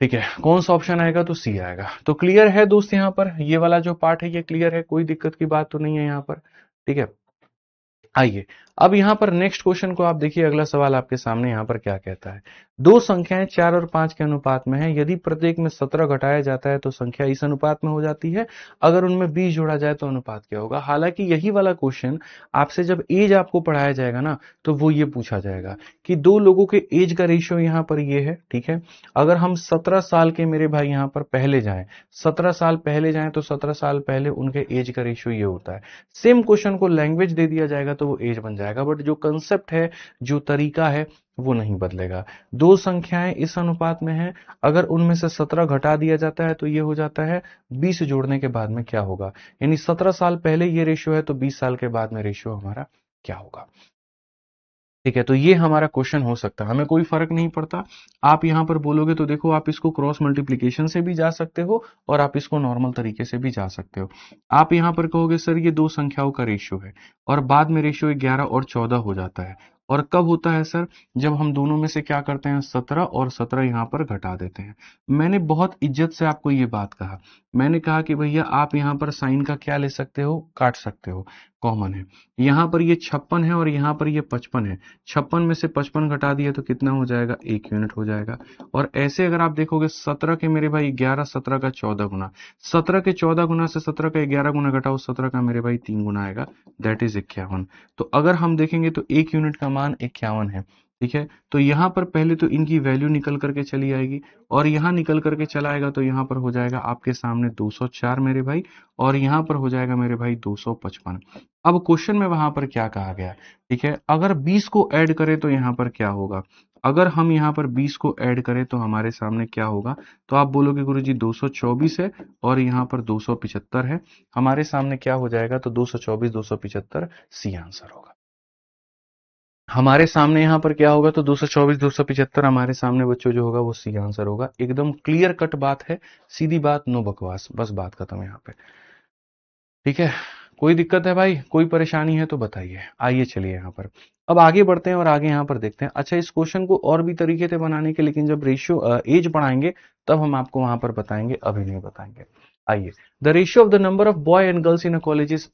ठीक है। कौन सा ऑप्शन आएगा, तो सी आएगा। तो क्लियर है दोस्त, यहाँ पर ये वाला जो पार्ट है ये क्लियर है, कोई दिक्कत की बात तो नहीं है यहाँ पर, ठीक है। आइए, अब यहां पर नेक्स्ट क्वेश्चन को आप देखिए, अगला सवाल आपके सामने यहां पर क्या कहता है। दो संख्याएं 4 और 5 के अनुपात में है, यदि प्रत्येक में 17 घटाया जाता है तो संख्या इस अनुपात में हो जाती है, अगर उनमें 20 जोड़ा जाए तो अनुपात क्या होगा। हालांकि यही वाला क्वेश्चन आपसे जब एज आपको पढ़ाया जाएगा ना, तो वो ये पूछा जाएगा कि दो लोगों के एज का रेशियो यहां पर ये है, ठीक है। अगर हम 17 साल के मेरे भाई यहां पर पहले जाएं, 17 साल पहले जाएं, तो 17 साल पहले उनके एज का रेशियो ये होता है। सेम क्वेश्चन को लैंग्वेज दे दिया जाएगा तो वो एज बन जाएगा, बट जो कंसेप्ट है, जो तरीका है, वो नहीं बदलेगा। दो संख्याएं इस अनुपात में हैं, अगर उनमें से 17 घटा दिया जाता है तो ये हो जाता है 20 जोड़ने के बाद में क्या होगा, यानी 17 साल पहले ये रेशियो है, तो 20 साल के बाद में रेशियो हमारा क्या होगा, ठीक है। तो ये हमारा क्वेश्चन हो सकता है, हमें कोई फर्क नहीं पड़ता। आप यहां पर बोलोगे तो देखो, आप इसको क्रॉस मल्टीप्लीकेशन से भी जा सकते हो, और आप इसको नॉर्मल तरीके से भी जा सकते हो। आप यहां पर कहोगे सर ये दो संख्याओं का रेशियो है, और बाद में रेशियो 11 और 14 हो जाता है। और कब होता है सर, जब हम दोनों में से क्या करते हैं, 17 और 17 यहां पर घटा देते हैं। मैंने बहुत इज्जत से आपको ये बात कहा, मैंने कहा कि भैया आप यहां पर साइन का क्या ले सकते हो, काट सकते हो, कॉमन है। यहां पर ये 56 है और यहां पर ये 55 है, 56 में से 55 घटा दिया तो कितना हो जाएगा, 1 यूनिट हो जाएगा। और ऐसे अगर आप देखोगे 17 के मेरे भाई 11, 17 का 14 गुना, 17 के 14 गुना से 17 का 11 गुना घटाओ, 17 का मेरे भाई 3 गुना आएगा, दैट इज 51। तो अगर हम देखेंगे तो 1 यूनिट का मान 51 है, ठीक है। तो यहां पर पहले तो इनकी वैल्यू निकल करके चली आएगी, और यहां निकल करके चला आएगा, तो यहां पर हो जाएगा आपके सामने 204 मेरे भाई, और यहां पर हो जाएगा मेरे भाई 255। अब क्वेश्चन में वहां पर क्या कहा गया, ठीक है। अगर 20 को ऐड करें तो यहां पर क्या होगा, अगर हम यहां पर 20 को ऐड करें तो हमारे सामने क्या होगा, तो आप बोलोगे गुरुजी 224 है, और यहां पर 275 है, हमारे सामने क्या हो जाएगा, तो 224 275 सी आंसर होगा। हमारे सामने यहां पर क्या होगा, तो 224 275 हमारे सामने बच्चों जो होगा वो सी आंसर होगा। एकदम क्लियर कट बात है, सीधी बात, नो बकवास, बस बात खत्म यहाँ पे, ठीक है। कोई दिक्कत है भाई, कोई परेशानी है तो बताइए। आइए चलिए यहाँ पर अब आगे बढ़ते हैं, और आगे यहाँ पर देखते हैं। अच्छा, इस क्वेश्चन को और भी तरीके से बनाने के, लेकिन जब रेशियो एज पढ़ाएंगे तब हम आपको वहां पर बताएंगे, अभी नहीं बताएंगे। आइए, the ratio of the number of boy and girls in a college is,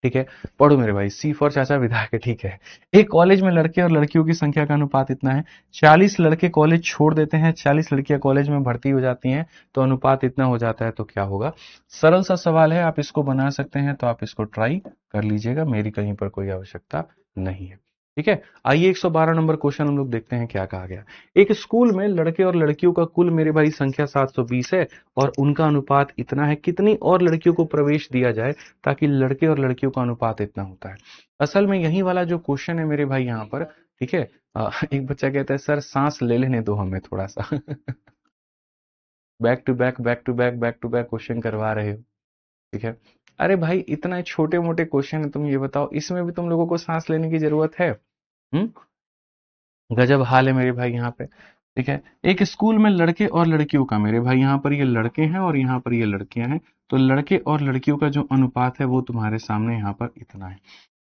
ठीक है। पढ़ो मेरे भाई, सी फॉर चाचा विधायक है, ठीक है। एक कॉलेज में लड़के और लड़कियों की संख्या का अनुपात इतना है, 40 लड़के कॉलेज छोड़ देते हैं, 40 लड़कियां कॉलेज में भर्ती हो जाती हैं, तो अनुपात इतना हो जाता है, तो क्या होगा। सरल सा सवाल है, आप इसको बना सकते हैं, तो आप इसको ट्राई कर लीजिएगा, मेरी कहीं पर कोई आवश्यकता नहीं है। ठीक है, आइए 112 नंबर क्वेश्चन हम लोग देखते हैं क्या कहा गया। एक स्कूल में लड़के और लड़कियों का कुल मेरे भाई संख्या 720 है और उनका अनुपात इतना है, कितनी और लड़कियों को प्रवेश दिया जाए ताकि लड़के और लड़कियों का अनुपात इतना होता है। असल में यही वाला जो क्वेश्चन है मेरे भाई यहाँ पर, ठीक है। एक बच्चा कहता है सर सांस ले लेने दो हमें थोड़ा सा। Back to back back to back back to back question करवा रहे हो, ठीक है। अरे भाई इतना छोटे मोटे क्वेश्चन है, तुम ये बताओ इसमें भी तुम लोगों को सांस लेने की जरूरत है? हम्म, गजब हाल है मेरे भाई यहाँ पे, ठीक है। एक स्कूल में लड़के और लड़कियों का, मेरे भाई यहाँ पर ये लड़के हैं और यहाँ पर ये लड़कियां हैं, तो लड़के और लड़कियों का जो अनुपात है वो तुम्हारे सामने यहाँ पर इतना है।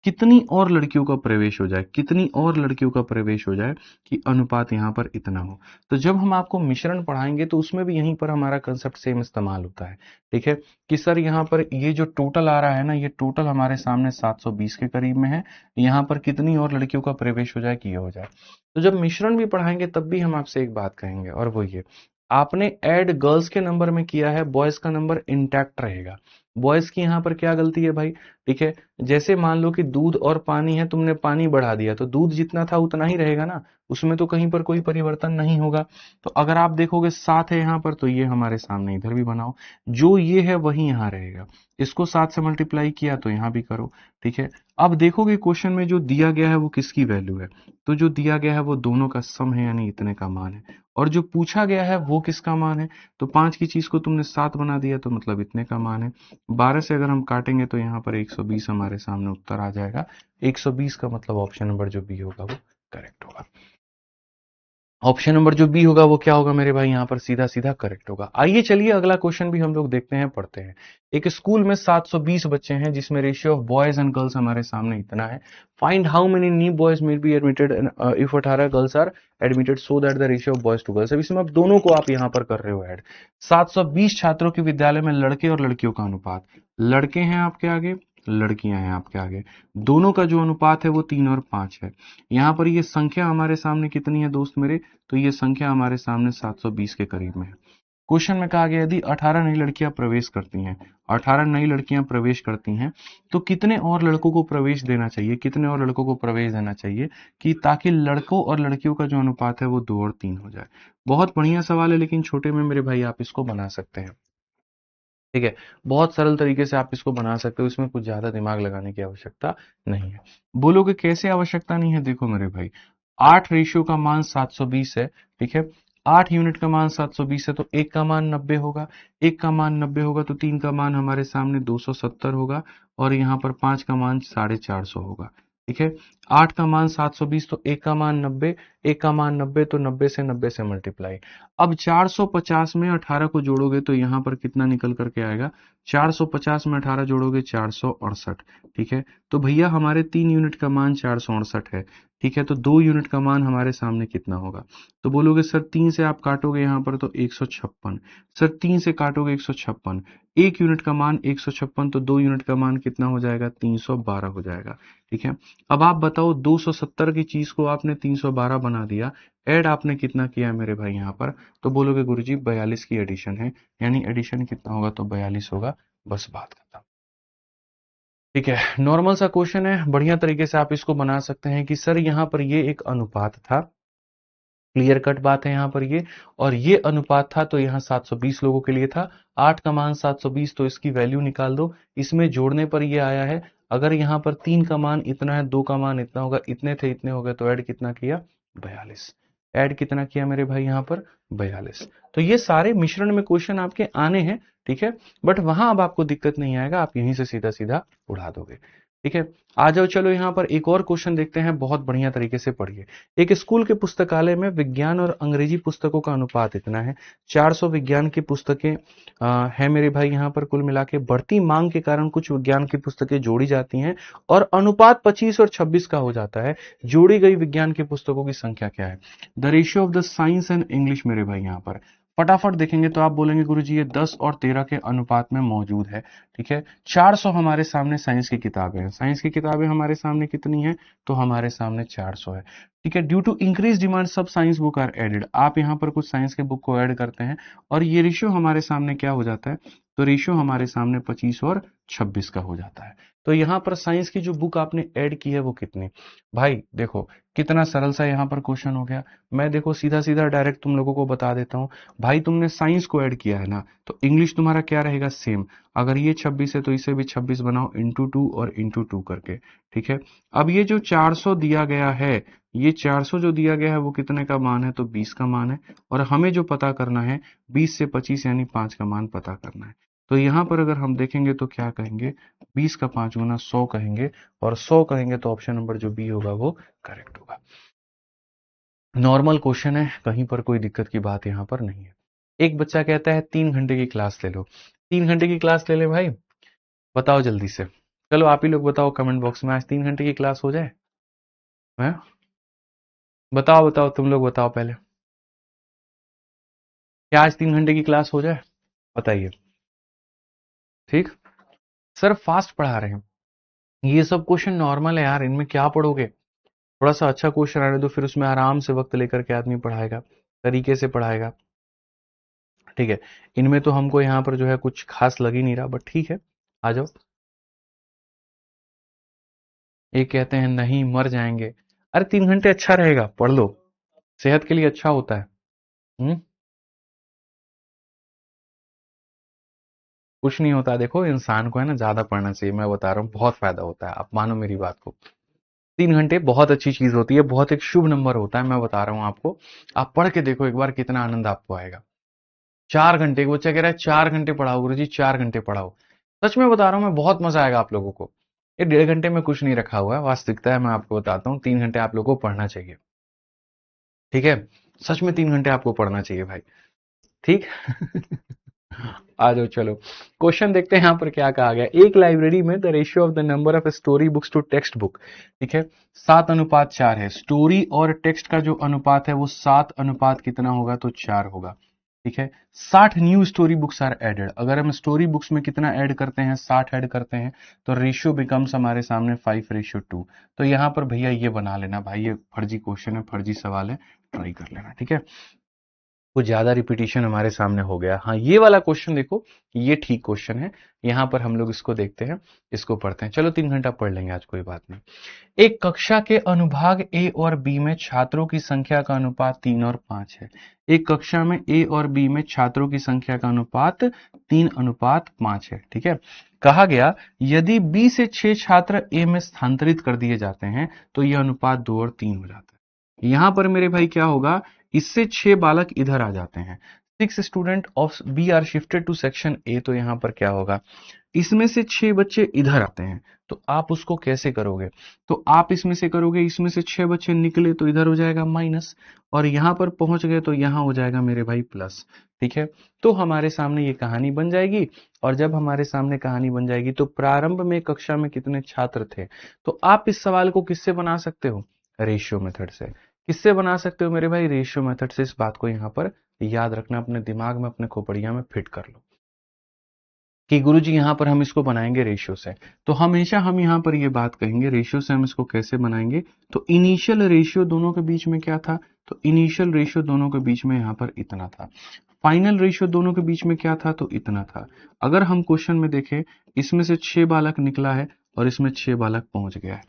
कितनी और लड़कियों का प्रवेश हो जाए, कितनी और लड़कियों का प्रवेश हो जाए कि अनुपात यहाँ पर इतना हो। तो जब हम आपको मिश्रण पढ़ाएंगे तो उसमें भी यहीं पर हमारा कंसेप्ट सेम इस्तेमाल होता है, ठीक है। कि सर यहाँ पर ये जो टोटल आ रहा है ना, ये टोटल हमारे सामने 720 के करीब में है, यहाँ पर कितनी और लड़कियों का प्रवेश हो जाए कि ये हो जाए। तो जब मिश्रण भी पढ़ाएंगे तब भी हम आपसे एक बात कहेंगे, और वो ये, आपने ऐड गर्ल्स के नंबर में किया है, बॉयज का नंबर इंटैक्ट रहेगा। बॉयज की यहाँ पर क्या गलती है भाई, ठीक है। जैसे मान लो कि दूध और पानी है, तुमने पानी बढ़ा दिया तो दूध जितना था उतना ही रहेगा ना, उसमें तो कहीं पर कोई परिवर्तन नहीं होगा। तो अगर आप देखोगे 7 है यहाँ पर, तो ये हमारे सामने इधर भी बनाओ, जो ये है वही यहाँ रहेगा। इसको 7 से मल्टीप्लाई किया तो यहाँ भी करो, ठीक है। अब देखोगे क्वेश्चन में जो दिया गया है वो किसकी वैल्यू है, तो जो दिया गया है वो दोनों का सम है, यानी इतने का मान है। और जो पूछा गया है वो किसका मान है, तो 5 की चीज को तुमने 7 बना दिया तो मतलब इतने का मान है। 12 से अगर हम काटेंगे तो यहाँ पर 120 हमारे सामने उत्तर आ जाएगा। 120 का मतलब ऑप्शन नंबर जो बी होगा वो करेक्ट होगा। ऑप्शन नंबर जो बी होगा वो क्या होगा मेरे भाई, यहाँ पर सीधा सीधा करेक्ट होगा। आइए चलिए अगला क्वेश्चन भी हम लोग देखते हैं, पढ़ते हैं। एक स्कूल में 720 बच्चे हैं जिसमें ratio of boys and girls हमारे सामने इतना है। Find how many new boys may be admitted if 18 girls are admitted so that the ratio of boys to girls. अब इसमें आप दोनों को आप यहाँ पर कर रहे हो ऐड। 720 छात्रों के विद्यालय में लड़के और लड़कियों का अनुपात, लड़के हैं आपके आगे, लड़कियां हैं आपके आगे, दोनों का जो अनुपात है वो 3 और 5 है। यहाँ पर ये संख्या हमारे सामने कितनी है दोस्त मेरे, तो ये संख्या हमारे सामने 720 के करीब में है। क्वेश्चन में कहा गया यदि 18 नई लड़कियां प्रवेश करती हैं, 18 नई लड़कियां प्रवेश करती हैं तो कितने और लड़कों को प्रवेश देना चाहिए, कितने और लड़कों को प्रवेश देना चाहिए कि ताकि लड़कों और लड़कियों का जो अनुपात है वो 2 और 3 हो जाए। बहुत बढ़िया सवाल है, लेकिन छोटे में मेरे भाई आप इसको बना सकते हैं, ठीक है। बहुत सरल तरीके से आप इसको बना सकते हो, इसमें कुछ ज्यादा दिमाग लगाने की आवश्यकता नहीं है। बोलोगे कैसे आवश्यकता नहीं है, देखो मेरे भाई, 8 रेशियो का मान 720 है, ठीक है। 8 यूनिट का मान 720 है तो एक का मान 90 होगा, एक का मान 90 होगा तो तीन का मान हमारे सामने 270 होगा, और यहाँ पर 5 का मान 450 होगा, ठीक है। 8 का मान 720 तो एक का मान 90, एक का मान 90 तो 90 से मल्टीप्लाई। अब 450 में 18 को जोड़ोगे तो यहाँ पर कितना निकल करके आएगा, 450 में 18 जोड़ोगे 468, ठीक है। तो भैया हमारे 3 यूनिट का मान 468 है, ठीक है। तो 2 यूनिट का मान हमारे सामने कितना होगा, तो बोलोगे सर 3 से आप काटोगे यहाँ पर तो 156, सर 3 से काटोगे 156, 1 यूनिट का मान 156 तो 2 यूनिट का मान कितना हो जाएगा, 312 हो जाएगा, ठीक है। अब आप बताओ 270 की चीज को आपने 312 बना दिया, ऐड आपने कितना किया मेरे भाई यहाँ पर, तो बोलोगे गुरुजी 42 की एडिशन है, यानी एडिशन कितना होगा, तो 42 होगा, बस बात खत्म, ठीक है। नॉर्मल सा क्वेश्चन है, बढ़िया तरीके से आप इसको बना सकते हैं कि सर यहाँ पर ये एक अनुपात था, क्लियर कट बात है यहाँ पर ये, और ये अनुपात था तो यहाँ 720 लोगों के लिए था। 8 का मान 720 तो इसकी वैल्यू निकाल दो, इसमें जोड़ने पर ये आया है। अगर यहाँ पर 3 का मान इतना है, 2 का मान इतना होगा, इतने थे इतने हो गए, तो ऐड कितना किया, 42। ऐड कितना किया मेरे भाई यहाँ पर, 42। तो ये सारे मिश्रण में क्वेश्चन आपके आने हैं, ठीक है। बट वहां अब आपको दिक्कत नहीं आएगा, आप यहीं से सीधा सीधा उड़ा दोगे, ठीक है। आ जाओ चलो यहाँ पर एक और क्वेश्चन देखते हैं, बहुत बढ़िया तरीके से पढ़िए। एक स्कूल के पुस्तकालय में विज्ञान और अंग्रेजी पुस्तकों का अनुपात इतना है, 400 विज्ञान की पुस्तकें है मेरे भाई यहाँ पर। कुल मिला के बढ़ती मांग के कारण कुछ विज्ञान की पुस्तकें जोड़ी जाती हैं और अनुपात 25 और 26 का हो जाता है। जोड़ी गई विज्ञान की पुस्तकों की संख्या क्या है, the ratio of the science and English मेरे भाई यहाँ पर। फटाफट देखेंगे तो आप बोलेंगे गुरुजी ये 10 और 13 के अनुपात में मौजूद है, ठीक है। 400 हमारे सामने साइंस की किताबें हैं, साइंस की किताबें हमारे सामने कितनी है, तो हमारे सामने 400 है, ठीक है। ड्यू टू इंक्रीज डिमांड सब साइंस बुक आर एडेड, आप यहाँ पर कुछ साइंस के बुक को ऐड करते हैं और ये रेशियो हमारे सामने क्या हो जाता है, तो रेशियो हमारे सामने 25 और 26 का हो जाता है। तो यहाँ पर साइंस की जो बुक आपने ऐड की है वो कितनी, भाई देखो कितना सरल सा यहाँ पर क्वेश्चन हो गया। मैं देखो सीधा सीधा डायरेक्ट तुम लोगों को बता देता हूँ। भाई तुमने साइंस को ऐड किया है ना, तो इंग्लिश तुम्हारा क्या रहेगा, सेम। अगर ये 26 है तो इसे भी 26 बनाओ, इंटू 2 और इंटू 2 करके, ठीक है। अब ये जो 400 दिया गया है, ये 400 जो दिया गया है वो कितने का मान है, तो 20 का मान है। और हमें जो पता करना है 20 से 25 यानी 5 का मान पता करना है। तो यहाँ पर अगर हम देखेंगे तो क्या कहेंगे, 20 का 5 गुना 100 कहेंगे, और 100 कहेंगे तो ऑप्शन नंबर जो बी होगा वो करेक्ट होगा। नॉर्मल क्वेश्चन है, कहीं पर कोई दिक्कत की बात यहाँ पर नहीं है। एक बच्चा कहता है 3 घंटे की क्लास ले लो, 3 घंटे की क्लास ले ले भाई, बताओ जल्दी से। चलो आप ही लोग बताओ कमेंट बॉक्स में, आज 3 घंटे की क्लास हो जाए, है? बताओ बताओ तुम लोग बताओ पहले, क्या आज 3 घंटे की क्लास हो जाए, बताइए। ठीक, सर फास्ट पढ़ा रहे हैं, ये सब क्वेश्चन नॉर्मल है यार, इनमें क्या पढ़ोगे, थोड़ा सा अच्छा क्वेश्चन आने दो, फिर उसमें आराम से वक्त लेकर के आदमी पढ़ाएगा, तरीके से पढ़ाएगा, ठीक है। इनमें तो हमको यहाँ पर जो है कुछ खास लग ही नहीं रहा, बट ठीक है, आ जाओ। ये कहते हैं नहीं मर जाएंगे, अरे 3 घंटे अच्छा रहेगा, पढ़ लो, सेहत के लिए अच्छा होता है। हम्म, कुछ नहीं होता, देखो इंसान को है ना ज्यादा पढ़ना चाहिए, मैं बता रहा हूँ बहुत फायदा होता है, आप मानो मेरी बात को। 3 घंटे बहुत अच्छी चीज होती है, बहुत एक शुभ नंबर होता है, मैं बता रहा हूँ आपको। आप पढ़ के देखो एक बार, कितना आनंद आपको आएगा। 4 घंटे, एक बच्चा कह रहा है 4 घंटे पढ़ाओ गुरुजी, 4 घंटे पढ़ाओ, सच में बता रहा हूँ मैं, बहुत मजा आएगा आप लोगों को। ये 1.5 घंटे में कुछ नहीं रखा हुआ है, वास्तविकता है, मैं आपको बताता हूँ, 3 घंटे आप लोगों को पढ़ना चाहिए, ठीक है। सच में 3 घंटे आपको पढ़ना चाहिए भाई, ठीक। आ जाओ चलो, क्वेश्चन देखते हैं यहाँ पर क्या कहा गया। एक लाइब्रेरी में the ratio of the number of story books to text book, ठीक है, 7:4 है। स्टोरी और टेक्स्ट का जो अनुपात है वो 7 अनुपात कितना होगा, तो 4 होगा, ठीक है। 60 new story books are added, अगर हम स्टोरी बुक्स में कितना ऐड करते हैं, 60 ऐड करते हैं, तो रेशियो बिकम्स हमारे सामने 5:2। तो यहाँ पर भैया ये बना लेना भाई, ये फर्जी क्वेश्चन है, फर्जी सवाल है, ट्राई कर लेना, ठीक है। कुछ ज्यादा रिपीटिशन हमारे सामने हो गया। हाँ ये वाला क्वेश्चन देखो, ये ठीक क्वेश्चन है, यहां पर हम लोग इसको देखते हैं, इसको पढ़ते हैं। चलो 3 घंटा पढ़ लेंगे आज, कोई बात नहीं। एक कक्षा के अनुभाग ए और बी में छात्रों की संख्या का अनुपात 3 और 5 है। एक कक्षा में ए और बी में छात्रों की संख्या का अनुपात 3:5 है, ठीक है। कहा गया यदि बी से 6 छात्र ए में स्थानांतरित कर दिए जाते हैं तो यह अनुपात 2 और 3 हो जाता है। यहां पर मेरे भाई क्या होगा, इससे 6 बालक इधर आ जाते हैं, 6 student of B are shifted to section A, तो यहां पर क्या होगा, इसमें से 6 बच्चे इधर आते हैं, तो आप उसको कैसे करोगे, तो आप इसमें से करोगे, इसमें से 6 बच्चे निकले तो इधर हो जाएगा माइनस, और यहां पर पहुंच गए तो यहां हो जाएगा मेरे भाई प्लस, ठीक है। तो हमारे सामने ये कहानी बन जाएगी, और जब हमारे सामने कहानी बन जाएगी तो प्रारंभ में कक्षा में कितने छात्र थे, तो आप इस सवाल को किससे बना सकते हो, रेशियो मेथड से। किससे बना सकते हो मेरे भाई, रेशियो मेथड से। इस बात को यहां पर याद रखना, अपने दिमाग में, अपने खोपड़िया में फिट कर लो कि गुरुजी यहां पर हम इसको बनाएंगे रेशियो से। तो हमेशा हम यहां पर ये बात कहेंगे रेशियो से हम इसको कैसे बनाएंगे, तो इनिशियल रेशियो दोनों के बीच में क्या था, तो इनिशियल रेशियो दोनों के बीच में यहां पर इतना था, फाइनल रेशियो दोनों के बीच में क्या था, तो इतना था। अगर हम क्वेश्चन में देखें, इसमें से 6 बालक निकला है और इसमें 6 बालक पहुंच गया है।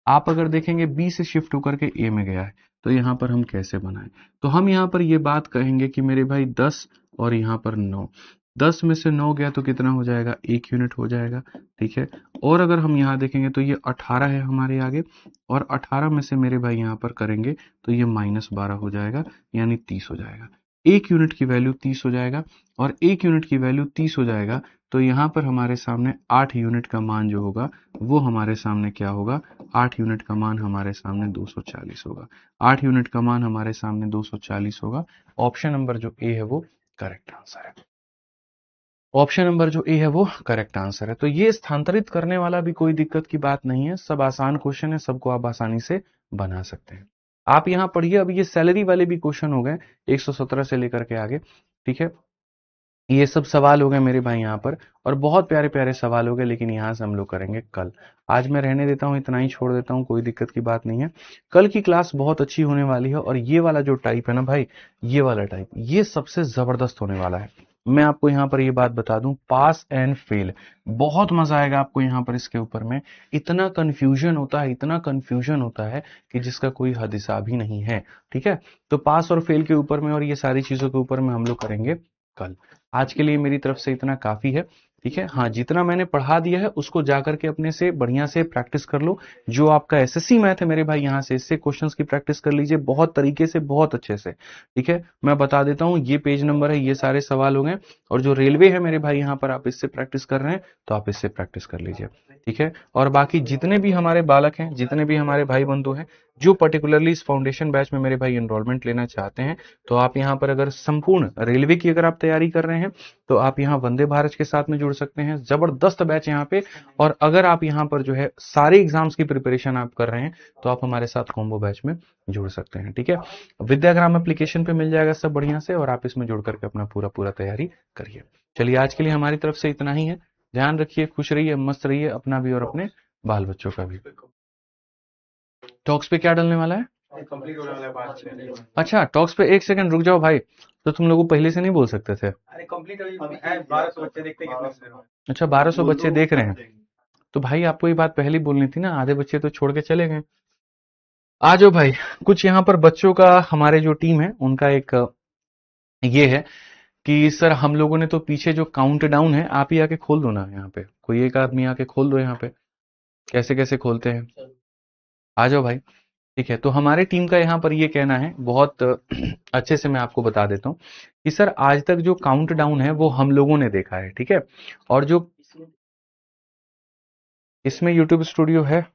आप अगर देखेंगे बी से शिफ्ट होकर के ए में गया है, तो यहां पर हम कैसे बनाएं, तो हम यहां पर ये बात कहेंगे कि मेरे भाई 10 और यहां पर 9, 10 में से 9 गया तो कितना हो जाएगा, 1 यूनिट हो जाएगा, ठीक है। और अगर हम यहाँ देखेंगे तो ये 18 है हमारे आगे, और 18 में से मेरे भाई यहाँ पर करेंगे तो ये -12 हो जाएगा, यानी 30 हो जाएगा। 1 यूनिट की वैल्यू 30 हो जाएगा, और 1 यूनिट की वैल्यू 30 हो जाएगा, तो यहाँ पर हमारे सामने 8 यूनिट का मान जो होगा वो हमारे सामने क्या होगा, 8 यूनिट का मान हमारे सामने 240 होगा। 8 यूनिट का मान हमारे सामने 240 होगा। ऑप्शन नंबर जो ए है वो करेक्ट आंसर है। ऑप्शन नंबर जो ए है वो करेक्ट आंसर है। तो ये स्थानांतरित करने वाला भी कोई दिक्कत की बात नहीं है, सब आसान क्वेश्चन है, सबको आप आसानी से बना सकते हैं। आप यहां पढ़िए, अब ये सैलरी वाले भी क्वेश्चन हो गए 117 से लेकर के आगे, ठीक है। ये सब सवाल हो गए मेरे भाई यहाँ पर, और बहुत प्यारे प्यारे सवाल हो गए, लेकिन यहाँ से हम लोग करेंगे कल। आज मैं रहने देता हूँ, इतना ही छोड़ देता हूँ, कोई दिक्कत की बात नहीं है। कल की क्लास बहुत अच्छी होने वाली है, और ये वाला जो टाइप है ना भाई, ये वाला टाइप ये सबसे जबरदस्त होने वाला है। मैं आपको यहाँ पर ये बात बता दूं, पास एंड फेल, बहुत मजा आएगा आपको यहाँ पर इसके ऊपर में। इतना कंफ्यूजन होता है, इतना कंफ्यूजन होता है कि जिसका कोई हद हिसाब ही नहीं है। ठीक है, तो पास और फेल के ऊपर में और ये सारी चीजों के ऊपर में हम लोग करेंगे कल। आज के लिए मेरी तरफ से इतना काफी है। ठीक है, हाँ, जितना मैंने पढ़ा दिया है उसको जाकर के अपने से बढ़िया से प्रैक्टिस कर लो। जो आपका एसएससी मैथ है मेरे भाई, यहाँ से इससे क्वेश्चंस की प्रैक्टिस कर लीजिए बहुत तरीके से, बहुत अच्छे से। ठीक है, मैं बता देता हूँ, ये पेज नंबर है, ये सारे सवाल हो गए। और जो रेलवे है मेरे भाई, यहाँ पर आप इससे प्रैक्टिस कर रहे हैं तो आप इससे प्रैक्टिस कर लीजिए। ठीक है, और बाकी जितने भी हमारे बालक हैं, जितने भी हमारे भाई बंधु हैं, जो पर्टिकुलरली इस फाउंडेशन बैच में मेरे भाई एनरोलमेंट लेना चाहते हैं, तो आप यहाँ पर अगर संपूर्ण रेलवे की अगर आप तैयारी कर रहे हैं तो आप यहाँ वंदे भारत के साथ में जुड़ सकते हैं। जबरदस्त बैच यहाँ पे। और अगर आप यहाँ पर जो है सारे एग्जाम्स की प्रिपरेशन आप कर रहे हैं तो आप हमारे साथ कॉम्बो बैच में जुड़ सकते हैं। ठीक है, विद्याग्राम एप्लीकेशन पे मिल जाएगा सब बढ़िया से, और आप इसमें जुड़ करके अपना पूरा पूरा तैयारी करिए। चलिए, आज के लिए हमारी तरफ से इतना ही है। ध्यान रखिए, खुश रहिए, मस्त रहिए, अपना भी और अपने बाल बच्चों का भी। टॉक्स पे क्या डलने वाला है? कंप्लीट होने वाला है 5 मिनट। अच्छा, टॉक्स पे 1 सेकंड रुक जाओ भाई। तो तुम लोगों पहले से नहीं बोल सकते थे? अरे कंप्लीट है, 1200 बच्चे देखते हैं। अच्छा, 1200 बच्चे देख रहे हैं, तो भाई आपको ये बात पहले ही बोलनी थी ना, आधे बच्चे तो छोड़ के चले गए। आ जाओ भाई। कुछ यहाँ पर बच्चों का, हमारे जो टीम है उनका एक ये है कि सर हम लोगों ने तो पीछे जो काउंट डाउन है, आप ही आके खोल दो ना, यहाँ पे कोई एक आदमी आके खोल दो यहाँ पे, कैसे कैसे खोलते हैं। आ जाओ भाई। ठीक है, तो हमारे टीम का यहाँ पर ये कहना है, बहुत अच्छे से मैं आपको बता देता हूँ कि सर आज तक जो काउंट डाउन है वो हम लोगों ने देखा है। ठीक है, और जो इसमें यूट्यूब स्टूडियो है,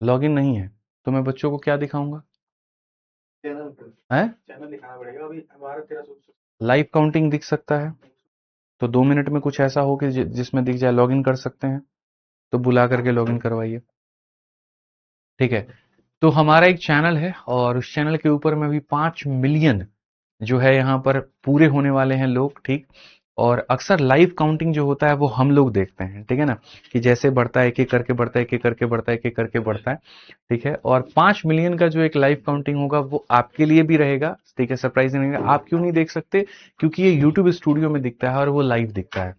लॉगिन नहीं है, तो मैं बच्चों को क्या दिखाऊंगा? है चैनल दिखाना पड़ेगा अभी हमारा। तेरा लाइव काउंटिंग दिख सकता है, तो 2 मिनट में कुछ ऐसा हो कि जिसमें दिख जाए, लॉगिन कर सकते हैं, तो बुला करके लॉगिन करवाइए। ठीक है, तो हमारा एक चैनल है और उस चैनल के ऊपर में भी 5 मिलियन जो है यहाँ पर पूरे होने वाले हैं लोग। ठीक, और अक्सर लाइव काउंटिंग जो होता है वो हम लोग देखते हैं। ठीक है ना, कि जैसे बढ़ता है, एक एक करके बढ़ता है, एक एक करके बढ़ता है, एक एक करके बढ़ता है। ठीक है, और 5 मिलियन का जो एक लाइव काउंटिंग होगा वो आपके लिए भी रहेगा। ठीक है, सरप्राइजिंग रहेगा। आप क्यों नहीं देख सकते? क्योंकि ये यूट्यूब स्टूडियो में दिखता है और वो लाइव दिखता है।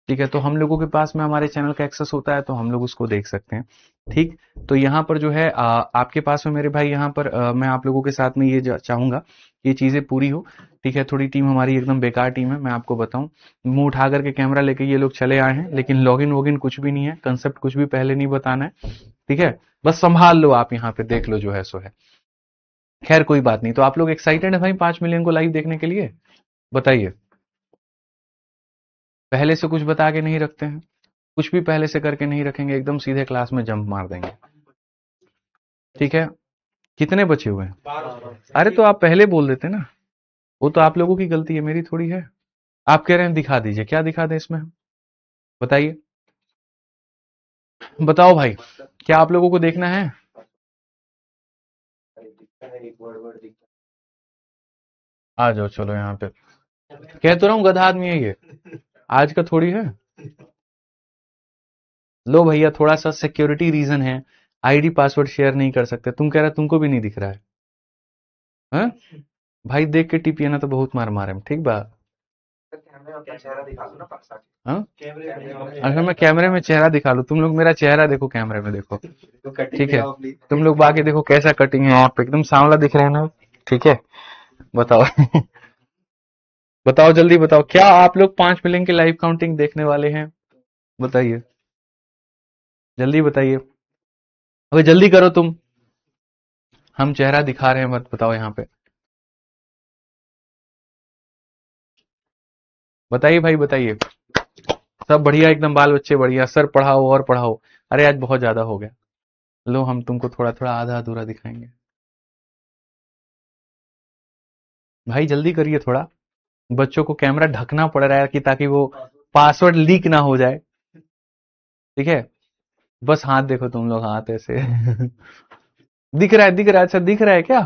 ठीक है, तो हम लोगों के पास में हमारे चैनल का एक्सेस होता है, तो हम लोग उसको देख सकते हैं। ठीक, तो यहाँ पर जो है आपके पास में मेरे भाई, यहाँ पर मैं आप लोगों के साथ में ये चाहूंगा कि ये चीजें पूरी हो। ठीक है, थोड़ी टीम हमारी एकदम बेकार टीम है, मैं आपको बताऊं। मुंह उठा करके कैमरा लेके ये लोग चले आए हैं, लेकिन लॉगिन वोगिन कुछ भी नहीं है, कंसेप्ट कुछ भी पहले नहीं बताना है। ठीक है, बस संभाल लो, आप यहाँ पे देख लो जो है सो है। खैर कोई बात नहीं, तो आप लोग एक्साइटेड है भाई 5 मिलियन को लाइव देखने के लिए? बताइए। पहले से कुछ बता के नहीं रखते हैं, कुछ भी पहले से करके नहीं रखेंगे, एकदम सीधे क्लास में जंप मार देंगे। ठीक है, कितने बचे हुए हैं? अरे तो आप पहले बोल देते ना, वो तो आप लोगों की गलती है, मेरी थोड़ी है। आप कह रहे हैं दिखा दीजिए, क्या दिखा दें इसमें हम? बताइए, बताओ भाई, क्या आप लोगों को देखना है? आ जाओ, चलो यहाँ पे। कह तो रहा हूँ गधा आदमी है ये, आज का थोड़ी है। लो भैया, थोड़ा सा सिक्योरिटी रीजन है, आईडी पासवर्ड शेयर नहीं कर सकते। तुम कह रहे तुमको भी नहीं दिख रहा है? हाँ? भाई देख के टिपिए ना, तो बहुत मार मारे, ठीक बा? हाँ, अच्छा मैं कैमरे में चेहरा दिखा लूं? तुम लोग मेरा चेहरा देखो, कैमरे में देखो। ठीक है, तुम लोग बाकी देखो कैसा कटिंग है, आप एकदम सांवला दिख रहे हैं ना। ठीक है, बताओ। बताओ जल्दी बताओ, क्या आप लोग 5 मिलियन की लाइव काउंटिंग देखने वाले हैं? बताइए, जल्दी बताइए। अबे जल्दी करो तुम, हम चेहरा दिखा रहे हैं, मत बताओ यहाँ पे। बताइए भाई, बताइए। सब बढ़िया, एकदम बाल बच्चे बढ़िया, सर पढ़ाओ और पढ़ाओ। अरे आज बहुत ज्यादा हो गया, लो हम तुमको थोड़ा थोड़ा आधा अधूरा दिखाएंगे। भाई जल्दी करिए थोड़ा, बच्चों को कैमरा ढकना पड़ रहा है कि ताकि वो पासवर्ड लीक ना हो जाए। ठीक है, बस हाथ देखो तुम लोग, हाथ ऐसे। दिख रहा है, दिख रहा है, अच्छा दिख रहा है क्या?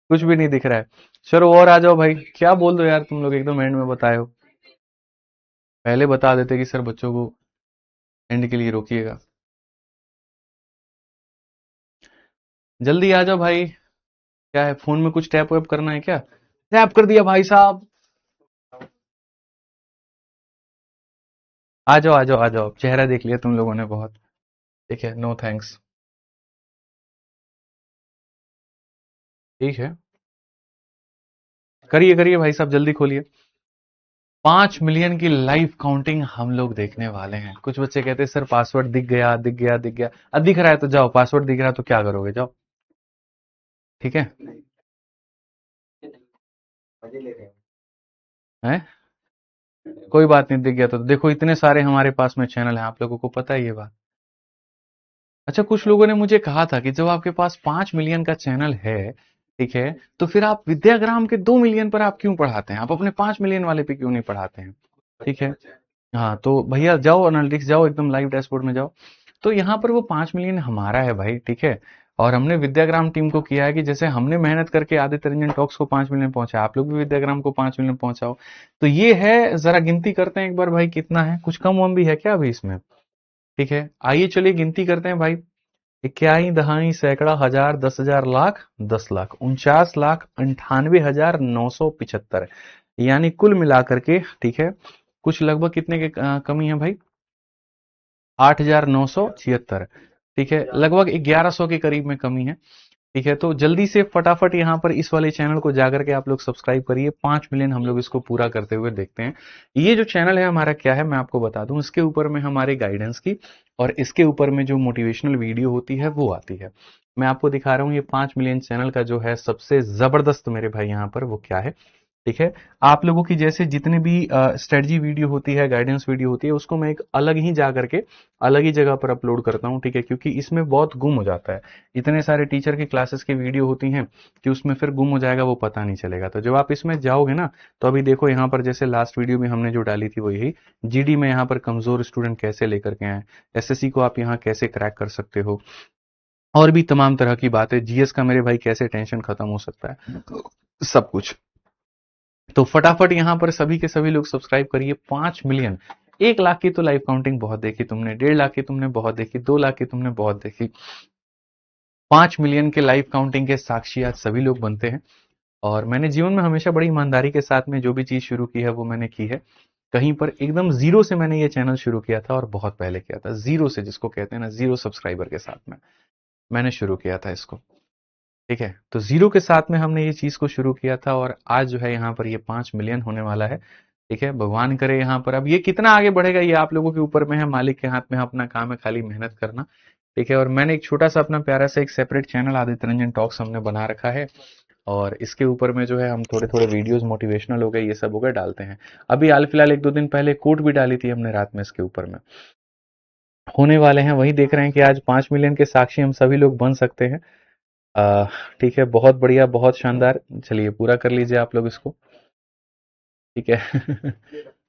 कुछ भी नहीं दिख रहा है। चलो और आ जाओ भाई, क्या बोल दो यार, तुम लोग एकदम एंड में बताए हो, पहले बता देते कि सर बच्चों को एंड के लिए रोकिएगा। जल्दी आ जाओ भाई। क्या है, फोन में कुछ टैप वैप करना है क्या? टैप कर दिया भाई साहब। आ जाओ आ जाओ आ जाओ, चेहरा देख लिया तुम लोगों ने बहुत। ठीक है, नो थैंक्स। ठीक है, करिए करिए भाई साहब, जल्दी खोलिए। 5 मिलियन की लाइव काउंटिंग हम लोग देखने वाले हैं। कुछ बच्चे कहते हैं सर पासवर्ड दिख गया दिख गया दिख गया। अब दिख रहा है तो जाओ, पासवर्ड दिख रहा है तो क्या करोगे, जाओ। ठीक है। हैं? कोई बात नहीं, दिख गया तो देखो इतने सारे हमारे पास में चैनल हैं, आप लोगों को पता है ये बात। अच्छा, कुछ लोगों ने मुझे कहा था कि जब आपके पास 5 मिलियन का चैनल है, ठीक है, तो फिर आप विद्याग्राम के 2 मिलियन पर आप क्यों पढ़ाते हैं, आप अपने 5 मिलियन वाले पे क्यों नहीं पढ़ाते हैं? ठीक है। हाँ तो भैया जाओ एनालिटिक्स जाओ, एकदम लाइव डैशबोर्ड में जाओ। तो यहाँ पर वो 5 मिलियन हमारा है भाई, ठीक है। और हमने विद्याग्राम टीम को किया है कि जैसे हमने मेहनत करके आदित्य रंजन टॉक्स को 5 मिलियन पहुंचा, आप लोग भी विद्याग्राम को 5 मिलियन पहुंचाओ। तो ये है, जरा गिनती करते हैं एक बार भाई, कितना है, कुछ कम वम भी है क्या अभी इसमें? ठीक है, आइए चलिए गिनती करते हैं भाई। इक्याई दहाई सैकड़ा हजार 10,000 लाख 10 लाख 49,98,975, यानी कुल मिलाकर के, ठीक है, कुछ लगभग कितने के कमी है भाई? 8,976। ठीक है, लगभग 1,100 के करीब में कमी है। ठीक है, तो जल्दी से फटाफट यहाँ पर इस वाले चैनल को जाकर के आप लोग सब्सक्राइब करिए। 5 मिलियन हम लोग इसको पूरा करते हुए देखते हैं। ये जो चैनल है हमारा क्या है मैं आपको बता दूं, इसके ऊपर में हमारे गाइडेंस की और इसके ऊपर में जो मोटिवेशनल वीडियो होती है वो आती है। मैं आपको दिखा रहा हूँ ये 5 मिलियन चैनल का जो है सबसे जबरदस्त मेरे भाई यहाँ पर वो क्या है। ठीक है, आप लोगों की जैसे जितने भी स्ट्रेटजी वीडियो होती है, गाइडेंस वीडियो होती है, उसको मैं एक अलग ही जा करके अलग ही जगह पर अपलोड करता हूं। ठीक है, क्योंकि इसमें बहुत गुम हो जाता है। इतने सारे टीचर की क्लासेस की वीडियो होती हैं कि उसमें फिर गुम हो जाएगा, वो पता नहीं चलेगा। तो जब आप इसमें जाओगे ना, तो अभी देखो यहाँ पर जैसे लास्ट वीडियो में हमने जो डाली थी वो यही, जीडी में यहाँ पर कमजोर स्टूडेंट कैसे लेकर के आए, एसएससी को आप यहाँ कैसे क्रैक कर सकते हो, और भी तमाम तरह की बातें, जीएस का मेरे भाई कैसे टेंशन खत्म हो सकता है, सब कुछ। तो फटाफट यहां पर सभी के सभी लोग सब्सक्राइब करिए। 5 मिलियन, 1 लाख की तो लाइव काउंटिंग बहुत देखी तुमने, 1.5 लाख की तुमने बहुत देखी, 2 लाख की तुमने बहुत देखी। 5 मिलियन के लाइव काउंटिंग के साक्षी आज सभी लोग बनते हैं। और मैंने जीवन में हमेशा बड़ी ईमानदारी के साथ में जो भी चीज शुरू की है वो मैंने की है। कहीं पर एकदम जीरो से मैंने ये चैनल शुरू किया था, और बहुत पहले किया था, जीरो से, जिसको कहते हैं ना, जीरो सब्सक्राइबर के साथ में मैंने शुरू किया था इसको। ठीक है, तो जीरो के साथ में हमने ये चीज को शुरू किया था, और आज जो है यहाँ पर ये 5 मिलियन होने वाला है। ठीक है, भगवान करे यहाँ पर, अब ये कितना आगे बढ़ेगा ये आप लोगों के ऊपर में है, मालिक के हाथ में है, अपना काम है खाली मेहनत करना। ठीक है, और मैंने एक छोटा सा अपना प्यारा सा एक separate channel Aditya Ranjan talks हमने बना रखा है, और इसके ऊपर में जो है हम थोड़े थोड़े वीडियोस मोटिवेशनल हो गए, ये सब हो गए, डालते हैं। अभी हाल फिलहाल 1-2 दिन पहले कोट भी डाली थी हमने रात में इसके ऊपर में। होने वाले हैं, वही देख रहे हैं कि आज 5 मिलियन के साक्षी हम सभी लोग बन सकते हैं। ठीक है, बहुत बढ़िया, बहुत शानदार। चलिए पूरा कर लीजिए आप लोग इसको। ठीक है।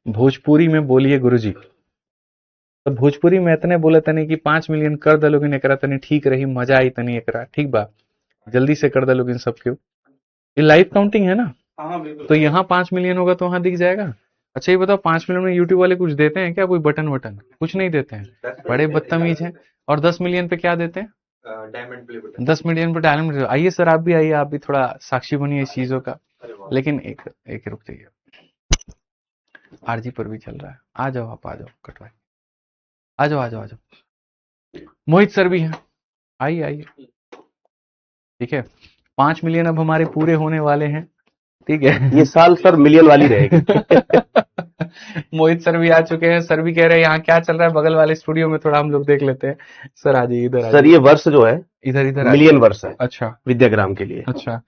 भोजपुरी में बोलिए गुरुजी। तो भोजपुरी में इतने बोले तनी कि 5 मिलियन कर दलोगिन एकरा तनी ठीक रही, मजा आई तनी एकरा, ठीक बा, जल्दी से कर दलोगिन सबके। ये लाइव काउंटिंग है ना? हाँ बिल्कुल। तो यहाँ 5 मिलियन होगा तो वहां दिख जाएगा। अच्छा ये बताओ, 5 मिलियन में यूट्यूब वाले कुछ देते हैं क्या, कोई बटन वटन? कुछ नहीं देते हैं, बड़े बदतमीज हैं। और 10 मिलियन पे क्या देते हैं? Diamond play button. 10 मिलियन पे डायमंड। आइए सर आप भी आइए, आप भी थोड़ा साक्षी बनिए इस चीजों का। लेकिन एक एक रुक जाइए, आरजी पर भी चल रहा है, आ जाओ आप, आ जाओ कटवाई, आ जाओ आ जाओ आ जाओ। मोहित सर भी हैं, आइए आइए। ठीक है, 5 मिलियन अब हमारे पूरे होने वाले हैं। ठीक है, ये साल सर मिलियन वाली रहेगी। मोहित सर भी आ चुके हैं, सर भी कह रहे हैं यहाँ क्या चल रहा है, बगल वाले स्टूडियो में थोड़ा हम लोग देख लेते हैं। सर आ जाइए, इधर आ सर जाइए, ये वर्ष जो है इधर इधर आ मिलियन जाइए। वर्ष है अच्छा विद्याग्राम के लिए। अच्छा।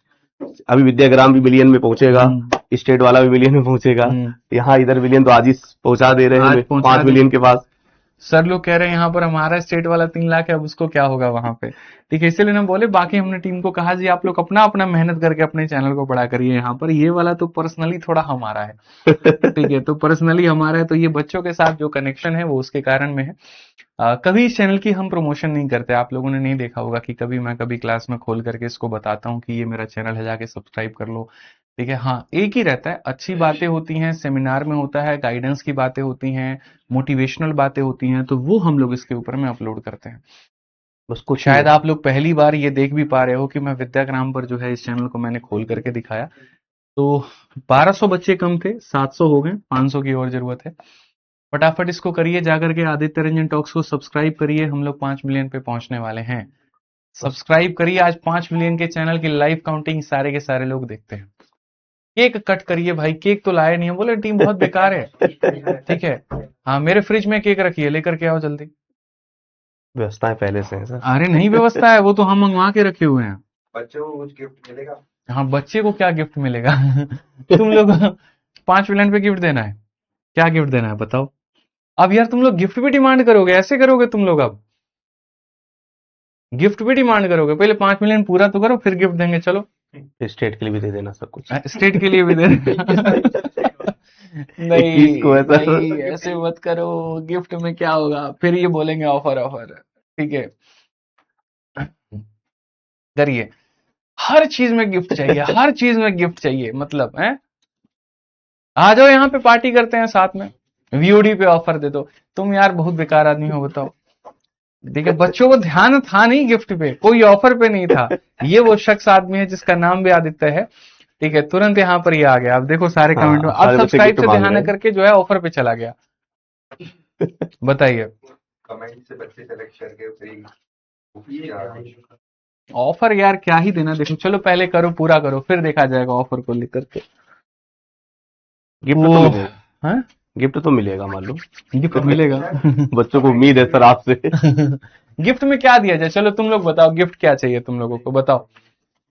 अभी विद्याग्राम भी मिलियन में पहुंचेगा, स्टेट वाला भी मिलियन में पहुंचेगा। हम्म, यहाँ इधर मिलियन तो आज ही पहुंचा दे रहे आज हैं पहुंचा 5 मिलियन के पास। सर लोग कह रहे हैं यहाँ पर हमारा स्टेट वाला 3 लाख है, अब उसको क्या होगा वहां पे। ठीक है, इसीलिए ना बोले, बाकी हमने टीम को कहा जी आप लोग अपना अपना मेहनत करके अपने चैनल को बड़ा करिए। यहाँ पर ये वाला तो पर्सनली थोड़ा हमारा है। ठीक है, तो पर्सनली हमारा है, तो ये बच्चों के साथ जो कनेक्शन है वो उसके कारण में है। कभी इस चैनल की हम प्रमोशन नहीं करते, आप लोगों ने नहीं देखा होगा कि कभी मैं कभी क्लास में खोल करके इसको बताता हूँ कि ये मेरा चैनल है, जाके सब्सक्राइब कर लो। ठीक है, हाँ एक ही रहता है, अच्छी बातें होती हैं, सेमिनार में होता है, गाइडेंस की बातें होती हैं, मोटिवेशनल बातें होती हैं, तो वो हम लोग इसके ऊपर में अपलोड करते हैं। बस कुछ ही शायद है। आप लोग पहली बार ये देख भी पा रहे हो कि मैं विद्याग्राम पर जो है इस चैनल को मैंने खोल करके दिखाया। तो 1200 बच्चे कम थे, 700 हो गए, 500 की और जरूरत है। फटाफट इसको करिए, जाकर के आदित्य रंजन टॉक्स को सब्सक्राइब करिए। हम लोग 5 मिलियन पे पहुंचने वाले हैं। सब्सक्राइब करिए, आज 5 मिलियन के चैनल की लाइव काउंटिंग सारे के सारे लोग देखते हैं। केक कट करिए भाई, केक तो लाए नहीं है, बोले टीम बहुत बेकार है। ठीक है, हाँ मेरे फ्रिज में केक रखिए, लेकर के आओ जल्दी। व्यवस्थाएं पहले से है सर। अरे नहीं व्यवस्था है, वो तो हम मंगवा के रखे हुए हैं। बच्चों को कुछ गिफ्ट मिलेगा? हाँ बच्चे को क्या गिफ्ट मिलेगा? तुम लोग 5 मिलियन पे गिफ्ट देना है, क्या गिफ्ट देना है बताओ? अब यार तुम लोग गिफ्ट भी डिमांड करोगे, ऐसे करोगे तुम लोग? अब गिफ्ट भी डिमांड करोगे? पहले 5 मिलियन पूरा तो करो, फिर गिफ्ट देंगे। चलो स्टेट के लिए भी दे देना सब कुछ। स्टेट के लिए भी दे नहीं 21 को है सर। नहीं, ऐसे मत करो। गिफ्ट में क्या होगा, फिर ये बोलेंगे ऑफर ऑफर। ठीक है, करिए। हर चीज में गिफ्ट चाहिए, हर चीज में गिफ्ट चाहिए, मतलब है। आ जाओ यहाँ पे पार्टी करते हैं साथ में, वीओडी पे ऑफर दे दो। तुम यार बहुत बेकार आदमी हो, बताओ। देखिए बच्चों को ध्यान था नहीं गिफ्ट पे, कोई ऑफर पे नहीं था। ये वो शख्स आदमी है जिसका नाम भी आदित्य है। ठीक है, तुरंत यहाँ पर ये आ गया। अब देखो सारे हाँ, कमेंट में, अब सारे बच्चे सब्सक्राइब gift से मांग ध्यान रहे हैं। करके जो है ऑफर पे चला गया। बताइए, कमेंट से बच्चे सेलेक्ट करके फ्री ऑफर यार क्या ही देना। देखो चलो पहले करो, पूरा करो, फिर देखा जाएगा ऑफर को लेकर के। गिफ्ट तो वो मिलेगा, हाँ गिफ्ट तो मिलेगा मालूम। गिफ्ट मिलेगा। बच्चों को उम्मीद है सर आपसे। गिफ्ट में क्या दिया जाए, चलो तुम लोग बताओ, गिफ्ट क्या चाहिए तुम लोगों को, बताओ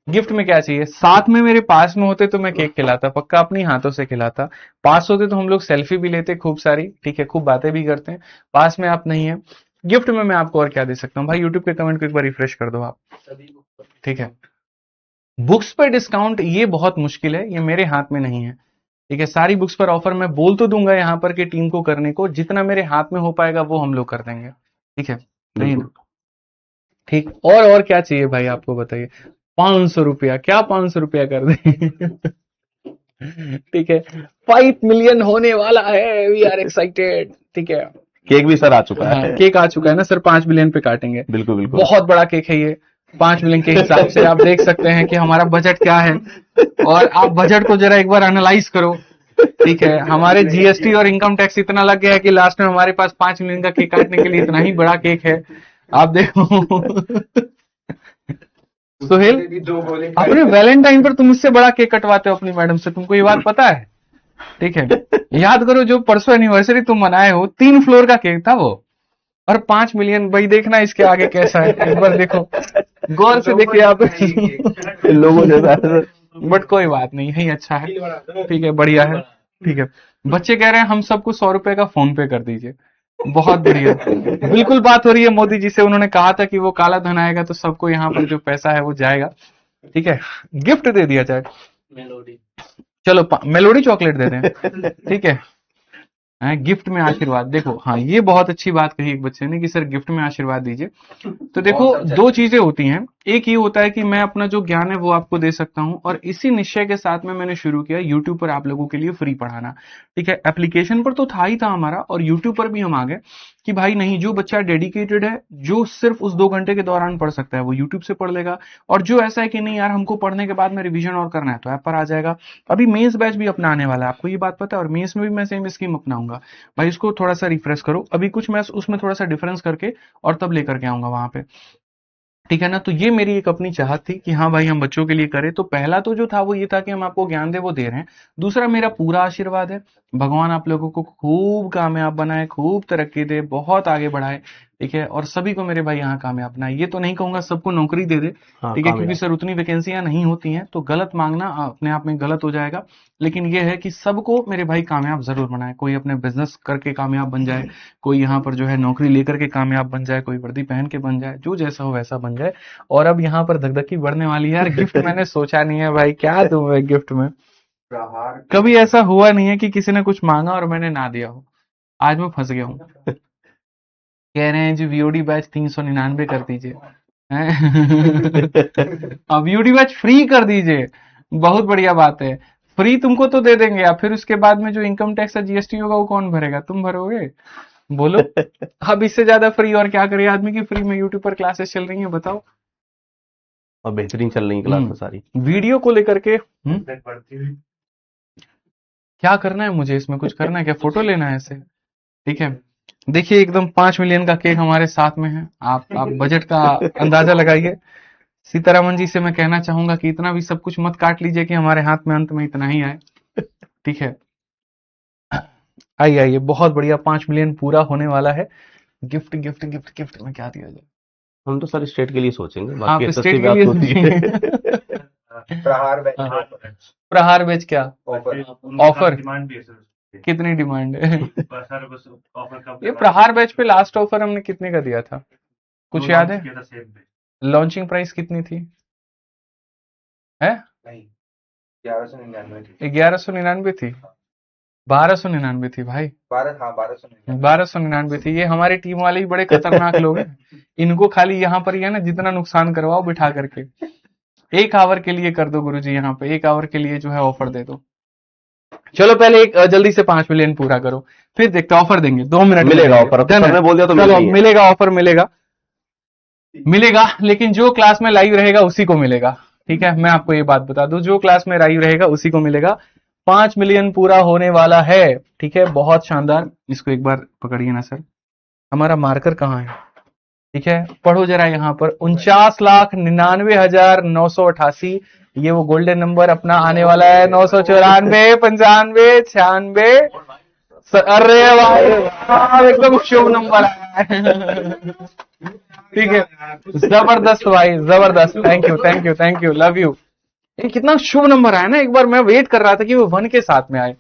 गिफ्ट में क्या चाहिए? साथ में मेरे पास में होते तो मैं केक खिलाता, पक्का अपनी हाथों से खिलाता। पास होते तो हम लोग सेल्फी भी लेते खूब सारी, ठीक है, खूब बातें भी करते हैं। पास में आप नहीं है, गिफ्ट में मैं आपको और क्या दे सकता हूँ भाई? यूट्यूब के कमेंट को एक बार रिफ्रेश कर दो आप। ठीक है, बुक्स पर डिस्काउंट ये बहुत मुश्किल है, ये मेरे हाथ में नहीं है। ठीक है, सारी बुक्स पर ऑफर मैं बोल तो दूंगा यहाँ पर कि टीम को करने को, जितना मेरे हाथ में हो पाएगा वो हम लोग कर देंगे। ठीक है, नहीं ना? ठीक, और क्या चाहिए भाई आपको, बताइए। 500 रुपया, क्या 500 रुपया कर दें? ठीक है, 5 मिलियन होने वाला है, वी आर एक्साइटेड। ठीक है, केक भी सर आ चुका हाँ है। केक आ चुका है ना सर, 5 मिलियन पे काटेंगे। बिल्कुल बिल्कुल। बहुत बड़ा केक है ये, 5 मिलियन के हिसाब से आप देख सकते हैं कि हमारा बजट क्या है। और आप बजट को जरा एक बार एनालाइज करो। ठीक है, हमारे जीएसटी और इनकम टैक्स इतना लग गया है कि लास्ट में हमारे पास 5 मिलियन का केक काटने के लिए इतना ही बड़ा केक है। आप देखो। सोहेल, अपने वैलेंटाइन पर तुम इससे बड़ा केक कटवाते हो अपनी मैडम से, तुमको ये बात पता है? ठीक है, याद करो जो परसों एनिवर्सरी तुम मनाए हो, 3 फ्लोर का केक था वो, और 5 मिलियन। भाई देखना इसके आगे कैसा है, एक बार देखो, गौर से देखिए आप। लोगों जैसा। बट कोई बात नहीं, यही अच्छा है। ठीक है, बढ़िया है। ठीक है, बच्चे कह रहे हैं हम सबको 100 रुपए का फोन पे कर दीजिए। बहुत बढ़िया, बिल्कुल बात हो रही है मोदी जी से। उन्होंने कहा था कि वो काला धन आएगा तो सबको यहाँ पर जो पैसा है वो जाएगा। ठीक है, गिफ्ट दे दिया जाए। चलो मेलोडी चॉकलेट दे दें। ठीक है, गिफ्ट में आशीर्वाद। देखो हाँ, ये बहुत अच्छी बात कही एक बच्चे ने कि सर गिफ्ट में आशीर्वाद दीजिए। तो देखो दो चीजें होती हैं, एक ये होता है कि मैं अपना जो ज्ञान है वो आपको दे सकता हूं, और इसी निश्चय के साथ में मैंने शुरू किया यूट्यूब पर आप लोगों के लिए फ्री पढ़ाना। ठीक है, एप्लीकेशन पर तो था ही था हमारा, और यूट्यूब पर भी हम आ गए कि भाई नहीं, जो बच्चा डेडिकेटेड है, जो सिर्फ उस 2 घंटे के दौरान पढ़ सकता है, वो यूट्यूब से पढ़ लेगा। और जो ऐसा है कि नहीं यार हमको पढ़ने के बाद में रिवीजन और करना है, तो ऐप पर आ जाएगा। अभी मेंस बैच भी अपना आने वाला है, आपको ये बात पता है? और मेंस में भी मैं सेम स्कीम अपनाऊंगा। भाई इसको थोड़ा सा रिफ्रेश करो, अभी कुछ मैं उसमें थोड़ा सा डिफरेंस करके और तब लेकर के आऊंगा वहां पे। ठीक है ना? तो ये मेरी एक अपनी चाहत थी कि हाँ भाई हम बच्चों के लिए करें। तो पहला तो जो था वो ये था कि हम आपको ज्ञान दे, वो दे रहे हैं। दूसरा मेरा पूरा आशीर्वाद है, भगवान आप लोगों को खूब कामयाब बनाए, खूब तरक्की दे, बहुत आगे बढ़ाए। ठीक है, और सभी को मेरे भाई यहाँ कामयाब बनाए। ये तो नहीं कहूंगा सबको नौकरी दे दे, हाँ, ठीक है, क्योंकि कामयाब। सर उतनी वैकेंसियां नहीं होती हैं, तो गलत मांगना अपने आप में गलत हो जाएगा। लेकिन ये है कि सबको मेरे भाई कामयाब जरूर बनाए। कोई अपने बिजनेस करके कामयाब बन जाए, कोई यहाँ पर जो है नौकरी लेकर के कामयाब बन जाए, कोई वर्दी पहन के बन जाए, जो जैसा हो वैसा बन जाए। और अब यहाँ पर धकधकी बढ़ने वाली है यार। गिफ्ट मैंने सोचा नहीं है भाई, क्या दूं मैं गिफ्ट में? कभी ऐसा हुआ नहीं है कि किसी ने कुछ मांगा और मैंने ना दिया हो। आज मैं फंस गया हूँ। कह रहे हैं जी वीओडी बैच 399 कर दीजिए। अब वीओडी बैच फ्री कर दीजिए, बहुत बढ़िया बात है। फ्री तुमको तो दे देंगे, या फिर उसके बाद में जो इनकम टैक्स या जीएसटी होगा वो कौन भरेगा? तुम भरोगे? बोलो। अब इससे ज्यादा फ्री और क्या करे आदमी की? फ्री में यूट्यूब पर क्लासेस चल रही है, बताओ। और बेहतरीन चल रही क्लास में सारी। वीडियो को लेकर के क्या करना है मुझे? इसमें कुछ करना है क्या? फोटो लेना है ऐसे? ठीक है, देखिए एकदम 5 मिलियन का केक हमारे साथ में है। आप बजट का अंदाजा लगाइए। सीतारामन जी से मैं कहना चाहूंगा कि इतना भी सब कुछ मत काट लीजिए कि हमारे हाथ में अंत में इतना ही आए। ठीक है, आइए आइए, बहुत बढ़िया, 5 मिलियन पूरा होने वाला है। गिफ्ट गिफ्ट गिफ्ट गिफ्ट में क्या दिया जाए? हम तो सर स्टेट के लिए सोचेंगे, आप बाकी स्टेट एसएससी के बात लिए होती है। प्रहार बैच हाँ। ऑफर प्रहार बैच क्या ऑफर ऑफर? डिमांड भी है सर। कितनी डिमांड है? सर बस ऑफर कब ये प्रहार बैच पे लास्ट ऑफर हमने कितने का दिया था, कुछ याद है? किया था सेम पे। लॉन्चिंग प्राइस कितनी थी? है नहीं 1199 थी 1199 थी, 1299 थी भाई, 1299 1299 थी। ये हमारी टीम वाले ही बड़े खतरनाक लोग हैं। इनको खाली यहाँ पर ही है ना, जितना नुकसान करवाओ बिठा करके। 1 आवर के लिए कर दो गुरुजी, यहाँ पे 1 आवर के लिए जो है ऑफर दे दो। चलो पहले एक जल्दी से 5 मिलियन पूरा करो, फिर देखते ऑफर देंगे। 2 मिनट में मिलेगा देंगे। ऑफर, अब Done है। सबने बोल दिया तो चलो मिलना ही है। मिलेगा, ऑफर मिलेगा, मिलेगा, लेकिन जो क्लास में लाइव रहेगा उसी को मिलेगा। ठीक है, मैं आपको ये बात बता दूं, जो क्लास में लाइव रहेगा उसी को मिलेगा। 5 मिलियन पूरा होने वाला है। ठीक है, बहुत शानदार। इसको एक बार पकड़िए ना सर, हमारा मार्कर कहाँ है? ठीक है, पढ़ो जरा यहाँ पर 49,99,988। ये वो गोल्डन नंबर अपना आने वाला है। 994, 95, 96। अरे भाई वाह, एकदम शुभ नंबर आया है। ठीक है, जबरदस्त भाई, जबरदस्त। Thank you thank you thank you, love you. ये कितना शुभ नंबर आया ना, एक बार मैं वेट कर रहा था कि वो 1 के साथ में आए,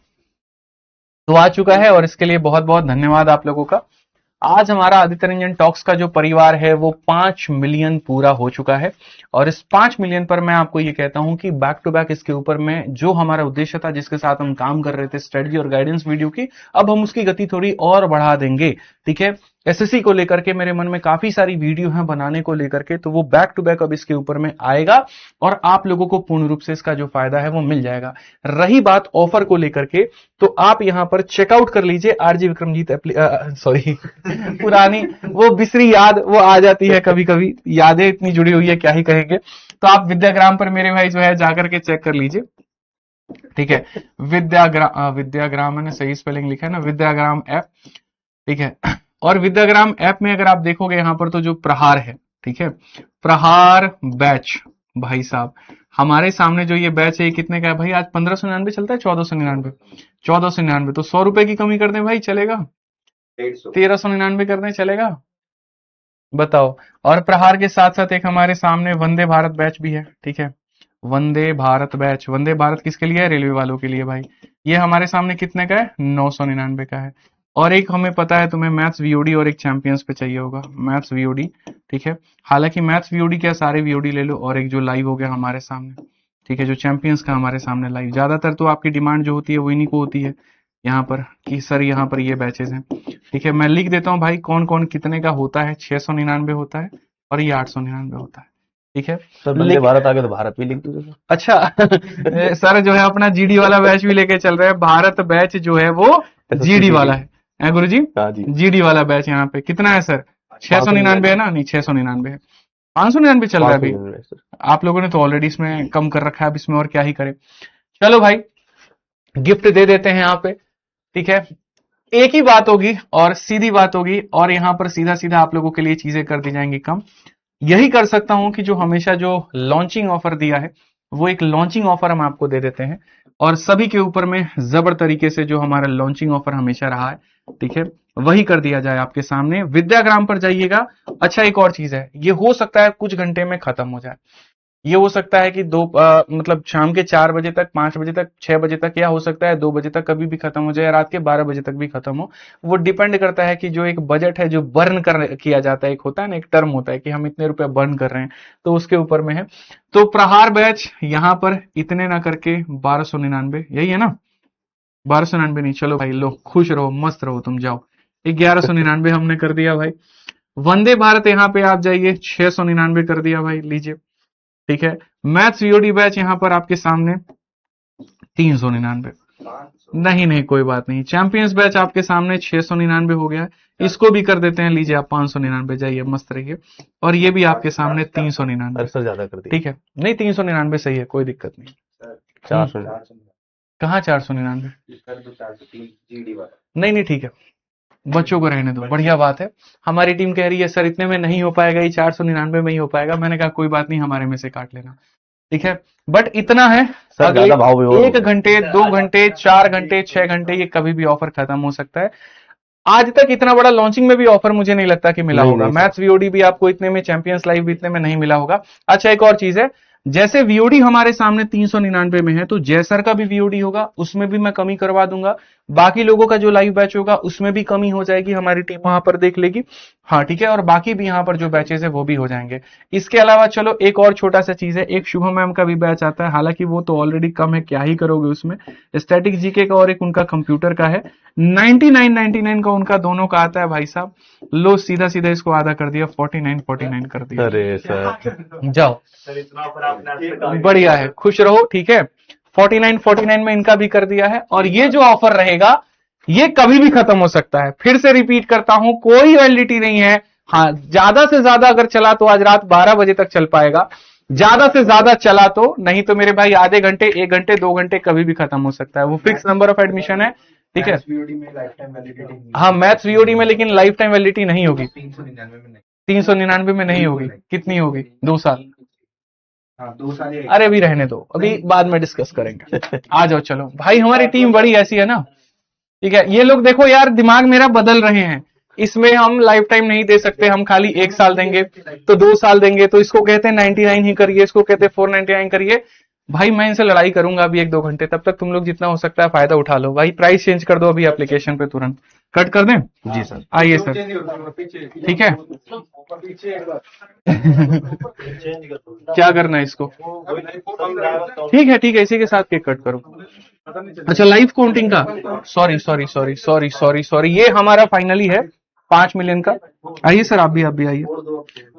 तो आ चुका है, और इसके लिए बहुत बहुत धन्यवाद आप लोगों का। आज हमारा आदित्य रंजन टॉक्स का जो परिवार है वो 5 मिलियन पूरा हो चुका है, और इस 5 मिलियन पर मैं आपको ये कहता हूं कि बैक टू बैक इसके ऊपर में जो हमारा उद्देश्य था, जिसके साथ हम काम कर रहे थे स्ट्रेटजी और गाइडेंस वीडियो की, अब हम उसकी गति थोड़ी और बढ़ा देंगे। ठीक है, एसएससी को लेकर के मेरे मन में काफी सारी वीडियो हैं बनाने को लेकर के, तो वो बैक टू बैक अब इसके ऊपर में आएगा, और आप लोगों को पूर्ण रूप से इसका जो फायदा है वो मिल जाएगा। रही बात ऑफर को लेकर के, तो आप यहां पर चेकआउट कर लीजिए आरजी विक्रमजीत सॉरी पुरानी वो बिसरी याद वो आ जाती है, कभी कभी यादें इतनी जुड़ी हुई है क्या ही कहेंगे। तो आप विद्याग्राम पर मेरे भाई जो है जाकर के चेक कर लीजिए। ठीक है, विद्याग्राम मैंने सही स्पेलिंग लिखा है ना, विद्याग्राम ऐप। ठीक है, और विद्याग्राम ऐप में अगर आप देखोगे यहाँ पर तो जो प्रहार है, ठीक है, प्रहार बैच, भाई साहब हमारे सामने जो ये बैच है ये कितने का है भाई? आज 1599 चलता है, 1499, 1499, तो 100 रुपए की कमी कर दें भाई, चलेगा? 150 1399 कर दें, चलेगा? बताओ। और प्रहार के साथ साथ एक हमारे सामने वंदे भारत बैच भी है। ठीक है, वंदे भारत बैच, वंदे भारत किसके लिए है? रेलवे वालों के लिए भाई। ये हमारे सामने कितने का है? 999 का है। और एक हमें पता है तुम्हें मैथ्स वीओडी और एक चैंपियंस पे चाहिए होगा, मैथ्स वीओडी। ठीक है, हालांकि मैथ्स वीओडी क्या, सारे वीओडी ले लो, और एक जो लाइव हो गया हमारे सामने, ठीक है, जो चैंपियंस का हमारे सामने लाइव। ज्यादातर तो आपकी डिमांड जो होती है वो इन्हीं को होती है यहाँ पर, कि सर यहाँ पर ये बैचेस हैं। ठीक है, मैं लिख देता हूँ भाई कौन कौन कितने का होता है। 699 होता है, और ये 899 होता है। ठीक है सर वंदे भारत आ गया तो भारत भी लिख दीजिए। अच्छा सर जो है अपना जीडी वाला बैच भी लेके चल रहे हैं। भारत बैच जो है वो जीडी वाला है गुरु जी। हाँ जी, जीडी वाला बैच यहाँ पे कितना है सर? 699 है ना? नहीं 699 है, 599 चल रहा है अभी। 599 सर। आप लोगों ने तो ऑलरेडी इसमें कम कर रखा है, अब इसमें और क्या ही करे। चलो भाई, गिफ्ट दे देते हैं यहाँ पे। ठीक है, एक ही बात होगी और सीधी बात होगी, और यहाँ पर सीधा सीधा आप लोगों के लिए चीजें कर दी जाएंगी कम। यही कर सकता हूं कि जो हमेशा जो लॉन्चिंग ऑफर दिया है वो एक लॉन्चिंग ऑफर हम आपको दे देते हैं, और सभी के ऊपर में जबर तरीके से जो हमारा लॉन्चिंग ऑफर हमेशा रहा है, ठीक है, वही कर दिया जाए आपके सामने। विद्याग्राम पर जाइएगा। अच्छा एक और चीज है, ये हो सकता है कुछ घंटे में खत्म हो जाए, ये हो सकता है कि मतलब शाम के 4 बजे तक, 5 बजे तक, 6 बजे तक, या हो सकता है 2 बजे तक कभी भी खत्म हो जाए, रात के 12 बजे तक भी खत्म हो। वो डिपेंड करता है कि जो एक बजट है जो बर्न किया जाता है, एक होता है ना, एक टर्म होता है कि हम इतने रुपए बर्न कर रहे हैं, तो उसके ऊपर में है। तो प्रहार बैच यहाँ पर इतने ना करके 1299, यही है ना? 1299 नहीं, चलो भाई लो, खुश रहो, मस्त रहो, तुम जाओ। 1199 हमने कर दिया भाई। वंदे भारत यहाँ पे आप जाइए, 699 कर दिया भाई, लीजिए। ठीक है, मैथ्स वीओडी बैच यहाँ पर आपके सामने 399। नहीं नहीं कोई बात नहीं, चैंपियंस बैच आपके सामने 699 हो गया है, इसको भी कर देते हैं, लीजिए आप 599, जाइए मस्त रहिए। और ये भी आपके सामने 399। अरे सर ज्यादा कर दिया। ठीक है, नहीं 399 सही है, कोई दिक्कत नहीं। 400 कहाँ 499? कर दो 403 जीडी वाला। नहीं नहीं ठीक है, बच्चों को रहने दो, बढ़िया बात है। हमारी टीम कह रही है सर इतने में नहीं हो पाएगा, ये 499 में ही हो पाएगा। मैंने कहा कोई बात नहीं, हमारे में से काट लेना, ठीक है। बट इतना है, सर अगले ज्यादा भाव भी 1 घंटे 2 घंटे 4 घंटे 6 घंटे ये कभी भी ऑफर खत्म हो सकता है। आज तक इतना बड़ा लॉन्चिंग में भी ऑफर मुझे नहीं लगता कि मिला नहीं, होगा। नहीं, मैथ्स वीओडी भी आपको इतने में, चैंपियंस लाइव भी इतने में नहीं मिला होगा। अच्छा एक और चीज है, जैसे वीओडी हमारे सामने 399 में है, तो जयसर का भी वीओडी होगा, उसमें भी मैं कमी करवा दूंगा। बाकी लोगों का जो लाइव बैच होगा उसमें भी कमी हो जाएगी, हमारी टीम वहां पर देख लेगी। हाँ ठीक है, और बाकी भी यहाँ पर जो बैचेस है वो भी हो जाएंगे। इसके अलावा चलो एक और छोटा सा चीज है, एक शुभम मैम का भी बैच आता है, हालांकि वो तो ऑलरेडी कम है, क्या ही करोगे उसमें। स्टैटिक जीके का और एक उनका कंप्यूटर का है, 99 का उनका दोनों का आता है भाई साहब। लो सीधा सीधा इसको आधा कर दिया, 49 कर दिया। अरे सर जाओ, सर इतना ऑफर आपने आज तक कभी बढ़िया है, खुश रहो, ठीक है। 49 में इनका भी कर दिया है। और ये जो ऑफर रहेगा ये कभी भी खत्म हो सकता है, फिर से रिपीट करता हूं, कोई वैलिडिटी नहीं है। हाँ ज्यादा से ज्यादा अगर चला तो आज रात 12 बजे तक चल पाएगा, ज्यादा से ज्यादा चला तो, नहीं तो मेरे भाई आधे घंटे 1 घंटे 2 घंटे कभी भी खत्म हो सकता है। वो फिक्स नंबर ऑफ एडमिशन है, ठीक है। वीओडी में लाइफ टाइम वैलिडिटी हाँ मैथ्स वीओडी में, लेकिन लाइफ टाइम वैलिडिटी नहीं होगी, 399 में नहीं। 399 में नहीं होगी। कितनी होगी? 2 साल। हाँ 2 साल या 1 अरे अभी रहने दो, अभी बाद में डिस्कस करेंगे। आ जाओ चलो भाई, हमारी टीम बड़ी ऐसी है ना, ठीक है। ये लोग देखो यार, दिमाग मेरा बदल रहे हैं, इसमें हम लाइफ टाइम नहीं दे सकते, हम खाली 1 साल देंगे तो 2 साल देंगे, तो इसको कहते हैं 99 ही करिए, इसको कहते हैं 499 करिए। भाई मैं इनसे लड़ाई करूंगा अभी 1-2 घंटे, तब तक तुम लोग जितना हो सकता है फायदा उठा लो। भाई प्राइस चेंज कर दो अभी एप्लीकेशन पे, तुरंत कट कर दें। जी सर। आइए सर, ठीक है। क्या करना है इसको? ठीक है, इसी के साथ केक कट करो। अच्छा लाइव काउंटिंग का, सॉरी, ये हमारा फाइनली है 5 मिलियन का। आइए सर, आप भी आइए,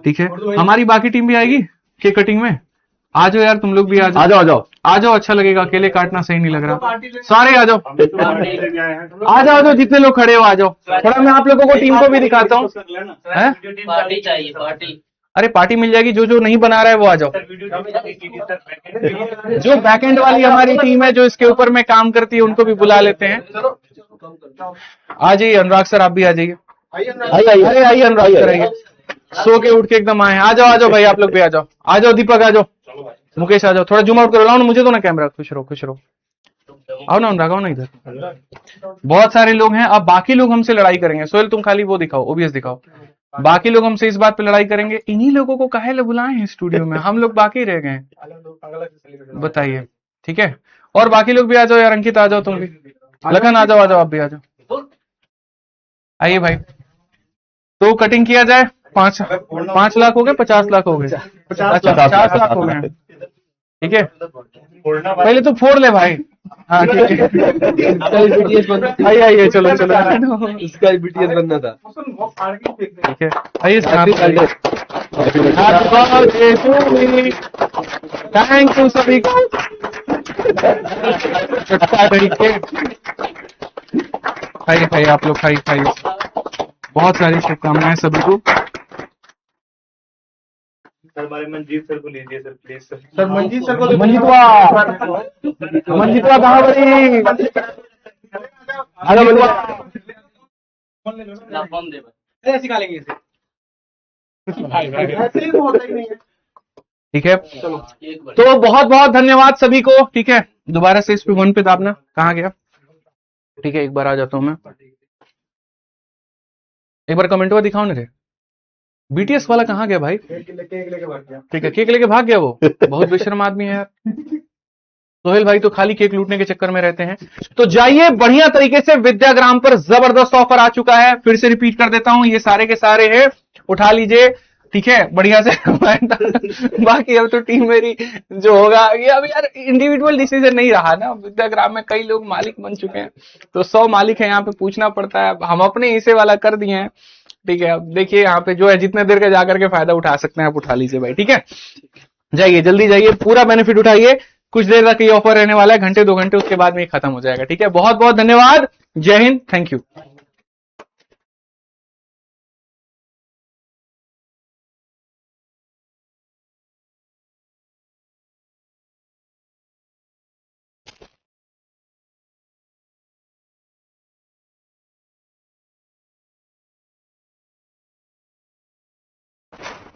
ठीक है। हमारी बाकी टीम भी आएगी केक कटिंग में। आ जाओ यार, तुम लोग भी आ जाओ, अच्छा लगेगा, अकेले काटना सही नहीं लग रहा। सारे आ जाओ, जितने लोग खड़े हो आ जाओ। थोड़ा मैं आप लोगों को टीम को भी दिखाता हूँ। पार्टी चाहिए, पार्टी। अरे पार्टी मिल जाएगी, जो नहीं बना रहा है वो आ जाओ। जो बैकएंड वाली हमारी टीम है, जो इसके ऊपर में काम करती है, उनको भी बुला लेते हैं। आ जाइए अनुराग सर, आप भी आ जाइए। अरे आइए अनुराग सर, आइए, सो के उठ के एकदम आए। आ जाओ भाई, आप लोग भी आ जाओ, दीपक आ जाओ, मुकेश आ जाओ। थोड़ा जूम आउट करो, लाओ ना मुझे दो ना कैमरा। खुश रहो, आओ ना अनुराग, आओ ना इधर। बहुत सारे लोग हैं, अब बाकी लोग हमसे लड़ाई करेंगे। सोहेल तुम खाली वो दिखाओ, ओबीएस दिखाओ। बाकी लोग हमसे इस बात पे लड़ाई करेंगे, इन्हीं लोगों को काहे ले बुलाए हैं स्टूडियो में, हम लोग बाकी रह गए हैं, बताइए, ठीक है। और बाकी लोग भी आ जाओ यार, अंकित आ जाओ, तुम भी, लखन आ जाओ, आप भी आ जाओ। आइए भाई, तो कटिंग किया जाए। 5 लाख हो गए, 50 लाख हो गए, अच्छा 50 लाख हो गए, ठीक है। पहले तो फोड़ ले भाई। हाँ ठीक है, आइए चलो इसका बीटीएस बनना था। ठीक है। आइए थैंक यू सभी को। खाइए आप लोग, खाइए। बहुत सारी शुभकामनाएं सभी को। सर हमारे मंजीत सर को लीजिए sir, please sir. Sir Manjeet sir को मंजितवा कहाँ बड़ी? फोन दे ऐसे खा लेंगे इसे। ठीक है, एक बार। तो बहुत बहुत धन्यवाद सभी को, ठीक है। दोबारा से इस पे 1 पे दाबना, कहाँ गया? ठीक है, एक बार आ जाता हूं मैं, एक बार कमेंट हुआ दिखाओ ना रे। बीटीएस वाला कहाँ गया भाई? केक लेके भाग गया। ठीक है, केक लेके भाग गया वो, बहुत बेशर्म आदमी है यार। सोहेल भाई तो खाली केक लूटने के चक्कर में रहते हैं। तो जाइए, बढ़िया तरीके से विद्याग्राम पर जबरदस्त ऑफर आ चुका है, फिर से रिपीट कर देता हूं, ये सारे के सारे हैं, उठा लीजिए, ठीक है, बढ़िया से। बाकी अब तो टीम मेरी जो होगा, ये अब यार इंडिविजुअल डिसीजन नहीं रहा ना, विद्याग्राम में कई लोग मालिक बन चुके हैं, तो 100 मालिक है यहाँ पे, पूछना पड़ता है। हम अपने हिस्से वाला कर दिए हैं, ठीक है। अब देखिए यहाँ पे जो है, जितने देर का जाकर के फायदा उठा सकते हैं आप उठा लीजिए भाई, ठीक है। जाइए, जल्दी जाइए, पूरा बेनिफिट उठाइए। कुछ देर तक ये ऑफर रहने वाला है, घंटे 2 घंटे, उसके बाद में ये खत्म हो जाएगा, ठीक है। बहुत बहुत धन्यवाद, जय हिंद, थैंक यू।